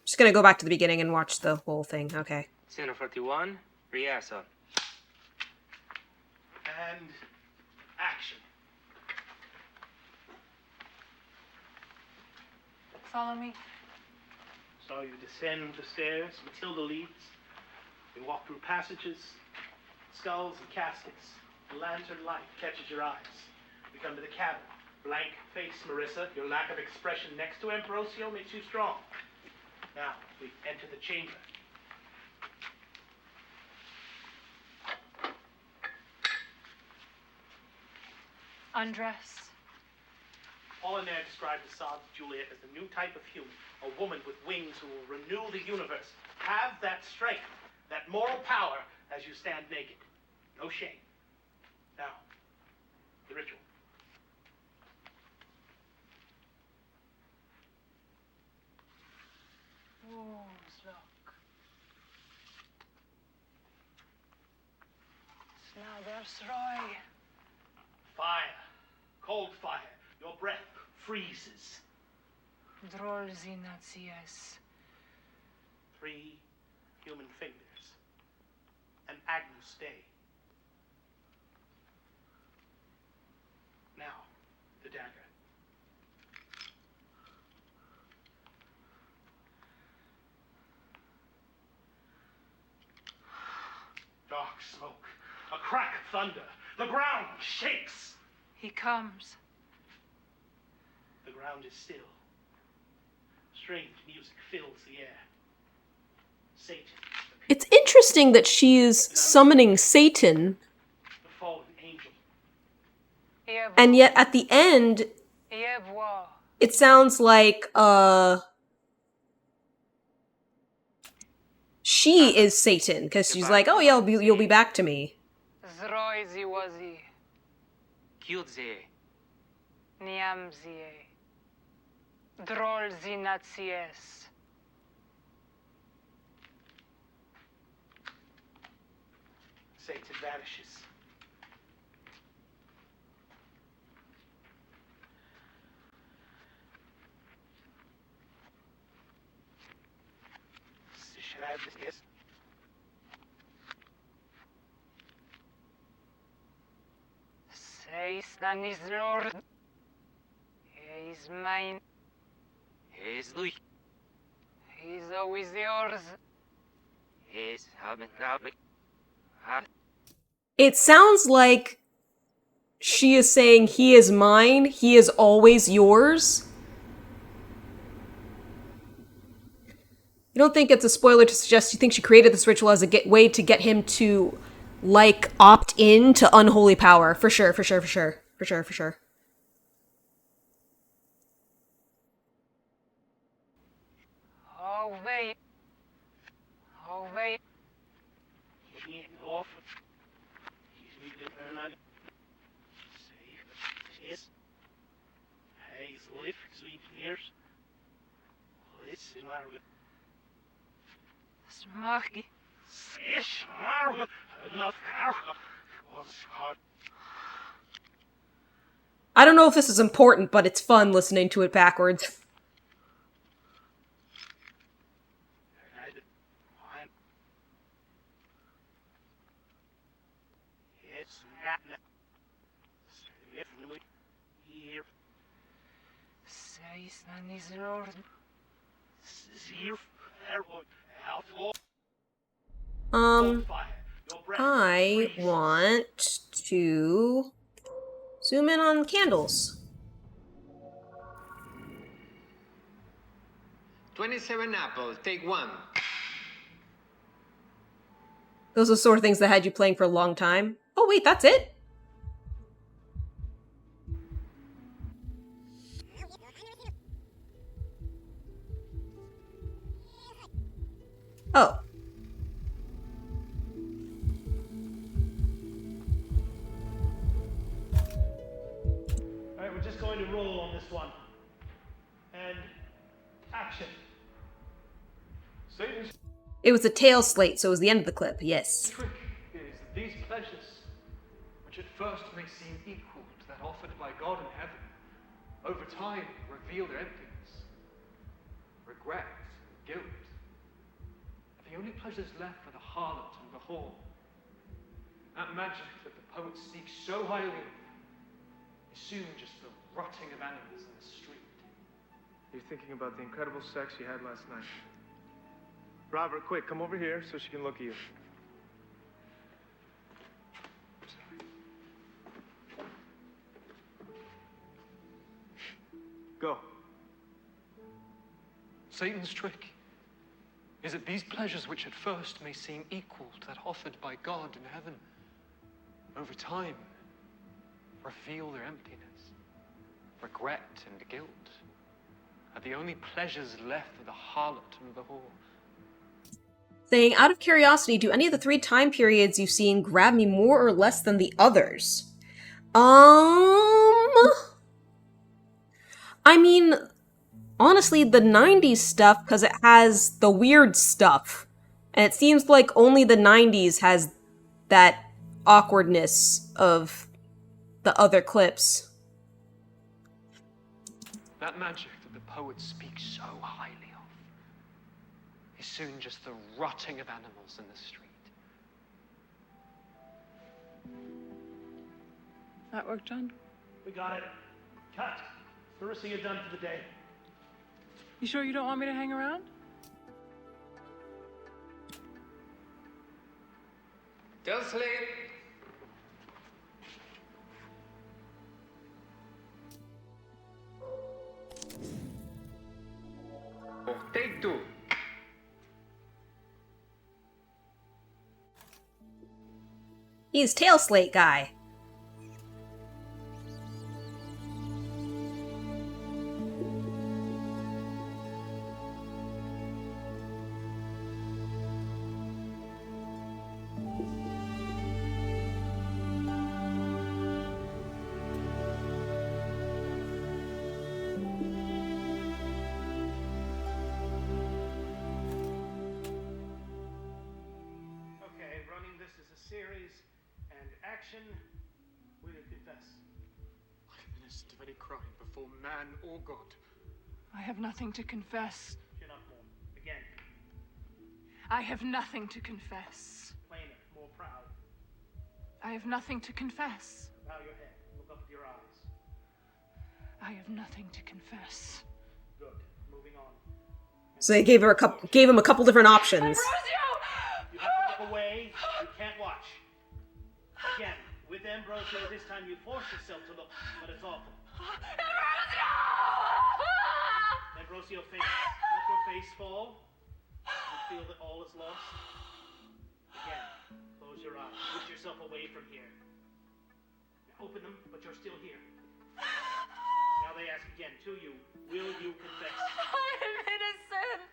Speaker 1: Just gonna go back to the beginning and watch the whole thing. Okay.
Speaker 18: Center 41, Riasa.
Speaker 19: And action.
Speaker 5: Follow me.
Speaker 19: So you descend the stairs, Matilda leads. You walk through passages, skulls and caskets. The lantern light catches your eyes. We come to the cabin. Blank face, Marissa. Your lack of expression next to Ambrosio makes you strong. Now, we enter the chamber.
Speaker 3: undress.
Speaker 19: Apollinaire described Assad's Juliet as the new type of human, a woman with wings who will renew the universe. Have that strength, that moral power as you stand naked. No shame. Now, the ritual.
Speaker 3: Oh, look. Now there's Roy.
Speaker 19: Fire. Cold fire. Your breath freezes.
Speaker 3: Drolzinatsias.
Speaker 19: 3 human fingers. An Agnus Dei. Now, the dagger. Dark smoke. A crack of thunder. The ground shakes.
Speaker 3: He comes.
Speaker 19: The ground is still. Strange music fills the air. Satan.
Speaker 1: It's interesting that she's summoning Satan,
Speaker 19: The fallen angel.
Speaker 1: and yet at the end, it sounds like, she is Satan, because she's like, oh yeah, you'll be back to me.
Speaker 3: Zroizi wazi.
Speaker 18: Kyudze.
Speaker 3: Niamzie. Drolzinatsies.
Speaker 19: Satan vanishes. Should I have this? Yes.
Speaker 3: Satan is Lord. He is mine.
Speaker 18: He's Louis.
Speaker 3: He's always yours.
Speaker 18: He's Unplayed.
Speaker 1: It sounds like she is saying, he is mine, he is always yours. You don't think it's a spoiler to suggest you think she created this ritual as a way to get him to, like, opt in to unholy power. For sure, for sure, for sure. For sure, for sure.
Speaker 3: Oh, wait. Oh, wait.
Speaker 19: He's getting off. He's leaving her not. Save his. He's lift, sweet ears. Listen, Margaret.
Speaker 3: Smarky.
Speaker 19: Fish, Margaret. Enough power. Was hard.
Speaker 1: I don't know if this is important, but it's fun listening to it backwards.
Speaker 3: Satan is Lord.
Speaker 1: I want to zoom in on candles.
Speaker 4: 27 apples, take 1.
Speaker 1: Those are the sort of things that had you playing for a long time. Oh wait, that's it? Oh.
Speaker 19: Alright, we're just going to roll on this one. And action.
Speaker 13: Satan's
Speaker 1: It was a tail slate, so it was the end of the clip, yes.
Speaker 10: trick is that these pleasures, which at first may seem equal to that offered by God in heaven, over time reveal their emptiness, regret, and guilt. And the only pleasures left for the harlot and the whore. That magic that the poet speaks so highly of is soon just the rotting of animals in the street.
Speaker 13: You're thinking about the incredible sex you had last night. Robert, quick, come over here so she can look at you. Go.
Speaker 10: Satan's trick is that these pleasures, which at first may seem equal to that offered by God in heaven, over time reveal their emptiness. Regret and guilt are the only pleasures left for the harlot and the whore.
Speaker 1: Saying, out of curiosity, do any of the 3 time periods you've seen grab me more or less than the others? I mean, honestly, the 90s stuff, because it has the weird stuff. And it seems like only the 90s has that awkwardness of the other clips.
Speaker 10: That magic that the poets speak so highly of is soon just the rotting of animals in the street.
Speaker 3: That work done?
Speaker 19: We got it. Cut. Marissa, you're done for the day.
Speaker 3: You sure you don't want me to hang around?
Speaker 4: Just sleep. Take 2.
Speaker 1: He's Tail Slate guy.
Speaker 19: Okay, running this as a series and action. Will you confess?
Speaker 10: I am innocent of any crime before man or God.
Speaker 5: I have nothing to confess.
Speaker 19: Chin up more. Again.
Speaker 5: I have nothing to confess.
Speaker 19: Plainer, more proud.
Speaker 5: I have nothing to confess.
Speaker 19: Bow your head. Look up with your eyes.
Speaker 5: I have nothing to confess.
Speaker 19: Good. Moving on.
Speaker 1: So they gave him a couple different options.
Speaker 19: You have to look away. You can't watch. Again, with Ambrosio, this time you force yourself to look, but it's awful. Ambrosio, face. Let your face fall. You feel that all is lost. Again, close your eyes. Push yourself away from here. Now open them, but you're still here. Now they ask again to you, will you confess?
Speaker 5: I am innocent.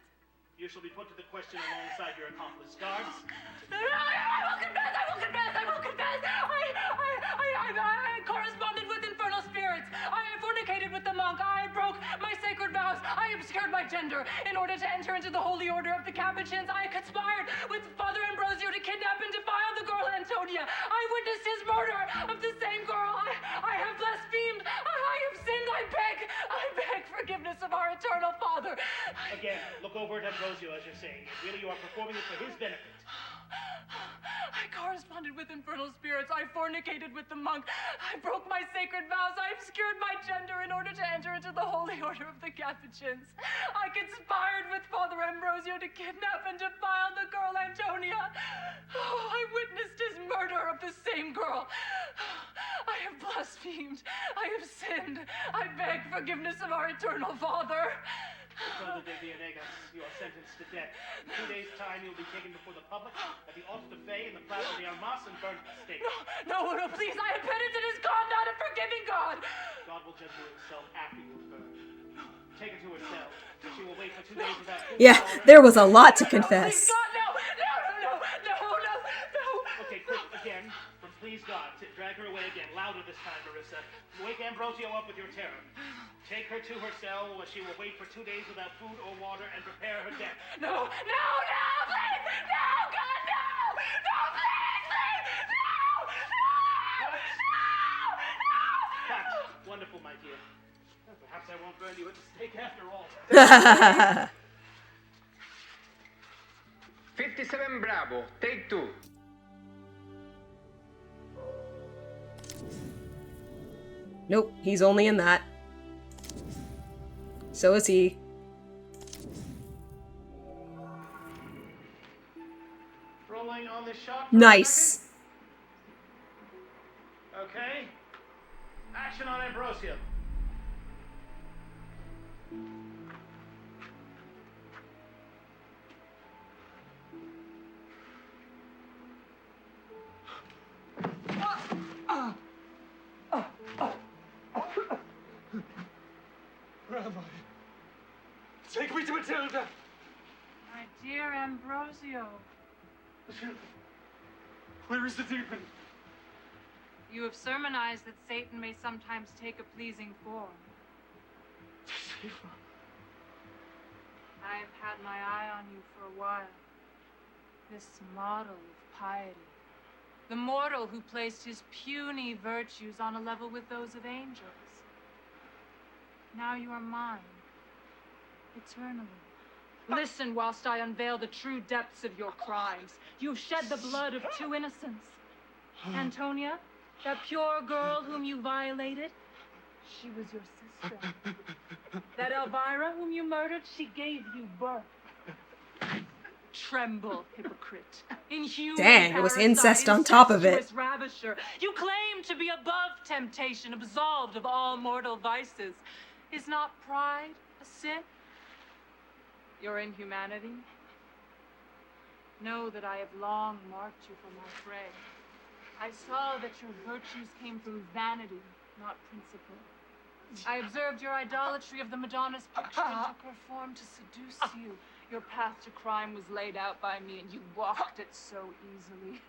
Speaker 19: You shall be put to the question alongside your accomplice. Guards?
Speaker 5: I will confess! I will confess! I will confess! I corresponded with infernal spirits. I fornicated with the monk. I broke my sacred vows. I obscured my gender in order to enter into the holy order of the Capuchins. I conspired with Father Ambrosio to kidnap and defile the girl Antonia. I witnessed his murder of the same girl. I have blasphemed. I have sinned. I beg forgiveness of our eternal Father.
Speaker 19: Again, look over at Ambrosio as you're saying it. Really, you are performing it for his benefit.
Speaker 5: I corresponded with infernal spirits. I fornicated with the monk. I broke my sacred vows. I obscured my gender in order to enter into the holy order of the Capuchins. I conspired with Father Ambrosio to kidnap and defile the girl Antonia. Oh, I witnessed his murder of the same girl. I have blasphemed. I have sinned. I beg forgiveness of our eternal Father.
Speaker 19: Father de Villegas, you are sentenced to death. In 2 days' time, you'll be taken before the public at the Altar de Fe in the Plaza de Armas and burned at the stake.
Speaker 5: No, please, I have penitent as God, not a forgiving God.
Speaker 19: God will judge you himself after you have burned. Take her to her cell, and she will wait for 2 days without food.
Speaker 1: Yeah, there was a lot to confess.
Speaker 5: No.
Speaker 19: Okay, quick, again, from please God, drag her away again, louder this time, Marissa. Wake Ambrosio up with your terror. Take her to her cell where she will wait for 2 days without food or water and prepare her death.
Speaker 5: No, please! No, God, no! No, please! No!
Speaker 19: Cut. Wonderful, my dear. Well, perhaps I won't burn you at the stake after all.
Speaker 4: 57 Bravo, take 2.
Speaker 1: Nope, he's only in that. So is he.
Speaker 19: Rolling on the shot.
Speaker 1: Nice.
Speaker 19: Okay. Action on Ambrosio.
Speaker 10: Matilda!
Speaker 5: My dear Ambrosio.
Speaker 10: Where is the demon?
Speaker 5: You have surmised that Satan may sometimes take a pleasing form. I have had my eye on you for a while. This model of piety. The mortal who placed his puny virtues on a level with those of angels. Now you are mine. Eternally. Listen whilst I unveil the true depths of your crimes. You've shed the blood of two innocents. Antonia, that pure girl whom you violated, she was your sister. That Elvira whom you murdered, she gave you birth. Tremble, hypocrite. Inhuman
Speaker 1: Dang, it was
Speaker 5: parasite,
Speaker 1: incest on top of it.
Speaker 5: incestuous ravisher. You claim to be above temptation, absolved of all mortal vices. Is not pride a sin? Your inhumanity? Know that I have long marked you for my prey. I saw that your virtues came from vanity, not principle. I observed your idolatry of the Madonna's picture you performed to seduce you. Your path to crime was laid out by me, and you walked it so easily.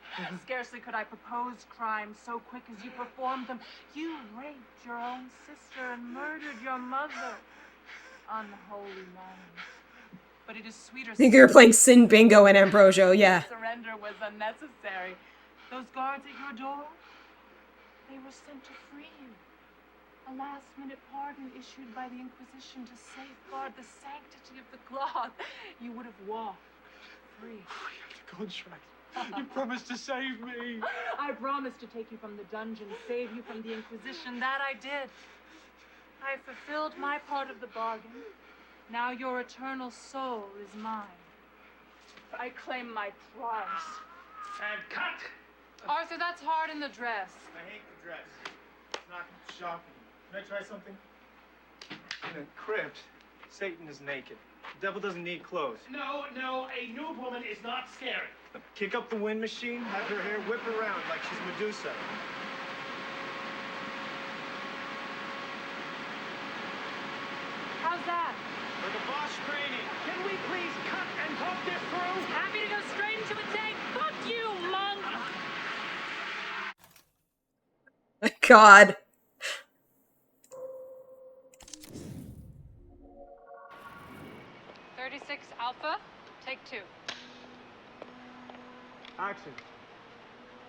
Speaker 5: Scarcely could I propose crimes so quick as you performed them. You raped your own sister and murdered your mother. Unholy man. But it is sweeter.
Speaker 1: I think you were playing Sin Bingo and Ambrosio, yeah.
Speaker 5: Surrender was unnecessary. Those guards at your door, they were sent to free you. A last-minute pardon issued by the Inquisition to safeguard the sanctity of the cloth. You would have walked free.
Speaker 10: We have the contract. You promised to save me.
Speaker 5: I promised to take you from the dungeon, save you from the Inquisition. That I did. I fulfilled my part of the bargain. Now your eternal soul is mine. I claim my prize.
Speaker 10: And cut!
Speaker 5: Arthur, that's hard in the dress.
Speaker 13: I hate the dress. It's not shocking. Can I try something? In a crypt, Satan is naked. The devil doesn't need clothes.
Speaker 19: No, a nude woman is not scary.
Speaker 13: Kick up the wind machine, have her hair whip around like she's Medusa.
Speaker 5: How's that?
Speaker 13: For the boss training.
Speaker 19: Can we please cut and talk this through?
Speaker 5: Happy to go straight into a tank. Fuck you, monk!
Speaker 1: My God.
Speaker 5: Alpha, take 2.
Speaker 13: Action.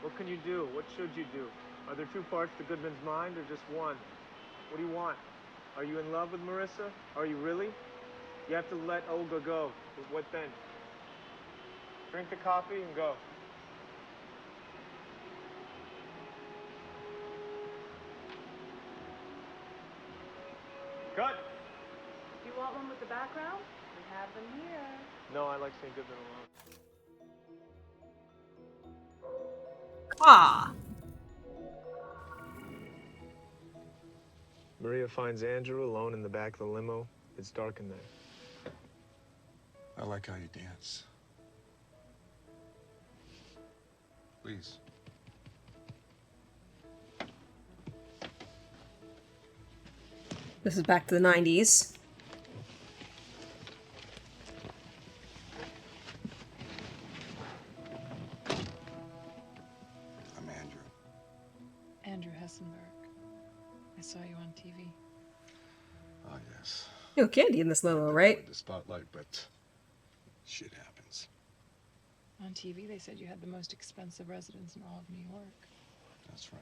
Speaker 13: What can you do? What should you do? Are there two parts to Goodman's mind or just one? What do you want? Are you in love with Marissa? Are you really? You have to let Olga go. But what then? Drink the coffee and go. Cut!
Speaker 5: You want one with the background? We have them here.
Speaker 13: No, I like seeing Goodman alone.
Speaker 1: Ah.
Speaker 13: Maria finds Andrew alone in the back of the limo. It's dark in there.
Speaker 12: I like how you dance. Please.
Speaker 1: This is back to the 90s.
Speaker 12: I'm Andrew.
Speaker 5: Andrew Hessenberg. I saw you on TV.
Speaker 12: Ah, yes.
Speaker 1: No candy in this limo, right?
Speaker 12: The spotlight, but shit happens.
Speaker 5: On TV, they said you had the most expensive residence in all of New York.
Speaker 12: That's right.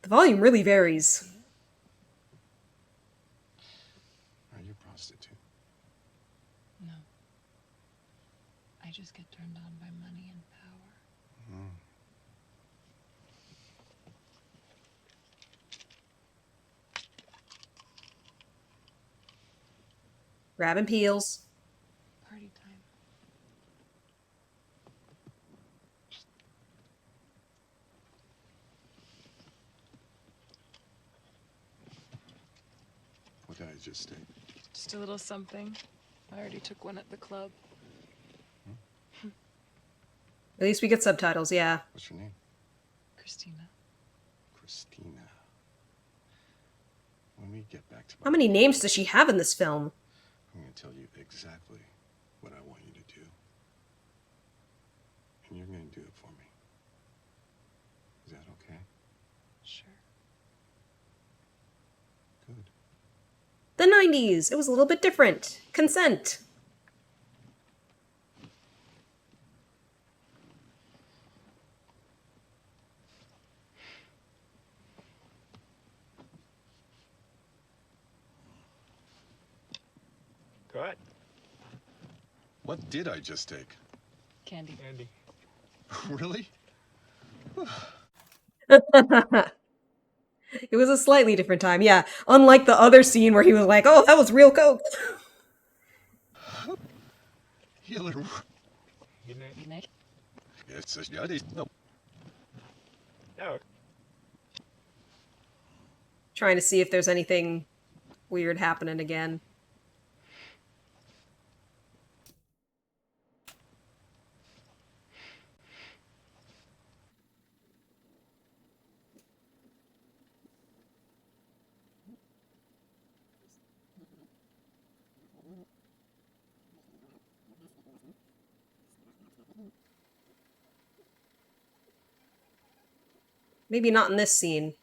Speaker 1: The volume really varies.
Speaker 12: Are you a prostitute?
Speaker 5: No. I just get turned on by money and power.
Speaker 12: Mm.
Speaker 1: Grabbing peels.
Speaker 5: Party time.
Speaker 12: What did I just say?
Speaker 5: Just a little something. I already took one at the club.
Speaker 1: At least we get subtitles, yeah.
Speaker 12: What's your name?
Speaker 5: Christina.
Speaker 12: Christina. When we get back to
Speaker 1: How many names does she have in this film?
Speaker 12: I'm gonna tell you exactly what I want you to do. And you're going to do it for me. Is that okay?
Speaker 5: Sure.
Speaker 12: Good.
Speaker 1: The 90s. It was a little bit different. Consent.
Speaker 13: Go ahead.
Speaker 12: What did I just take?
Speaker 5: Candy.
Speaker 13: Andy.
Speaker 12: Really?
Speaker 1: It was a slightly different time, yeah. Unlike the other scene where he was like, oh, that was real coke.
Speaker 12: Healer.
Speaker 13: Good night.
Speaker 12: It's a study. No.
Speaker 13: No.
Speaker 1: Trying to see if there's anything weird happening again. Maybe not in this scene.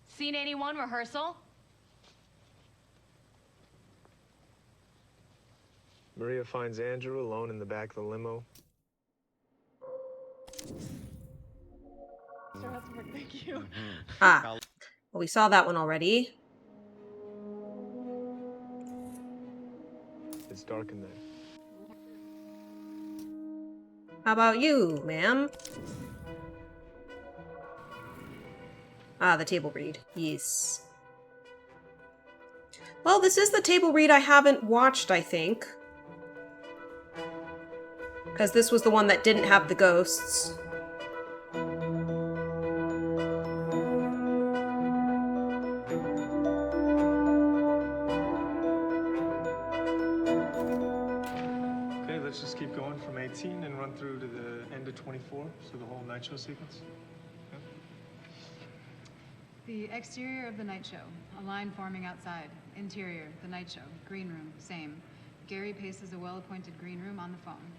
Speaker 15: Seen anyone rehearsal?
Speaker 13: Maria finds Andrew alone in the back of the limo.
Speaker 5: Sir Hessenberg, thank you.
Speaker 1: Ah. Well, we saw that one already.
Speaker 13: It's dark in there.
Speaker 1: How about you, ma'am? Ah, the table read. Yes. Well, this is the table read I haven't watched, I think. Because this was the one that didn't have the ghosts.
Speaker 13: Okay, let's just keep going from 18 and run through to the end of 24, so the whole night show sequence.
Speaker 22: The exterior of the night show, a line forming outside. Interior, the night show, green room, same. Gary paces a well-appointed green room on the phone.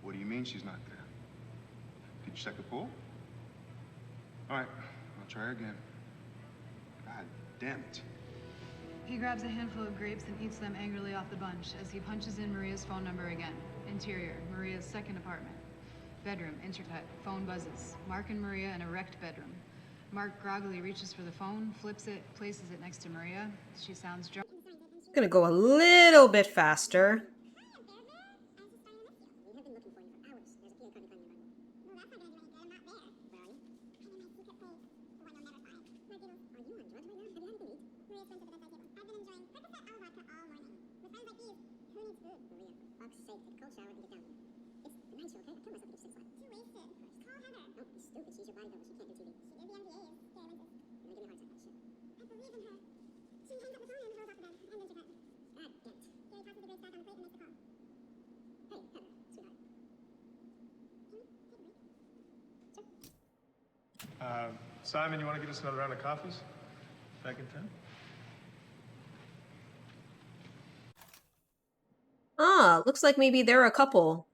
Speaker 12: What do you mean she's not there? Did you check the pool? All right, I'll try again. God damn it.
Speaker 22: He grabs a handful of grapes and eats them angrily off the bunch as he punches in Maria's phone number again. Interior, Maria's second apartment. Bedroom, intercut, phone buzzes. Mark and Maria in a wrecked bedroom. Mark groggily reaches for the phone, flips it, places it next to Maria. She sounds drunk.
Speaker 1: Gonna go a little bit faster.
Speaker 13: Simon, you want to get us another round of coffees? Back in town?
Speaker 1: Ah, looks like maybe they're a couple.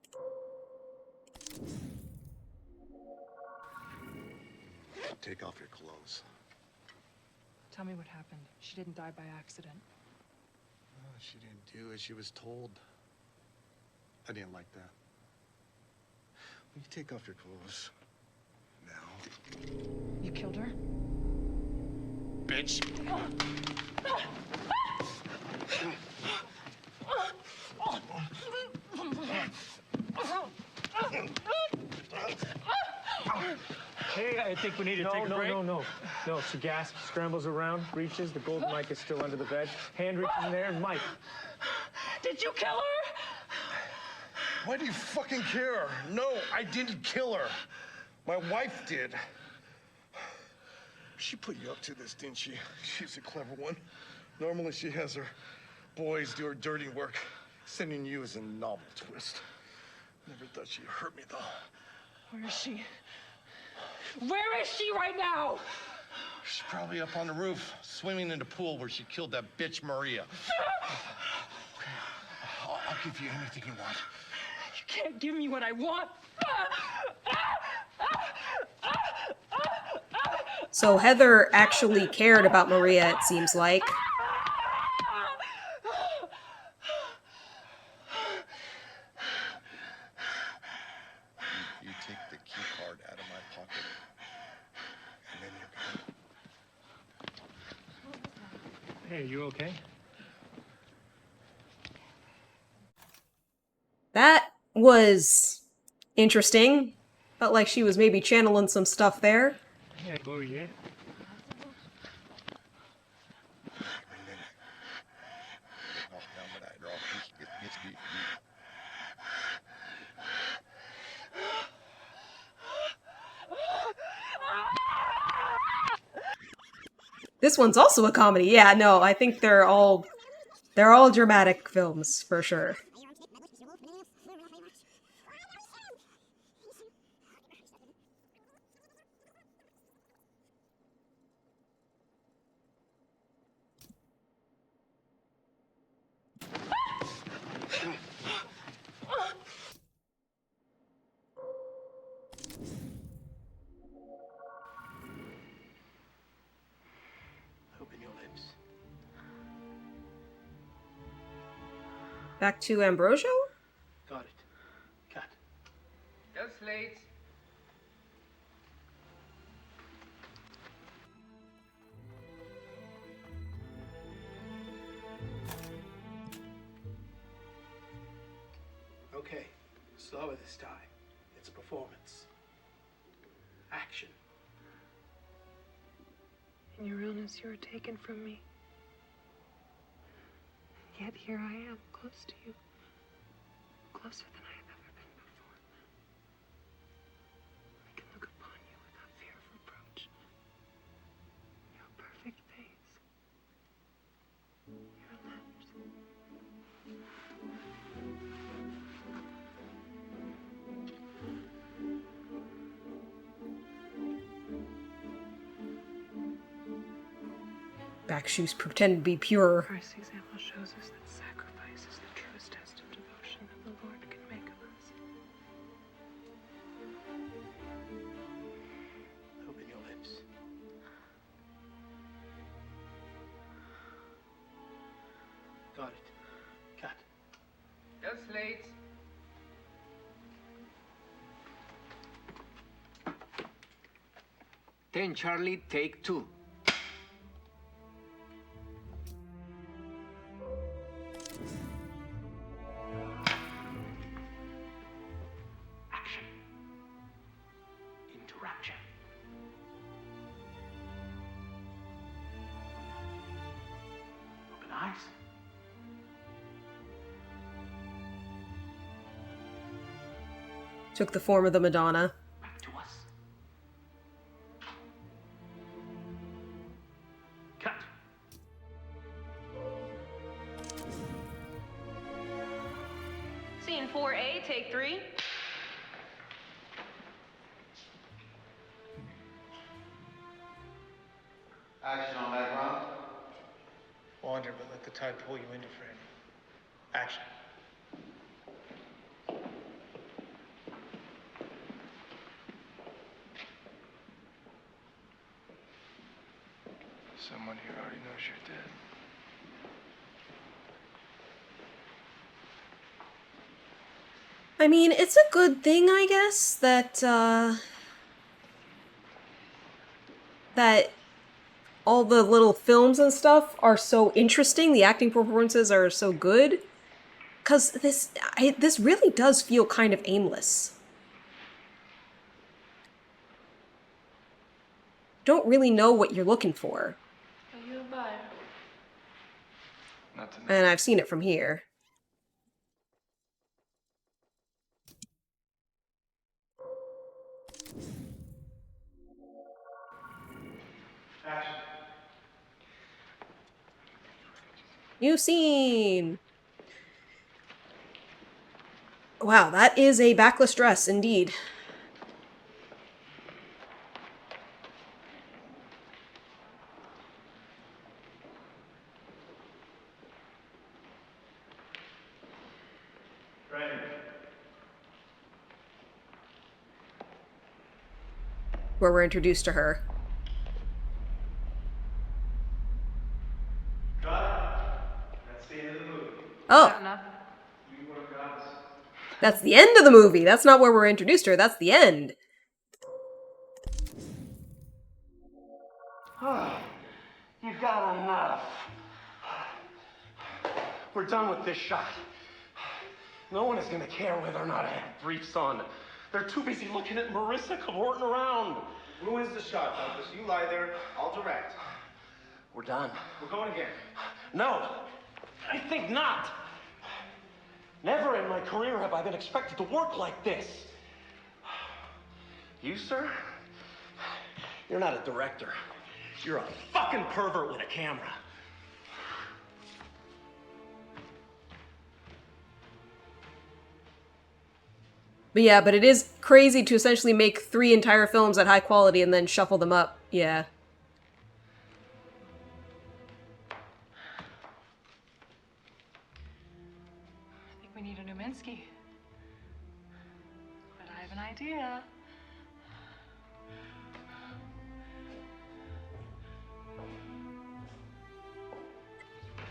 Speaker 12: Take off your clothes.
Speaker 5: Tell me what happened. She didn't die by accident.
Speaker 12: Oh, she didn't do it. She was told. I didn't like that. Will you take off your clothes? Now.
Speaker 5: You killed her?
Speaker 12: Bitch.
Speaker 13: Hey, I think we need to take a break. No. She gasps, scrambles around, reaches. The golden mic is still under the bed. Hand reaches in there, and Mike.
Speaker 15: Did you kill her?
Speaker 20: Why do you fucking care? No, I didn't kill her. My wife did.
Speaker 12: She put you up to this, didn't she? She's a clever one. Normally she has her boys do her dirty work. Sending you is a novel twist. Never thought she'd hurt me, though.
Speaker 15: Where is she? Where is she right now?
Speaker 12: She's probably up on the roof, swimming in the pool where she killed that bitch Maria. Okay, I'll give you anything you want.
Speaker 15: You can't give me what I want.
Speaker 1: So Heather actually cared about Maria, it seems like.
Speaker 12: You take the key card out of my pocket, and then you're gone.
Speaker 13: Hey, you okay?
Speaker 1: That was interesting. Felt like she was maybe channeling some stuff there.
Speaker 13: Yeah, go yeah.
Speaker 1: This one's also a comedy. Yeah, no, I think they're all dramatic films for sure.
Speaker 19: Open your lips.
Speaker 1: Back to Ambrosio?
Speaker 19: Got it. Cut.
Speaker 4: Just late.
Speaker 19: Okay, slower this time. It's a performance. Action.
Speaker 5: In your illness, you were taken from me. Yet here I am, close to you. Closer than I have ever been before. I can look upon you without fear of reproach. Your perfect face. Your lips.
Speaker 1: Back shoes pretend to be pure.
Speaker 5: Christ's example shows us that sacrifice is the truest test of devotion that the Lord can make of us.
Speaker 19: Open your lips. Got it. Cut.
Speaker 4: Just late.
Speaker 18: Ten Charlie, take two.
Speaker 19: Action. Into rapture. Open eyes.
Speaker 1: Took the form of the Madonna.
Speaker 19: Back to us. Cut.
Speaker 9: Scene 4A, take 3.
Speaker 2: Action on background.
Speaker 6: Wander, but let the tide pull you into frame. Action.
Speaker 13: Someone here already knows you're dead.
Speaker 1: I mean, it's a good thing, I guess, that that all the little films and stuff are so interesting. The acting performances are so good. Because this really does feel kind of aimless. Don't really know what you're looking for.
Speaker 5: Are you a buyer?
Speaker 13: Not tonight.
Speaker 1: And I've seen it from here. New scene! Wow, that is a backless dress, indeed. Where we're introduced to her.
Speaker 6: That's the end of the movie.
Speaker 1: Oh. That's the end of the movie. That's not where we're introduced to her. That's the end.
Speaker 11: You've got enough. We're done with this shot. No one is gonna care whether or not I have briefs on. They're too busy looking at Marissa cavorting around.
Speaker 2: Ruins the shot, Douglas. You lie there. I'll direct.
Speaker 11: We're done.
Speaker 2: We're going again.
Speaker 11: No, I think not. Never in my career have I been expected to work like this. You, sir? You're not a director. You're a fucking pervert with a camera.
Speaker 1: But yeah, but it is crazy to essentially make 3 entire films at high quality and then shuffle them up. Yeah.
Speaker 5: I think we need a new Minsky. But I have an idea.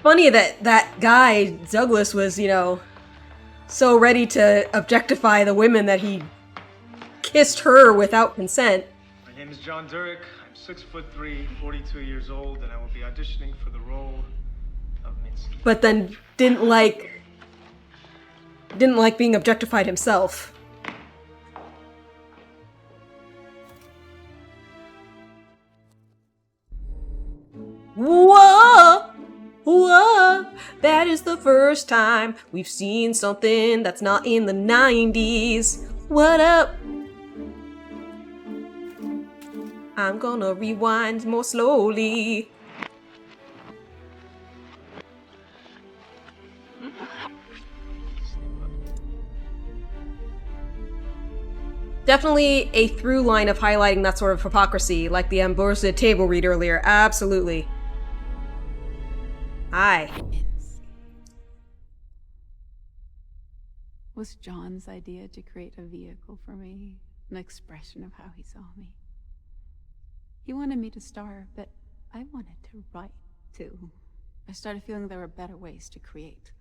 Speaker 1: Funny that that guy, Douglas, was, you know, so ready to objectify the women that he kissed her without consent.
Speaker 6: My name is John Durick. I'm 6'3", 42 years old, and I will be auditioning for the role of Minsky.
Speaker 1: But then didn't like being objectified himself. Whoa! Whoa! That is the first time we've seen something that's not in the 90s. What up? I'm gonna rewind more slowly. Definitely a through line of highlighting that sort of hypocrisy, like the Ambrose table read earlier. Absolutely. Hi.
Speaker 16: Was John's idea to create a vehicle for me, an expression of how he saw me. He wanted me to star, but I wanted to write too. I started feeling there were better ways to create.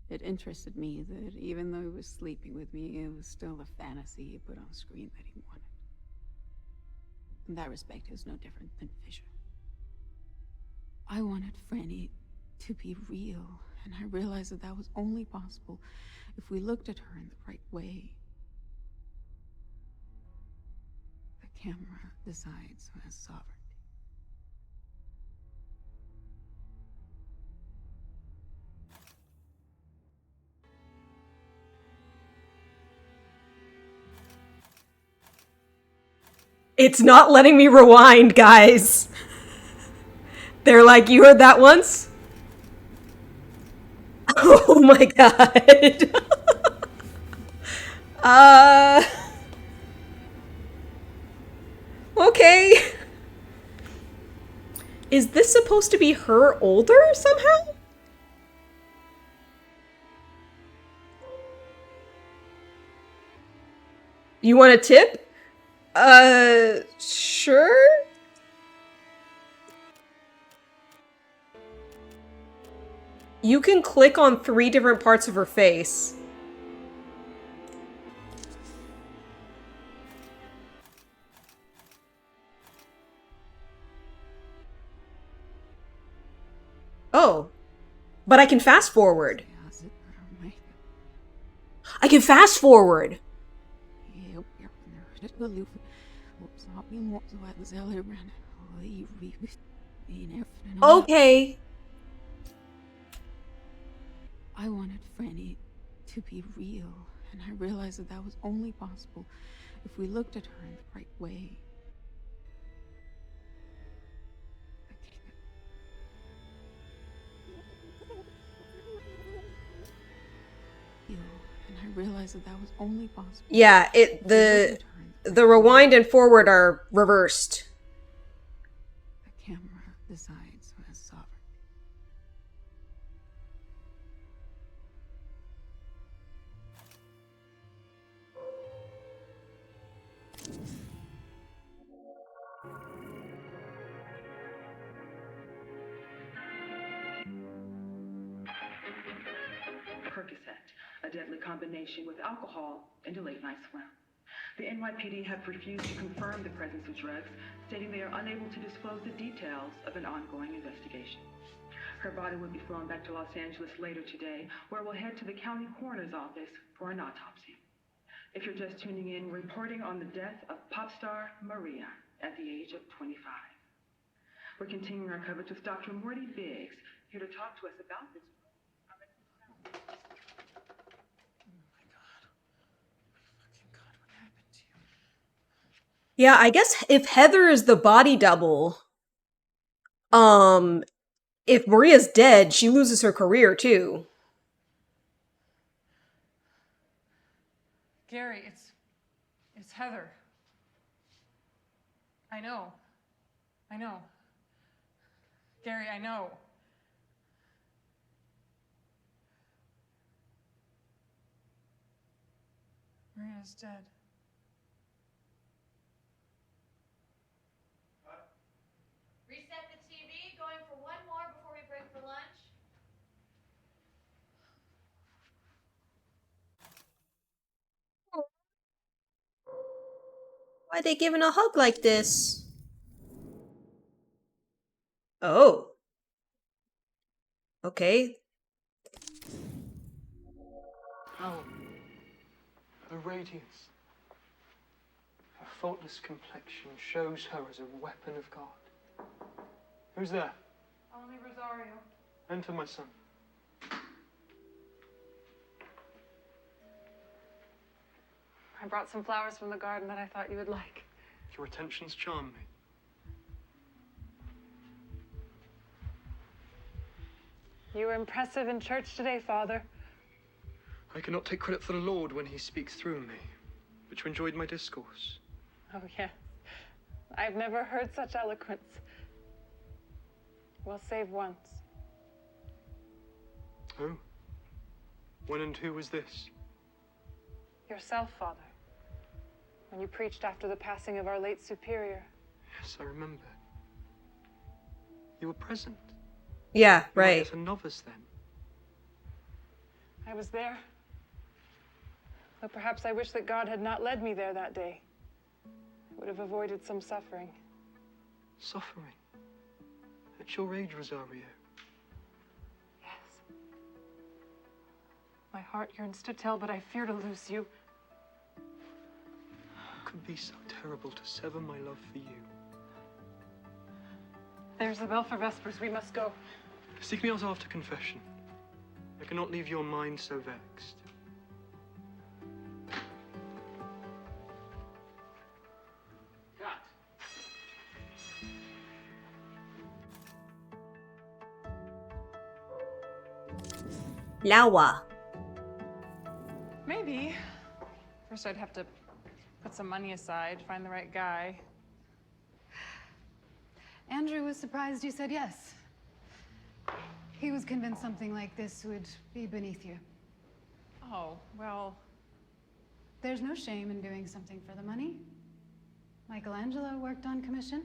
Speaker 16: It interested me that even though he was sleeping with me, it was still the fantasy he put on screen that he wanted. In that respect, he was no different than Fisher. I wanted Franny to be real, and I realized that that was only possible if we looked at her in the right way. The camera decides who has sovereignty.
Speaker 1: It's not letting me rewind, guys. They're like, you heard that once? Oh my god. Okay. Is this supposed to be her older somehow? You want a tip? Sure? You can click on 3 different parts of her face. Oh. But I can fast forward. I can fast forward. Okay.
Speaker 16: I wanted Franny to be real, and I realized that that was only possible if we looked at her in the right way. I realized that was only possible.
Speaker 1: Yeah, the rewind and forward are reversed.
Speaker 16: The camera decides who has sovereignty.
Speaker 3: Percocet, a deadly combination with alcohol and a late-night swim. The NYPD have refused to confirm the presence of drugs, stating they are unable to disclose the details of an ongoing investigation. Her body will be flown back to Los Angeles later today, where we'll head to the county coroner's office for an autopsy. If you're just tuning in, we're reporting on the death of pop star Maria at the age of 25. We're continuing our coverage with Dr. Morty Biggs, here to talk to us about this.
Speaker 1: Yeah, I guess if Heather is the body double, if Maria's dead, she loses her career too.
Speaker 5: Gary, it's Heather. I know. Gary, I know. Maria's dead.
Speaker 7: Reset the TV, going for one more before we break for lunch.
Speaker 1: Why are they giving a hug like this? Oh. Okay.
Speaker 10: How? Her radiance, her faultless complexion shows her as a weapon of God. Who's there?
Speaker 5: Only Rosario.
Speaker 10: Enter, my son.
Speaker 5: I brought some flowers from the garden that I thought you would like.
Speaker 10: Your attentions charm me.
Speaker 5: You were impressive in church today, Father.
Speaker 10: I cannot take credit for the Lord when he speaks through me, but you enjoyed my discourse.
Speaker 5: Oh, yeah. I've never heard such eloquence. Well, save once.
Speaker 10: Oh? When and who was this?
Speaker 5: Yourself, Father. When you preached after the passing of our late superior.
Speaker 10: Yes, I remember. You were present.
Speaker 1: Yeah,
Speaker 10: You were
Speaker 1: right.
Speaker 10: yet a novice then.
Speaker 5: I was there. Though perhaps I wish that God had not led me there that day. I would have avoided some suffering.
Speaker 10: Suffering? At your age, Rosario?
Speaker 5: Yes. My heart yearns to tell, but I fear to lose you.
Speaker 10: How could it be so terrible to sever my love for you?
Speaker 5: There's the bell for Vespers. We must go.
Speaker 10: Seek me out after confession. I cannot leave your mind so vexed.
Speaker 1: Lawa.
Speaker 5: Maybe. First, I'd have to put some money aside, find the right guy.
Speaker 22: Andrew was surprised you said yes. He was convinced something like this would be beneath you.
Speaker 5: Oh, well.
Speaker 22: There's no shame in doing something for the money. Michelangelo worked on commission.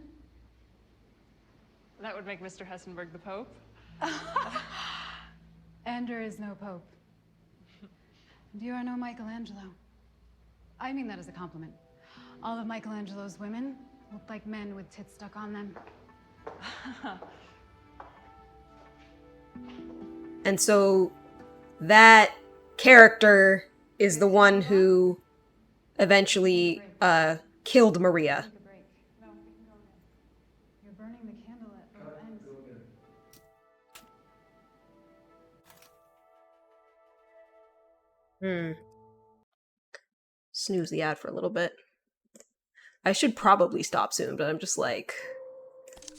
Speaker 5: That would make Mr. Hessenberg the Pope.
Speaker 22: Andrew is no pope. And you are no Michelangelo. I mean that as a compliment. All of Michelangelo's women looked like men with tits stuck on them.
Speaker 1: And so that character is the one who eventually killed Maria.
Speaker 22: You're burning the candle at both ends.
Speaker 1: Snooze the ad for a little bit. I should probably stop soon, but I'm just like,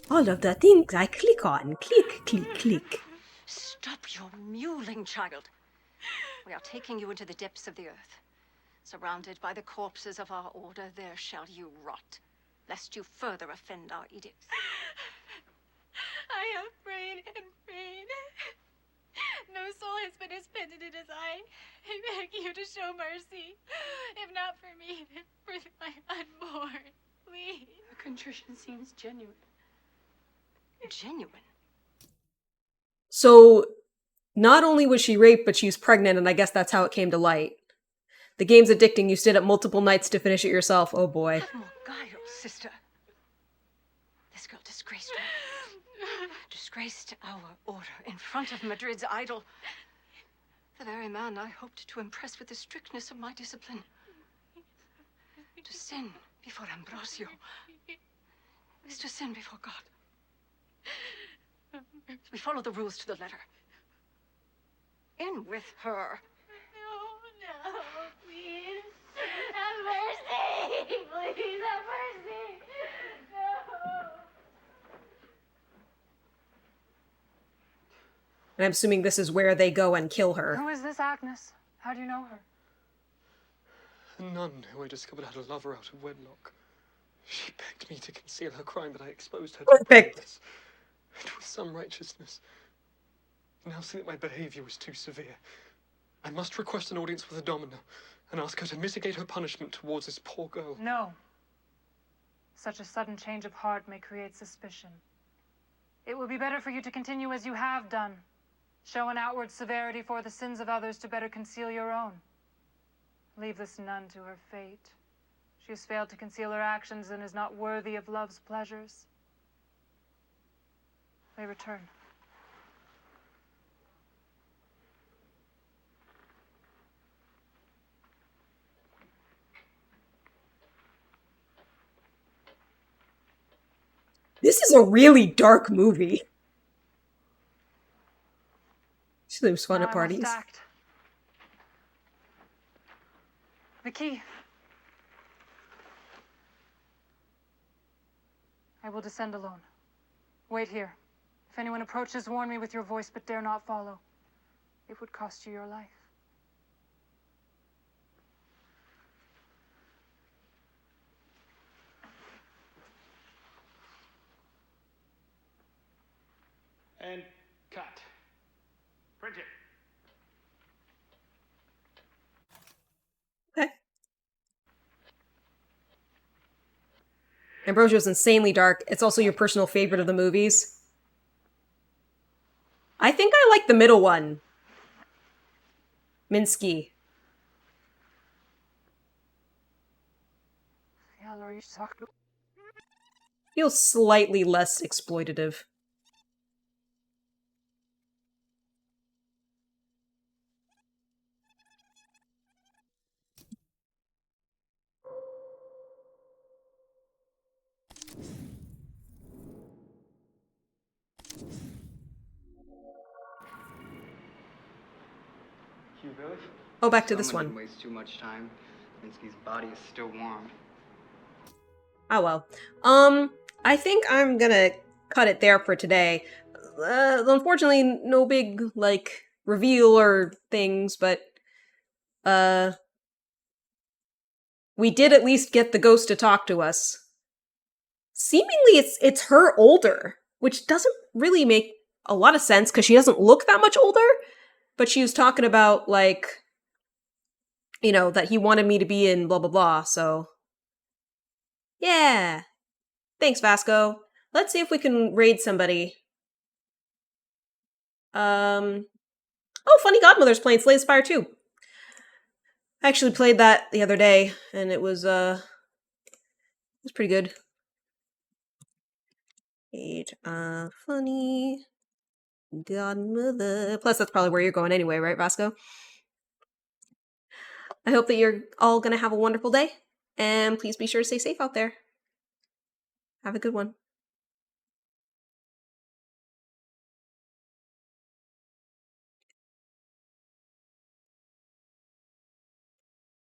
Speaker 1: all of the things I click on. Click, click, click.
Speaker 17: Stop your mewling, child.
Speaker 8: We are taking you into the depths of the earth. Surrounded by the corpses of our order, there shall you rot, lest you further offend our edicts.
Speaker 17: I have prayed and prayed. No soul has been as penitent as I. I beg you to show mercy. If not for me, then for my unborn. Please.
Speaker 8: Her contrition seems genuine. Genuine?
Speaker 1: So, not only was she raped, but she was pregnant, and I guess that's how it came to light. The game's addicting. You stayed up multiple nights to finish it yourself. Oh boy.
Speaker 8: Have more guile, sister. This girl disgraced me. Disgraced our order in front of Madrid's idol. The very man I hoped to impress with the strictness of my discipline. To sin before Ambrosio is to sin before God. We follow the rules to the letter. In with her.
Speaker 17: No, please. Have mercy. Please have mercy. No.
Speaker 1: And I'm assuming this is where they go and kill her.
Speaker 5: Who is this Agnes? How do you know her?
Speaker 10: A nun who I discovered had a lover out of wedlock. She begged me to conceal her crime, but I exposed her to
Speaker 1: Perfect.
Speaker 10: darkness. It was some righteousness. Now see that my behavior was too severe. I must request an audience with the Domina and ask her to mitigate her punishment towards this poor girl.
Speaker 5: No. Such a sudden change of heart may create suspicion. It would be better for you to continue as you have done. Show an outward severity for the sins of others to better conceal your own. Leave this nun to her fate. She has failed to conceal her actions and is not worthy of love's pleasures. They return.
Speaker 1: This is a really dark movie. She lives fun at
Speaker 5: Now I must
Speaker 1: parties.
Speaker 5: act. The key. I will descend alone. Wait here. If anyone approaches, warn me with your voice, but dare not follow. It would cost you your life.
Speaker 19: And cut. Print it.
Speaker 1: Okay. Ambrosio's insanely dark. It's also your personal favorite of the movies. I think I like the middle one. Minsky. Feels slightly less exploitative.
Speaker 23: You really?
Speaker 1: Oh, back to this
Speaker 23: Someone
Speaker 1: one.
Speaker 23: didn't waste too much time. Minsky's body is still warm.
Speaker 1: Oh well. I think I'm gonna cut it there for today. Unfortunately, no big, like, reveal or things, but, we did at least get the ghost to talk to us. Seemingly it's her older, which doesn't really make a lot of sense, because she doesn't look that much older, but she was talking about, like, you know, that he wanted me to be in blah blah blah, so... Yeah! Thanks, Vasco. Let's see if we can raid somebody. Oh, Funny Godmother's playing Slay the Spire 2. I actually played that the other day, and it was pretty good. Age of Funny Godmother. Plus, that's probably where you're going anyway, right, Vasco? I hope that you're all gonna have a wonderful day, and please be sure to stay safe out there. Have a good one.